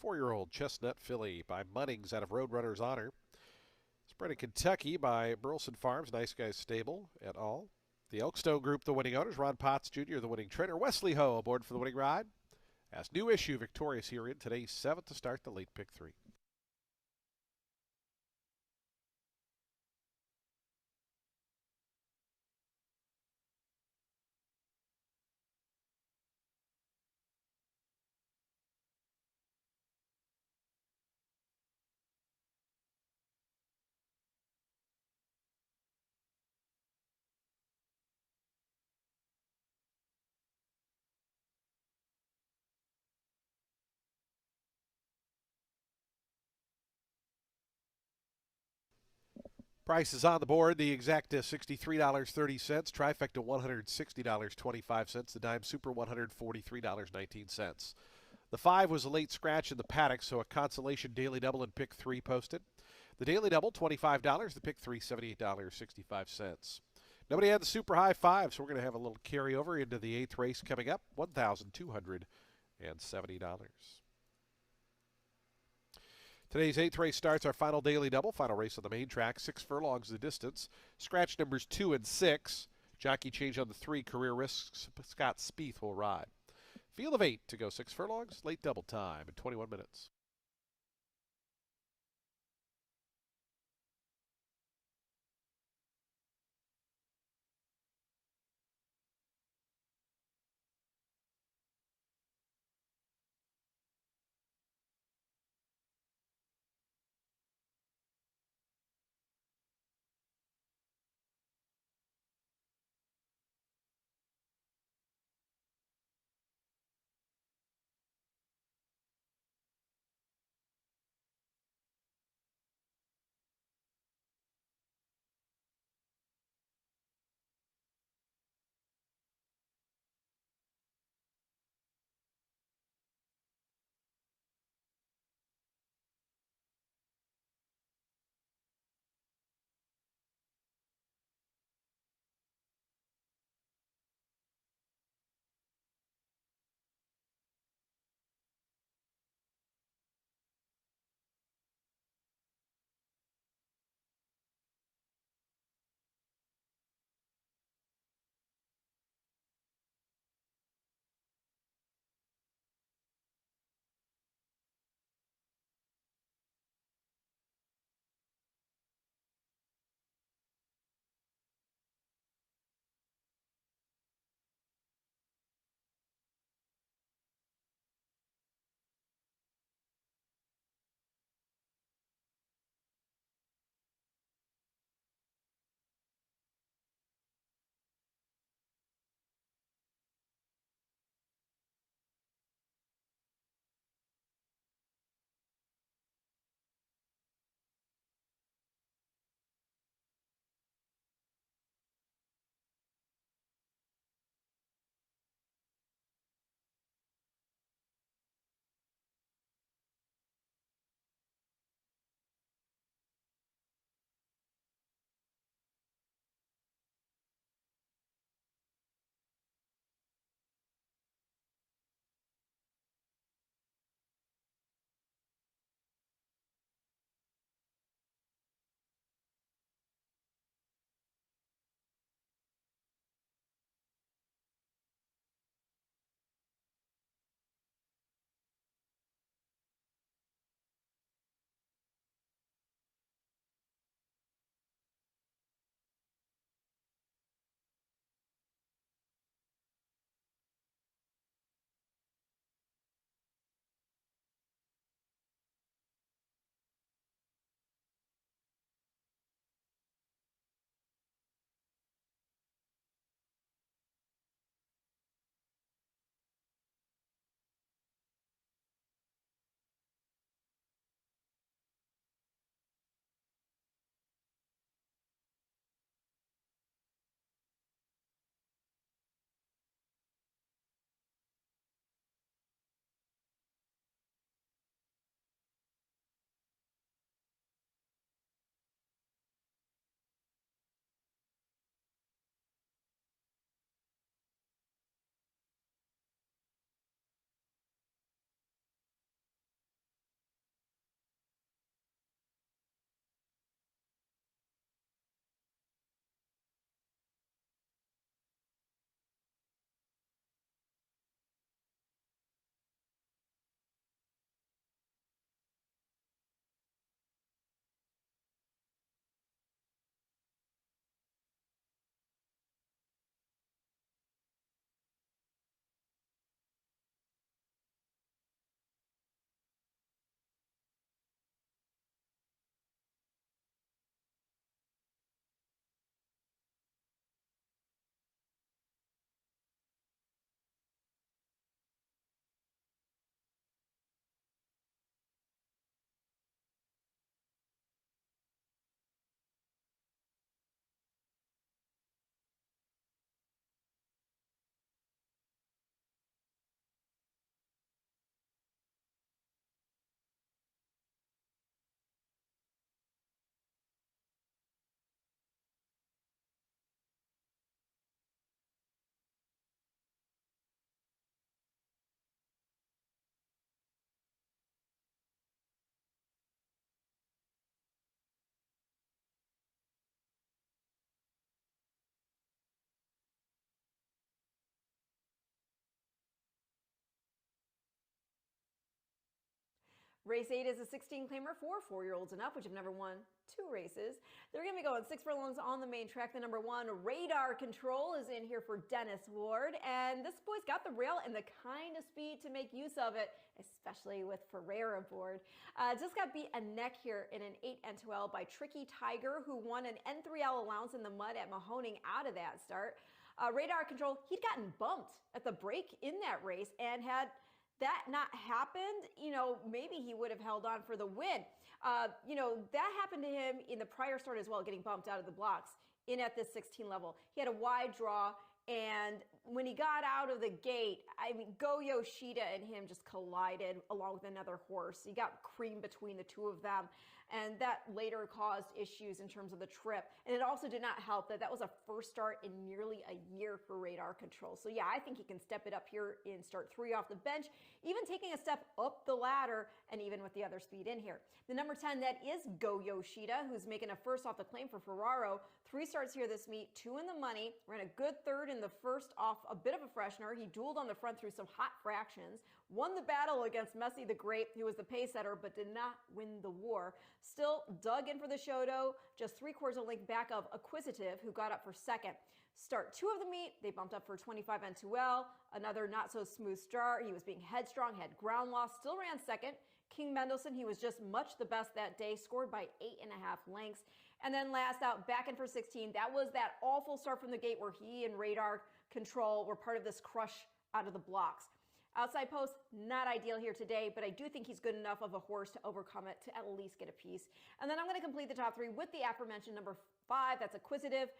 4-year-old Chestnut Filly by Munnings out of Roadrunner's Honor. Spread in Kentucky by Burleson Farms, Nice Guys Stable et al. The Elkstone Group, the winning owners. Ron Potts Jr., the winning trainer. Wesley Ho aboard for the winning ride. As new issue victorious here in today's 7th to start the late pick 3. Prices on the board. The exact $63.30. Trifecta $160.25. The dime super $143.19. The 5 was a late scratch in the paddock, so a consolation daily double in pick 3 posted. The daily double $25. The pick 3 $78.65. Nobody had the super high 5, so we're going to have a little carryover into the 8th race coming up. $1,270. Today's 8th race starts our final daily double. Final race on the main track. 6 furlongs the distance. Scratch numbers 2 and 6. Jockey change on the 3. Career risks. Scott Spieth will ride. Field of 8 to go 6 furlongs. Late double time in 21 minutes. Race 8 is a 16 claimer for 4-year-olds and up, which have never won 2 races. They're going to be going 6 furlongs on the main track. The number 1, Radar Control, is in here for Dennis Ward. And this boy's got the rail and the kind of speed to make use of it, especially with Ferrer aboard. Just got beat a neck here in an 8 N2L by Tricky Tiger, who won an N3L allowance in the mud at Mahoning out of that start. Radar Control, he'd gotten bumped at the break in that race, and had that not happened, maybe he would have held on for the win. That happened to him in the prior start as well, getting bumped out of the blocks in at this 16 level. He had a wide draw, and when he got out of the gate, Go Yoshida and him just collided along with another horse. He got cream between the two of them, and that later caused issues in terms of the trip. And it also did not help that was a first start in nearly a year for Radar Control. So yeah, I think he can step it up here in start 3 off the bench, even taking a step up the ladder, and even with the other speed in here. The number 10, that is Go Yoshida, who's making a first off the claim for Ferraro. 3 starts here this meet, 2 in the money, ran a good third in the first off a bit of a freshener. He dueled on the front through some hot fractions, won the battle against Messi the Great, who was the pace setter, but did not win the war. Still dug in for the show, though, just 3/4 of a length back of Acquisitive, who got up for second. Start 2 of the meet, they bumped up for 25 N2L, another not so smooth start. He was being headstrong, had ground loss, still ran second. King Mendelssohn, he was just much the best that day, scored by 8.5 lengths. And then last out, back in for 16. That was that awful start from the gate where he and Radar Control were part of this crush out of the blocks. Outside post, not ideal here today, but I do think he's good enough of a horse to overcome it to at least get a piece. And then I'm going to complete the top 3 with the aforementioned number 5, that's Acquisitive.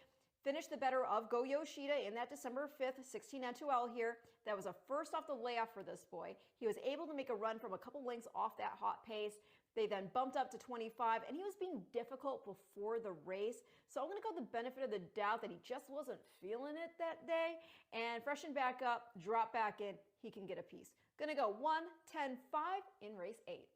Finished the better of Go Yoshida in that December 5th 16 N2L here. That was a first off the layoff for this boy. He was able to make a run from a couple lengths off that hot pace. They then bumped up to 25, and he was being difficult before the race. So I'm going to go the benefit of the doubt that he just wasn't feeling it that day, and freshen back up, drop back in. He can get a piece. Going to go 1, 10, 5 in race 8.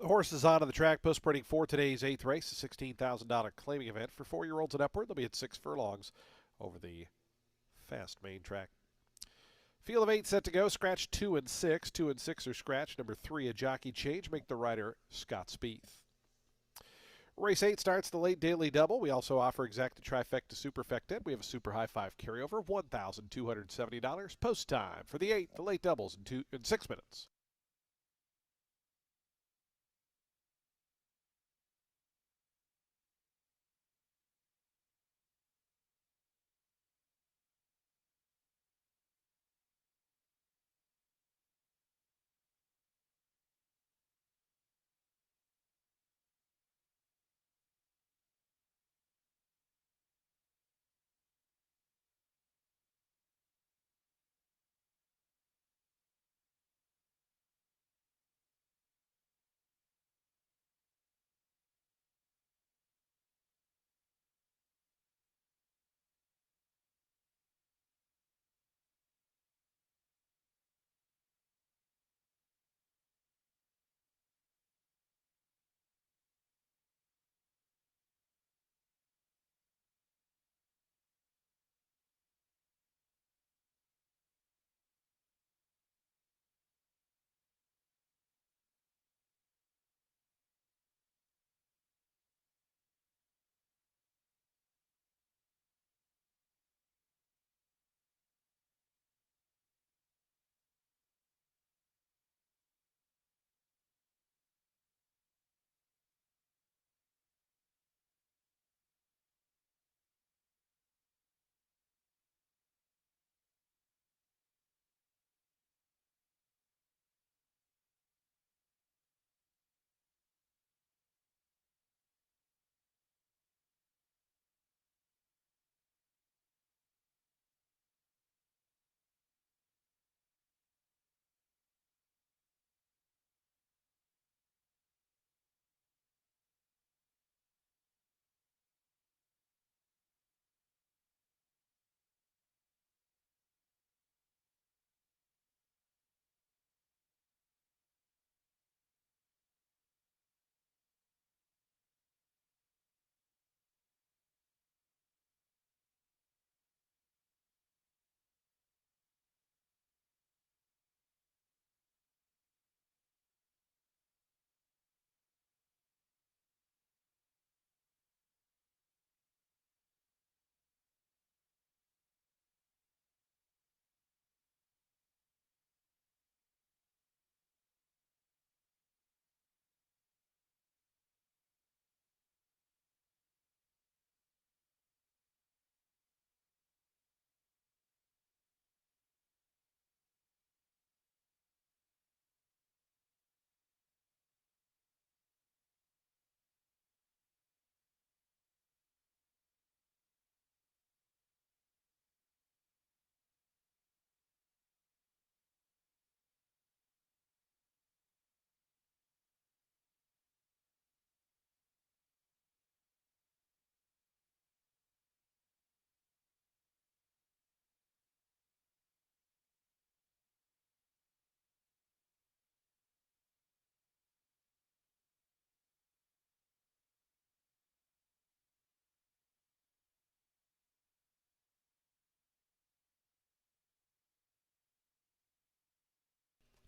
Horses on the track, post sprinting for today's eighth race, a $16,000 claiming event for 4-year-olds and upward. They'll be at 6 furlongs over the fast main track. Field of 8 set to go. Scratch 2 and 6. 2 and 6 are scratched. Number 3, a jockey change. Make the rider Scott Spieth. Race 8 starts the late daily double. We also offer exacta trifecta superfecta. We have a super high 5 carryover of $1,270. Post time for the 8th, the late doubles in 6 minutes.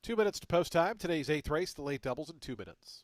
Two minutes to post time. Today's eighth race, the late doubles in 2 minutes.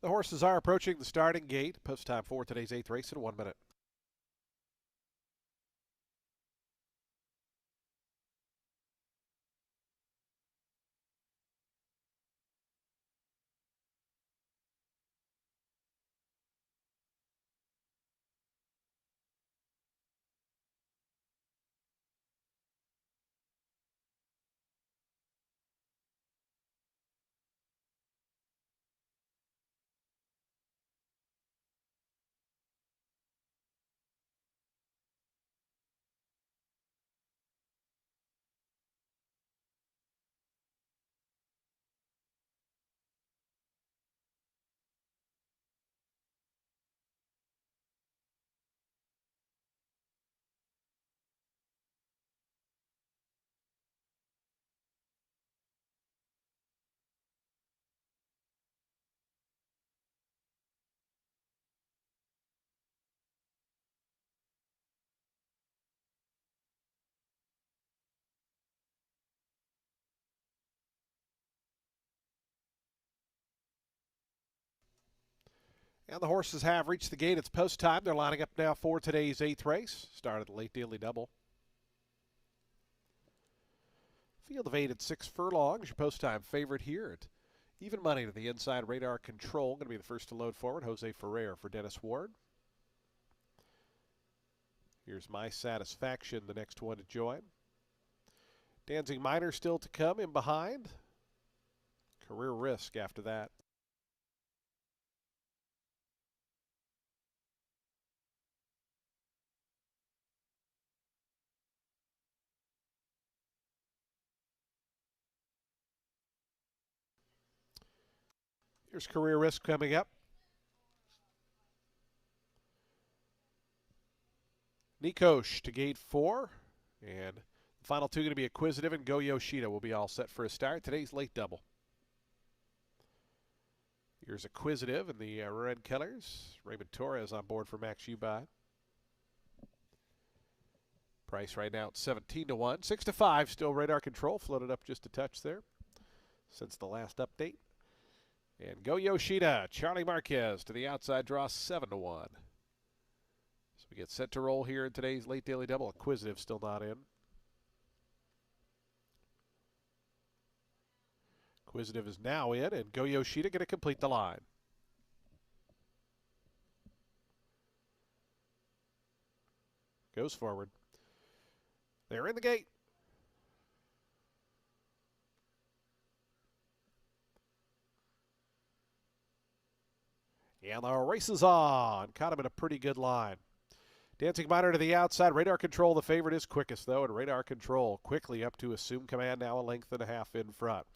The horses are approaching the starting gate. Post time for today's 8th race in 1 minute. And the horses have reached the gate. It's post time. They're lining up now for today's 8th race. Started the late daily double. Field of 8 at 6 furlongs. Your post time favorite here at even money to the inside. Radar Control going to be the first to load forward. Jose Ferrer for Dennis Ward. Here's My Satisfaction, the next one to join. Dancing Miner still to come in behind. Career Risk after that. Here's Career Risk coming up. Nikosh to gate 4. And the final two going to be Acquisitive and Go Yoshida will be all set for a start. Today's late double. Here's Acquisitive in the red colors. Raymond Torres on board for Max Ubai. Price right now at 17 to 1. 6 to 5. Still Radar Control. Floated up just a touch there since the last update. And Go Yoshida. Charlie Marquez to the outside draw 7 to 1. So we get set to roll here in today's late daily double. Acquisitive still not in. Acquisitive is now in, and Go Yoshida going to complete the line. Goes forward. They're in the gate. And the race is on. Caught him in a pretty good line. Dancing Miner to the outside. Radar Control, the favorite, is quickest, though, and Radar Control quickly up to assume command, now a length and a half in front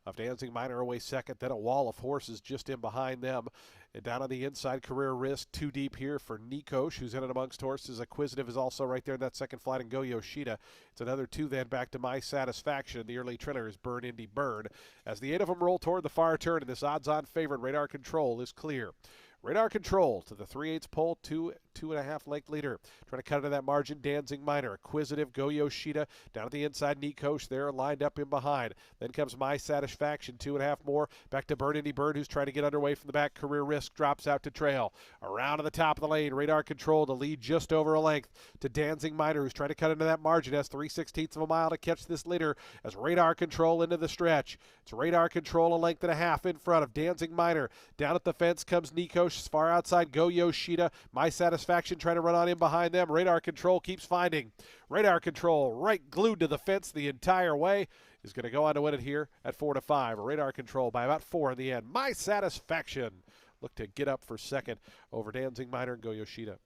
of Dancing Miner away second, then a wall of horses just in behind them. And down on the inside, Career Risk, too deep here for Nikosh, who's in it amongst horses. Acquisitive is also right there in that second flight, and Go Yoshida. It's another two then back to My Satisfaction. The early trailer is Burn Indy Burn. As the 8 of them roll toward the far turn, and this odds-on favorite, Radar Control, is clear. Radar Control to the 3/8 pole, 2.5 length leader. Trying to cut into that margin, Dancing Miner. Acquisitive, Go Yoshida. Down at the inside, Nikosh there, lined up in behind. Then comes My Satisfaction, 2.5 more. Back to Burn Indy Bird, who's trying to get underway from the back. Career Risk drops out to trail. Around to the top of the lane, Radar Control to lead just over a length to Dancing Miner, who's trying to cut into that margin. Has 3/16 of a mile to catch this leader as Radar Control into the stretch. It's Radar Control a length and a half in front of Dancing Miner. Down at the fence comes Nikosh. Far outside, Go Yoshida. My Satisfaction trying to run on in behind them. Radar Control keeps finding. Radar Control right glued to the fence the entire way. Is going to go on to win it here at 4 to 5. Radar Control by about 4 in the end. My Satisfaction look to get up for second over Dancing Miner and Go Yoshida.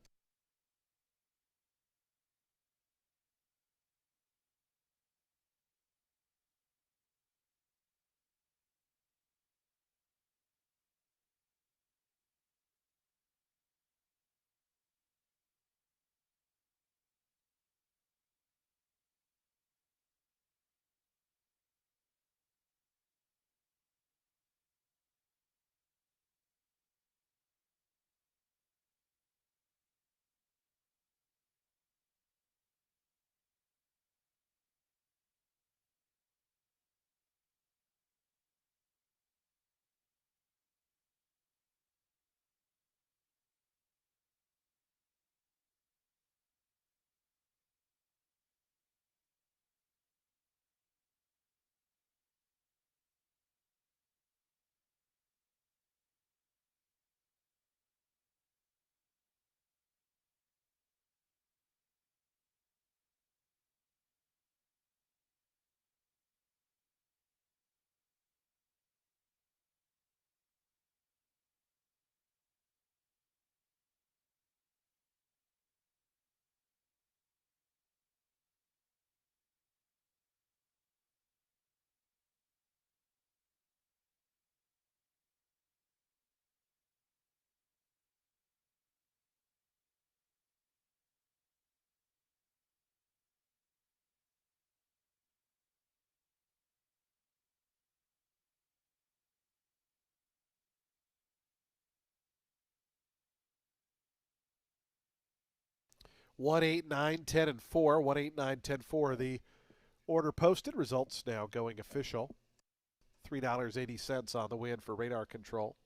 1, 8, 9, 10, and 4. 1, 8, 9, 10, 4. The order posted. Results now going official. $3.80 on the win for radar control.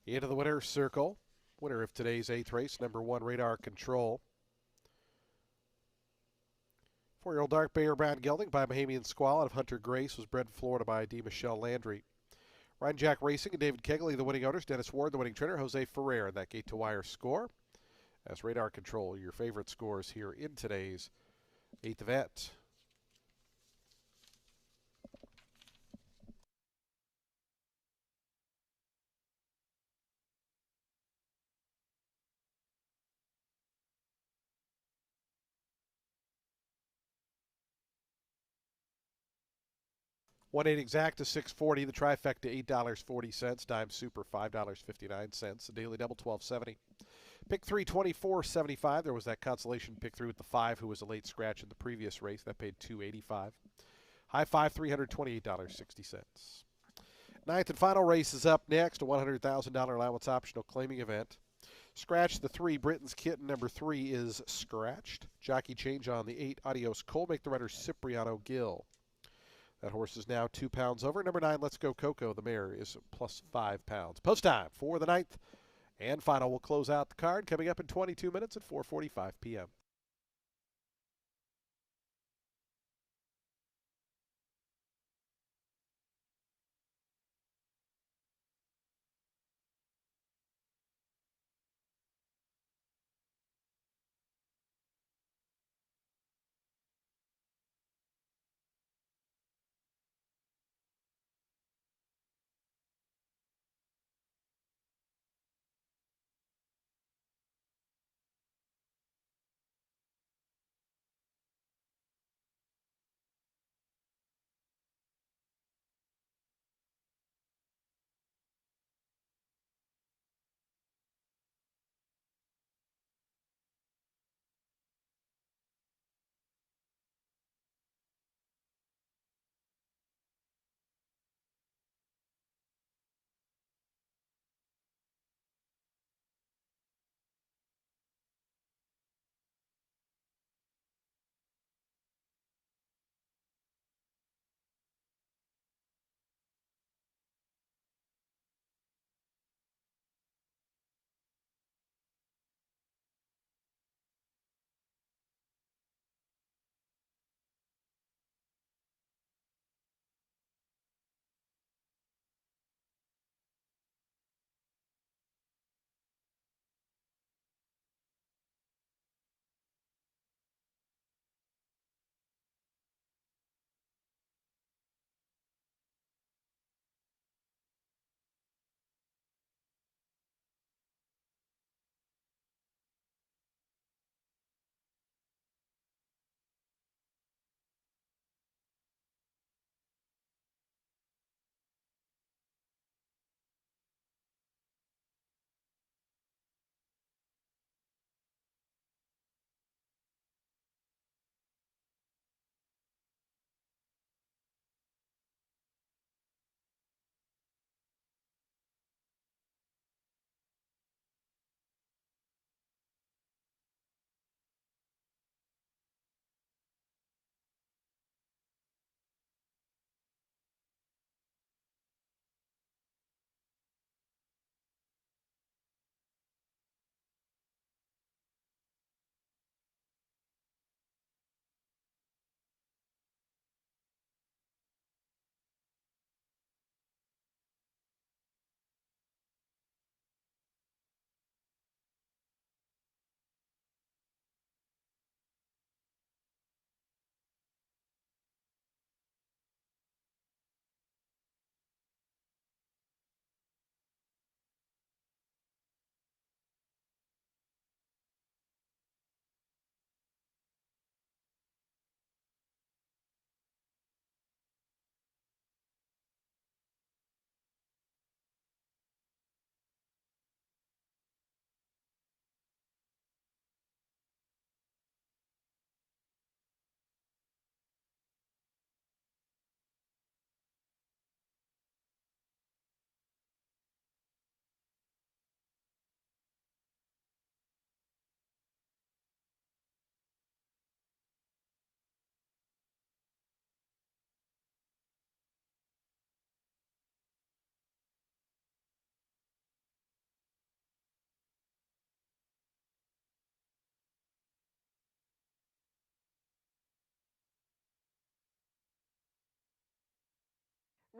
Into the winner's circle. Winner of today's 8th race, number 1 radar control. 4-year-old dark Bayer Brown gelding by Bahamian Squall out of Hunter Grace was bred in Florida by D. Michelle Landry. Ryan Jack Racing and David Kegley, the winning owners. Dennis Ward, the winning trainer. Jose Ferrer in that gate to wire score. As radar control, your favorite scores here in today's 8th event. One 8 exact to $6.40. The trifecta $8.40. Dime super $5.59. The daily double $12.70. Pick 3 $24.75. There was that consolation pick 3 with the 5 who was a late scratch in the previous race. That paid $2.85. High 5 $328.60. Ninth and final race is up next. A $100,000 allowance optional claiming event. Scratch the 3. Britain's Kitten number 3 is scratched. Jockey change on the 8. Adios Cole. Make the runner Cipriano Gill. That horse is now 2 pounds over. Number 9, Let's Go Coco. The mare is plus 5 pounds. Post time for the 9th and final. We'll close out the card coming up in 22 minutes at 4:45 p.m.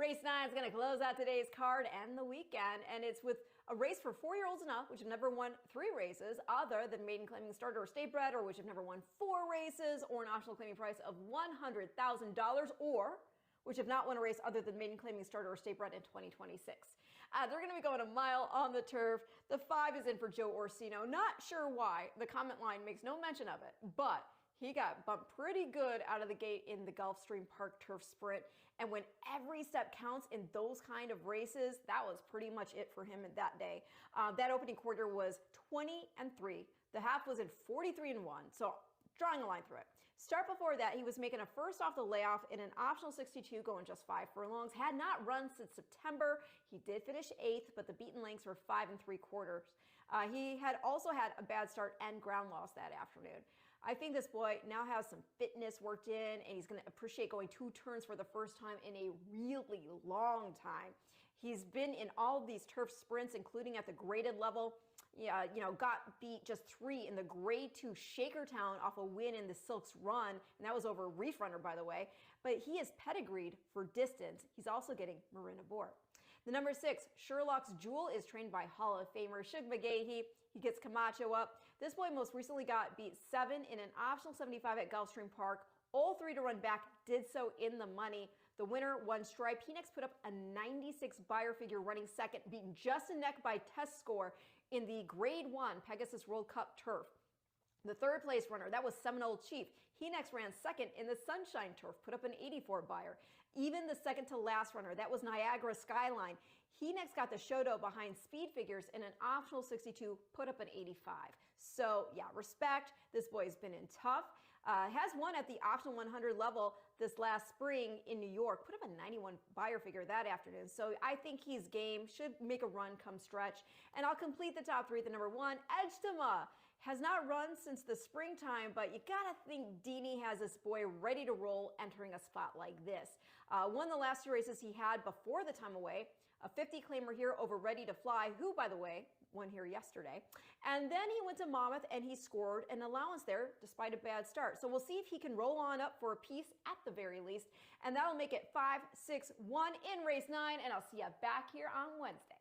Race 9 is going to close out today's card and the weekend, and it's with a race for 4-year-olds and up, which have never won 3 races other than maiden claiming starter or state bred, or which have never won 4 races, or an optional claiming price of $100,000, or which have not won a race other than maiden claiming starter or state bred in 2026. They're going to be going a mile on the turf. The 5 is in for Joe Orsino. Not sure why. The comment line makes no mention of it, but he got bumped pretty good out of the gate in the Gulfstream Park Turf Sprint. And when every step counts in those kind of races, that was pretty much it for him that day. That opening quarter was 20-3. The half was in 43-1. So drawing a line through it. Start before that, he was making a first off the layoff in an optional 62, going just 5 furlongs. Had not run since September. He did finish 8th, but the beaten lengths were 5 3/4. He had also had a bad start and ground loss that afternoon. I think this boy now has some fitness worked in, and he's going to appreciate going 2 turns for the first time in a really long time. He's been in all of these turf sprints, including at the graded level. Got beat just 3 in the grade 2 Shakertown off a win in the Silks Run, and that was over a reef runner, by the way. But he is pedigreed for distance. He's also getting Marina Bort. The number 6, Sherlock's Jewel, is trained by Hall of Famer Shug McGahee. He gets Camacho up. This boy most recently got beat 7 in an optional 75 at Gulfstream Park. All 3 to run back did so in the money. The winner won stripe. He next put up a 96 Beyer figure running second, beaten just a neck by test score in the Grade 1 Pegasus World Cup Turf. The third place runner, that was Seminole Chief. He next ran second in the Sunshine Turf, put up an 84 Beyer. Even the second to last runner, that was Niagara Skyline. He next got the Shoto behind Speed Figures in an optional 62, put up an 85. So yeah, respect. This boy's been in tough. Has won at the optional 100 level this last spring in New York. Put up a 91 Beyer figure that afternoon. So I think he's game. Should make a run come stretch. And I'll complete the top 3. The number 1, Edgedema. Has not run since the springtime, but you gotta think Dini has this boy ready to roll entering a spot like this. Won the last 2 races he had before the time away. A 50 claimer here over Ready to Fly, who, by the way, won here yesterday. And then he went to Monmouth and he scored an allowance there despite a bad start. So we'll see if he can roll on up for a piece at the very least. And that'll make it 5-6-1 in race 9. And I'll see you back here on Wednesday.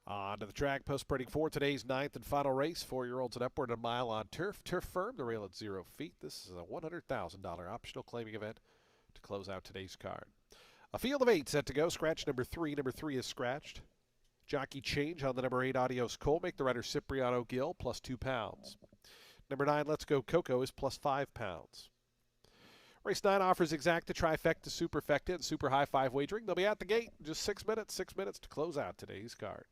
On to the track, post-sprinting for today's ninth and final race. 4-year-olds and upward, a mile on turf. Turf firm, the rail at 0 feet. This is a $100,000 optional claiming event to close out today's card. A field of 8 set to go. Scratch number 3. Number 3 is scratched. Jockey change on the number 8 Adios Cole. Make the rider Cipriano Gill plus 2 pounds. Number 9 Let's Go Coco is plus 5 pounds. Race 9 offers exacta, trifecta, superfecta, and super high 5 wagering. They'll be at the gate in just 6 minutes. 6 minutes to close out today's card.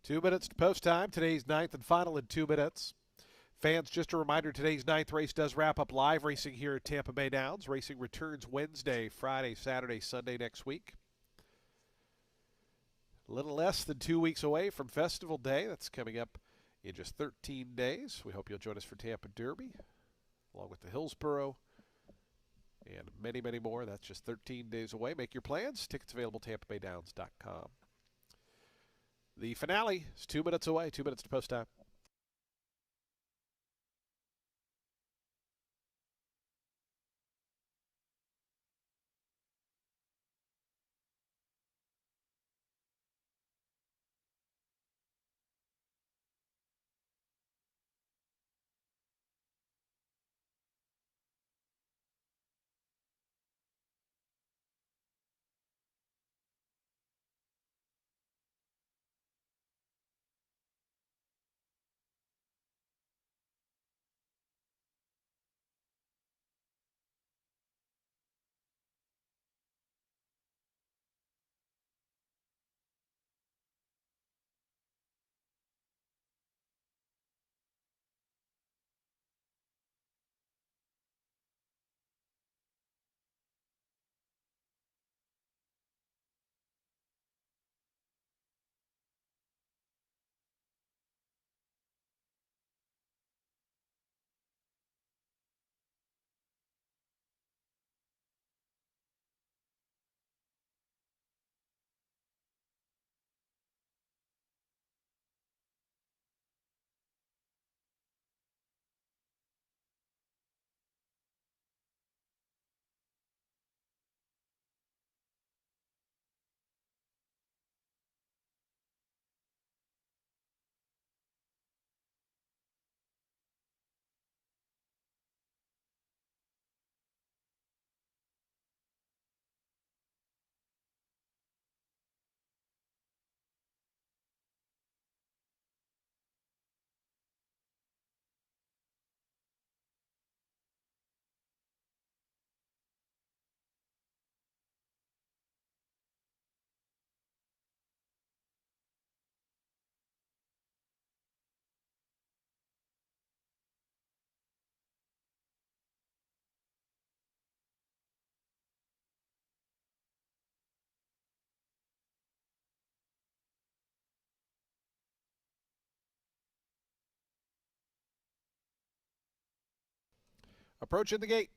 Two minutes to post time. Today's ninth and final in 2 minutes. Fans, just a reminder, today's ninth race does wrap up live racing here at Tampa Bay Downs. Racing returns Wednesday, Friday, Saturday, Sunday next week. A little less than 2 weeks away from Festival Day. That's coming up in just 13 days. We hope you'll join us for Tampa Derby, along with the Hillsborough and many, many more. That's just 13 days away. Make your plans. Tickets available at TampaBayDowns.com. The finale is 2 minutes away. 2 minutes to post time. Approaching the gate.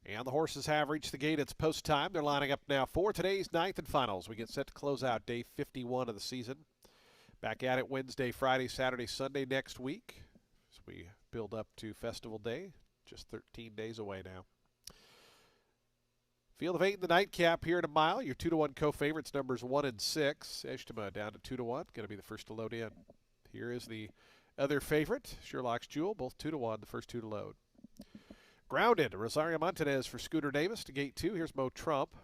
And the horses have reached the gate. It's post time. They're lining up now for today's ninth and finals. We get set to close out day 51 of the season. Back at it Wednesday, Friday, Saturday, Sunday next week as we build up to Festival Day. Just 13 days away now. Field of 8 in the nightcap here at a mile. Your 2-1 co-favorites, numbers 1 and 6. Eshtema down to 2-1. Going to be the first to load in. Here is the other favorite, Sherlock's Jewel, both 2-1, the first two to load. Grounded, Rosario Montanez for Scooter Davis to gate 2. Here's Mo Trump.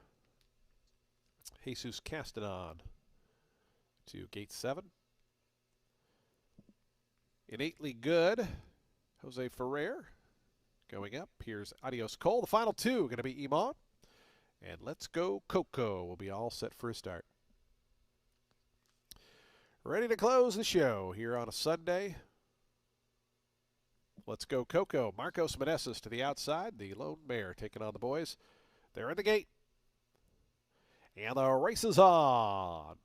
Jesus Castanon to gate 7. Innately Good, Jose Ferrer going up. Here's Adios Cole. The final two going to be Iman. And Let's Go Coco will be all set for a start. Ready to close the show here on a Sunday. Let's Go Coco. Marcos Meneses to the outside. The lone mare taking on the boys. They're in the gate. And the race is on.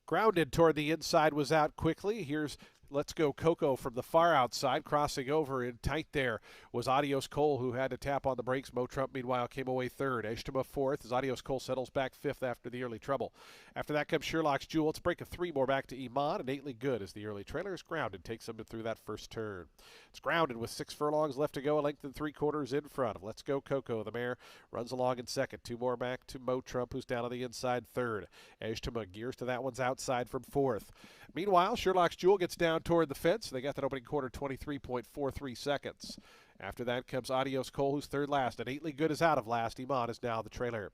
Grounded toward the inside was out quickly. Here's Let's Go Coco from the far outside. Crossing over in tight there was Adios Cole, who had to tap on the brakes. Mo Trump, meanwhile, came away third. Eshtema fourth as Adios Cole settles back fifth after the early trouble. After that comes Sherlock's Jewel. It's a break of 3 more back to Iman. Innately Good as the early trailer is grounded. Takes them through that first turn. It's grounded with 6 furlongs left to go. A length and 3/4 in front of Let's Go Coco. The mare runs along in second. 2 more back to Mo Trump, who's down on the inside third. Eshtema gears to that one's outside from fourth. Meanwhile, Sherlock's Jewel gets down toward the fence. They got that opening quarter 23.43 seconds. After that comes Adios Cole, who's third last. Innately Good is out of last. Iman is now the trailer.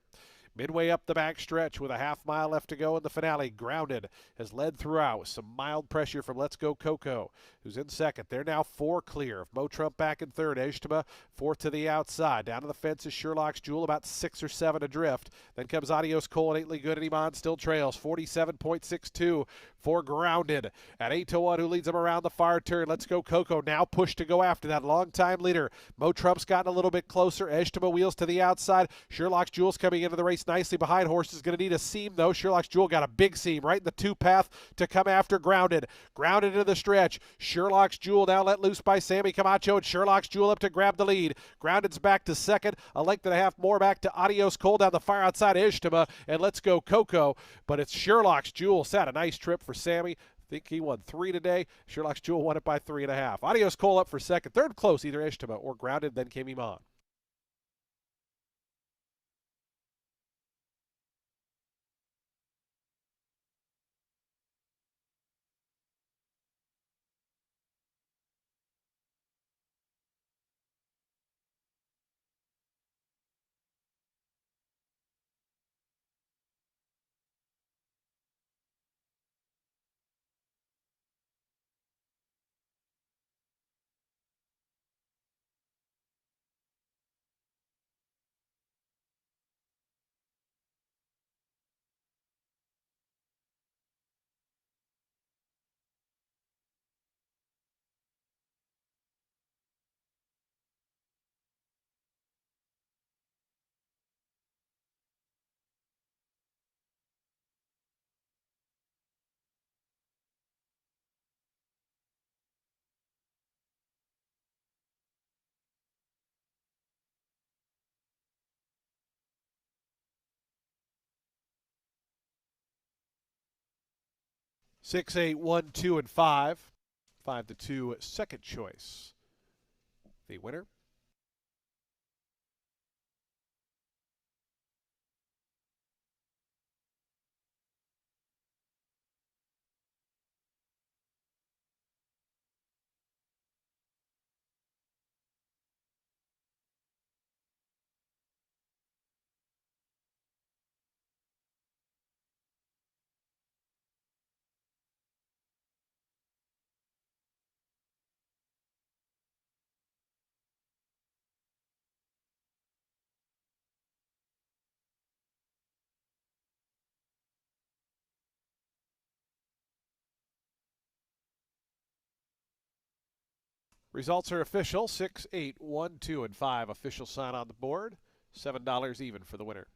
Midway up the back stretch with a half mile left to go in the finale. Grounded has led throughout with some mild pressure from Let's Go Coco, who's in second. They're now 4 clear. Mo Trump back in third. Eshtema fourth to the outside. Down to the fence is Sherlock's Jewel, about 6 or 7 adrift. Then comes Adios Cole. Innately Good, and Iman still trails. 47.62 for Grounded. At 8-1, who leads them around the far turn. Let's Go Coco now pushed to go after that long-time leader. Mo Trump's gotten a little bit closer. Eshtema wheels to the outside. Sherlock's Jewel's coming into the race nicely behind. Horse is going to need a seam, though. Sherlock's Jewel got a big seam right in the 2 path to come after Grounded. Grounded into the stretch. Sherlock's Jewel now let loose by Sammy Camacho, and Sherlock's Jewel up to grab the lead. Grounded's back to second. A length and a half more back to Adios Cole down the far outside. Eshtema and Let's Go Coco. But it's Sherlock's Jewel. Sat a nice trip for Sammy. I think he won 3 today. Sherlock's Jewel won it by 3.5. Adios Cole up for second. Third close, either Eshtema or Grounded. Then came Iman. 6, 8, 1, 2, and 5. 5 to 2, second choice. The winner. Results are official. 6, 8, 1, 2, and 5. Official sign on the board. $7 even for the winner.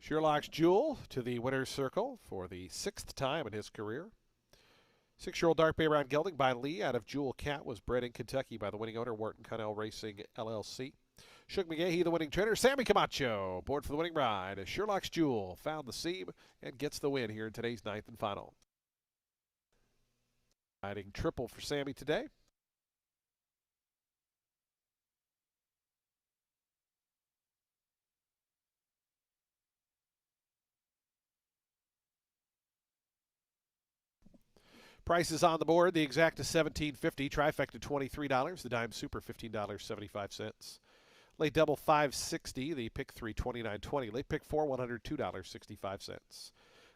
Sherlock's Jewel to the winner's circle for the 6th time in his career. 6-year-old dark bay round gelding by Lee out of Jewel Cat was bred in Kentucky by the winning owner, Wharton Connell Racing, LLC. Shug McGahee, the winning trainer. Sammy Camacho, board for the winning ride. Sherlock's Jewel found the seam and gets the win here in today's 9th and final. Riding triple for Sammy today. Prices on the board. The exacta $17.50. Trifecta $23. The dime super $15.75. Late double $5.60. The pick 3 $29.20. Late pick 4 $102.65.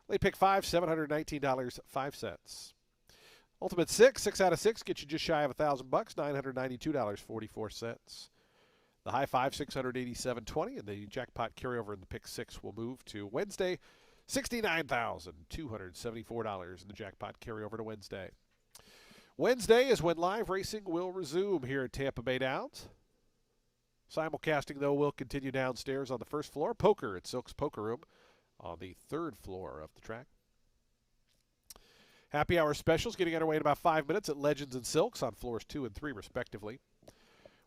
Late pick 5 $719.05. Ultimate 6 out of 6 gets you just shy of $1,000, $992.44. The high 5 $687.20, and the jackpot carryover in the pick 6 will move to Wednesday. $69,274 in the jackpot carryover to Wednesday. Wednesday is when live racing will resume here at Tampa Bay Downs. Simulcasting, though, will continue downstairs on the first floor. Poker at Silk's Poker Room on the 3rd floor of the track. Happy hour specials getting underway in about 5 minutes at Legends and Silks on floors 2 and 3, respectively.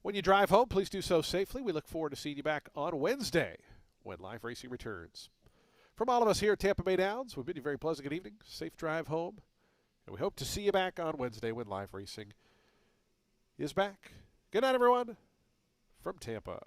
When you drive home, please do so safely. We look forward to seeing you back on Wednesday when live racing returns. From all of us here at Tampa Bay Downs, we bid you a very pleasant good evening, safe drive home, and we hope to see you back on Wednesday when live racing is back. Good night, everyone, from Tampa.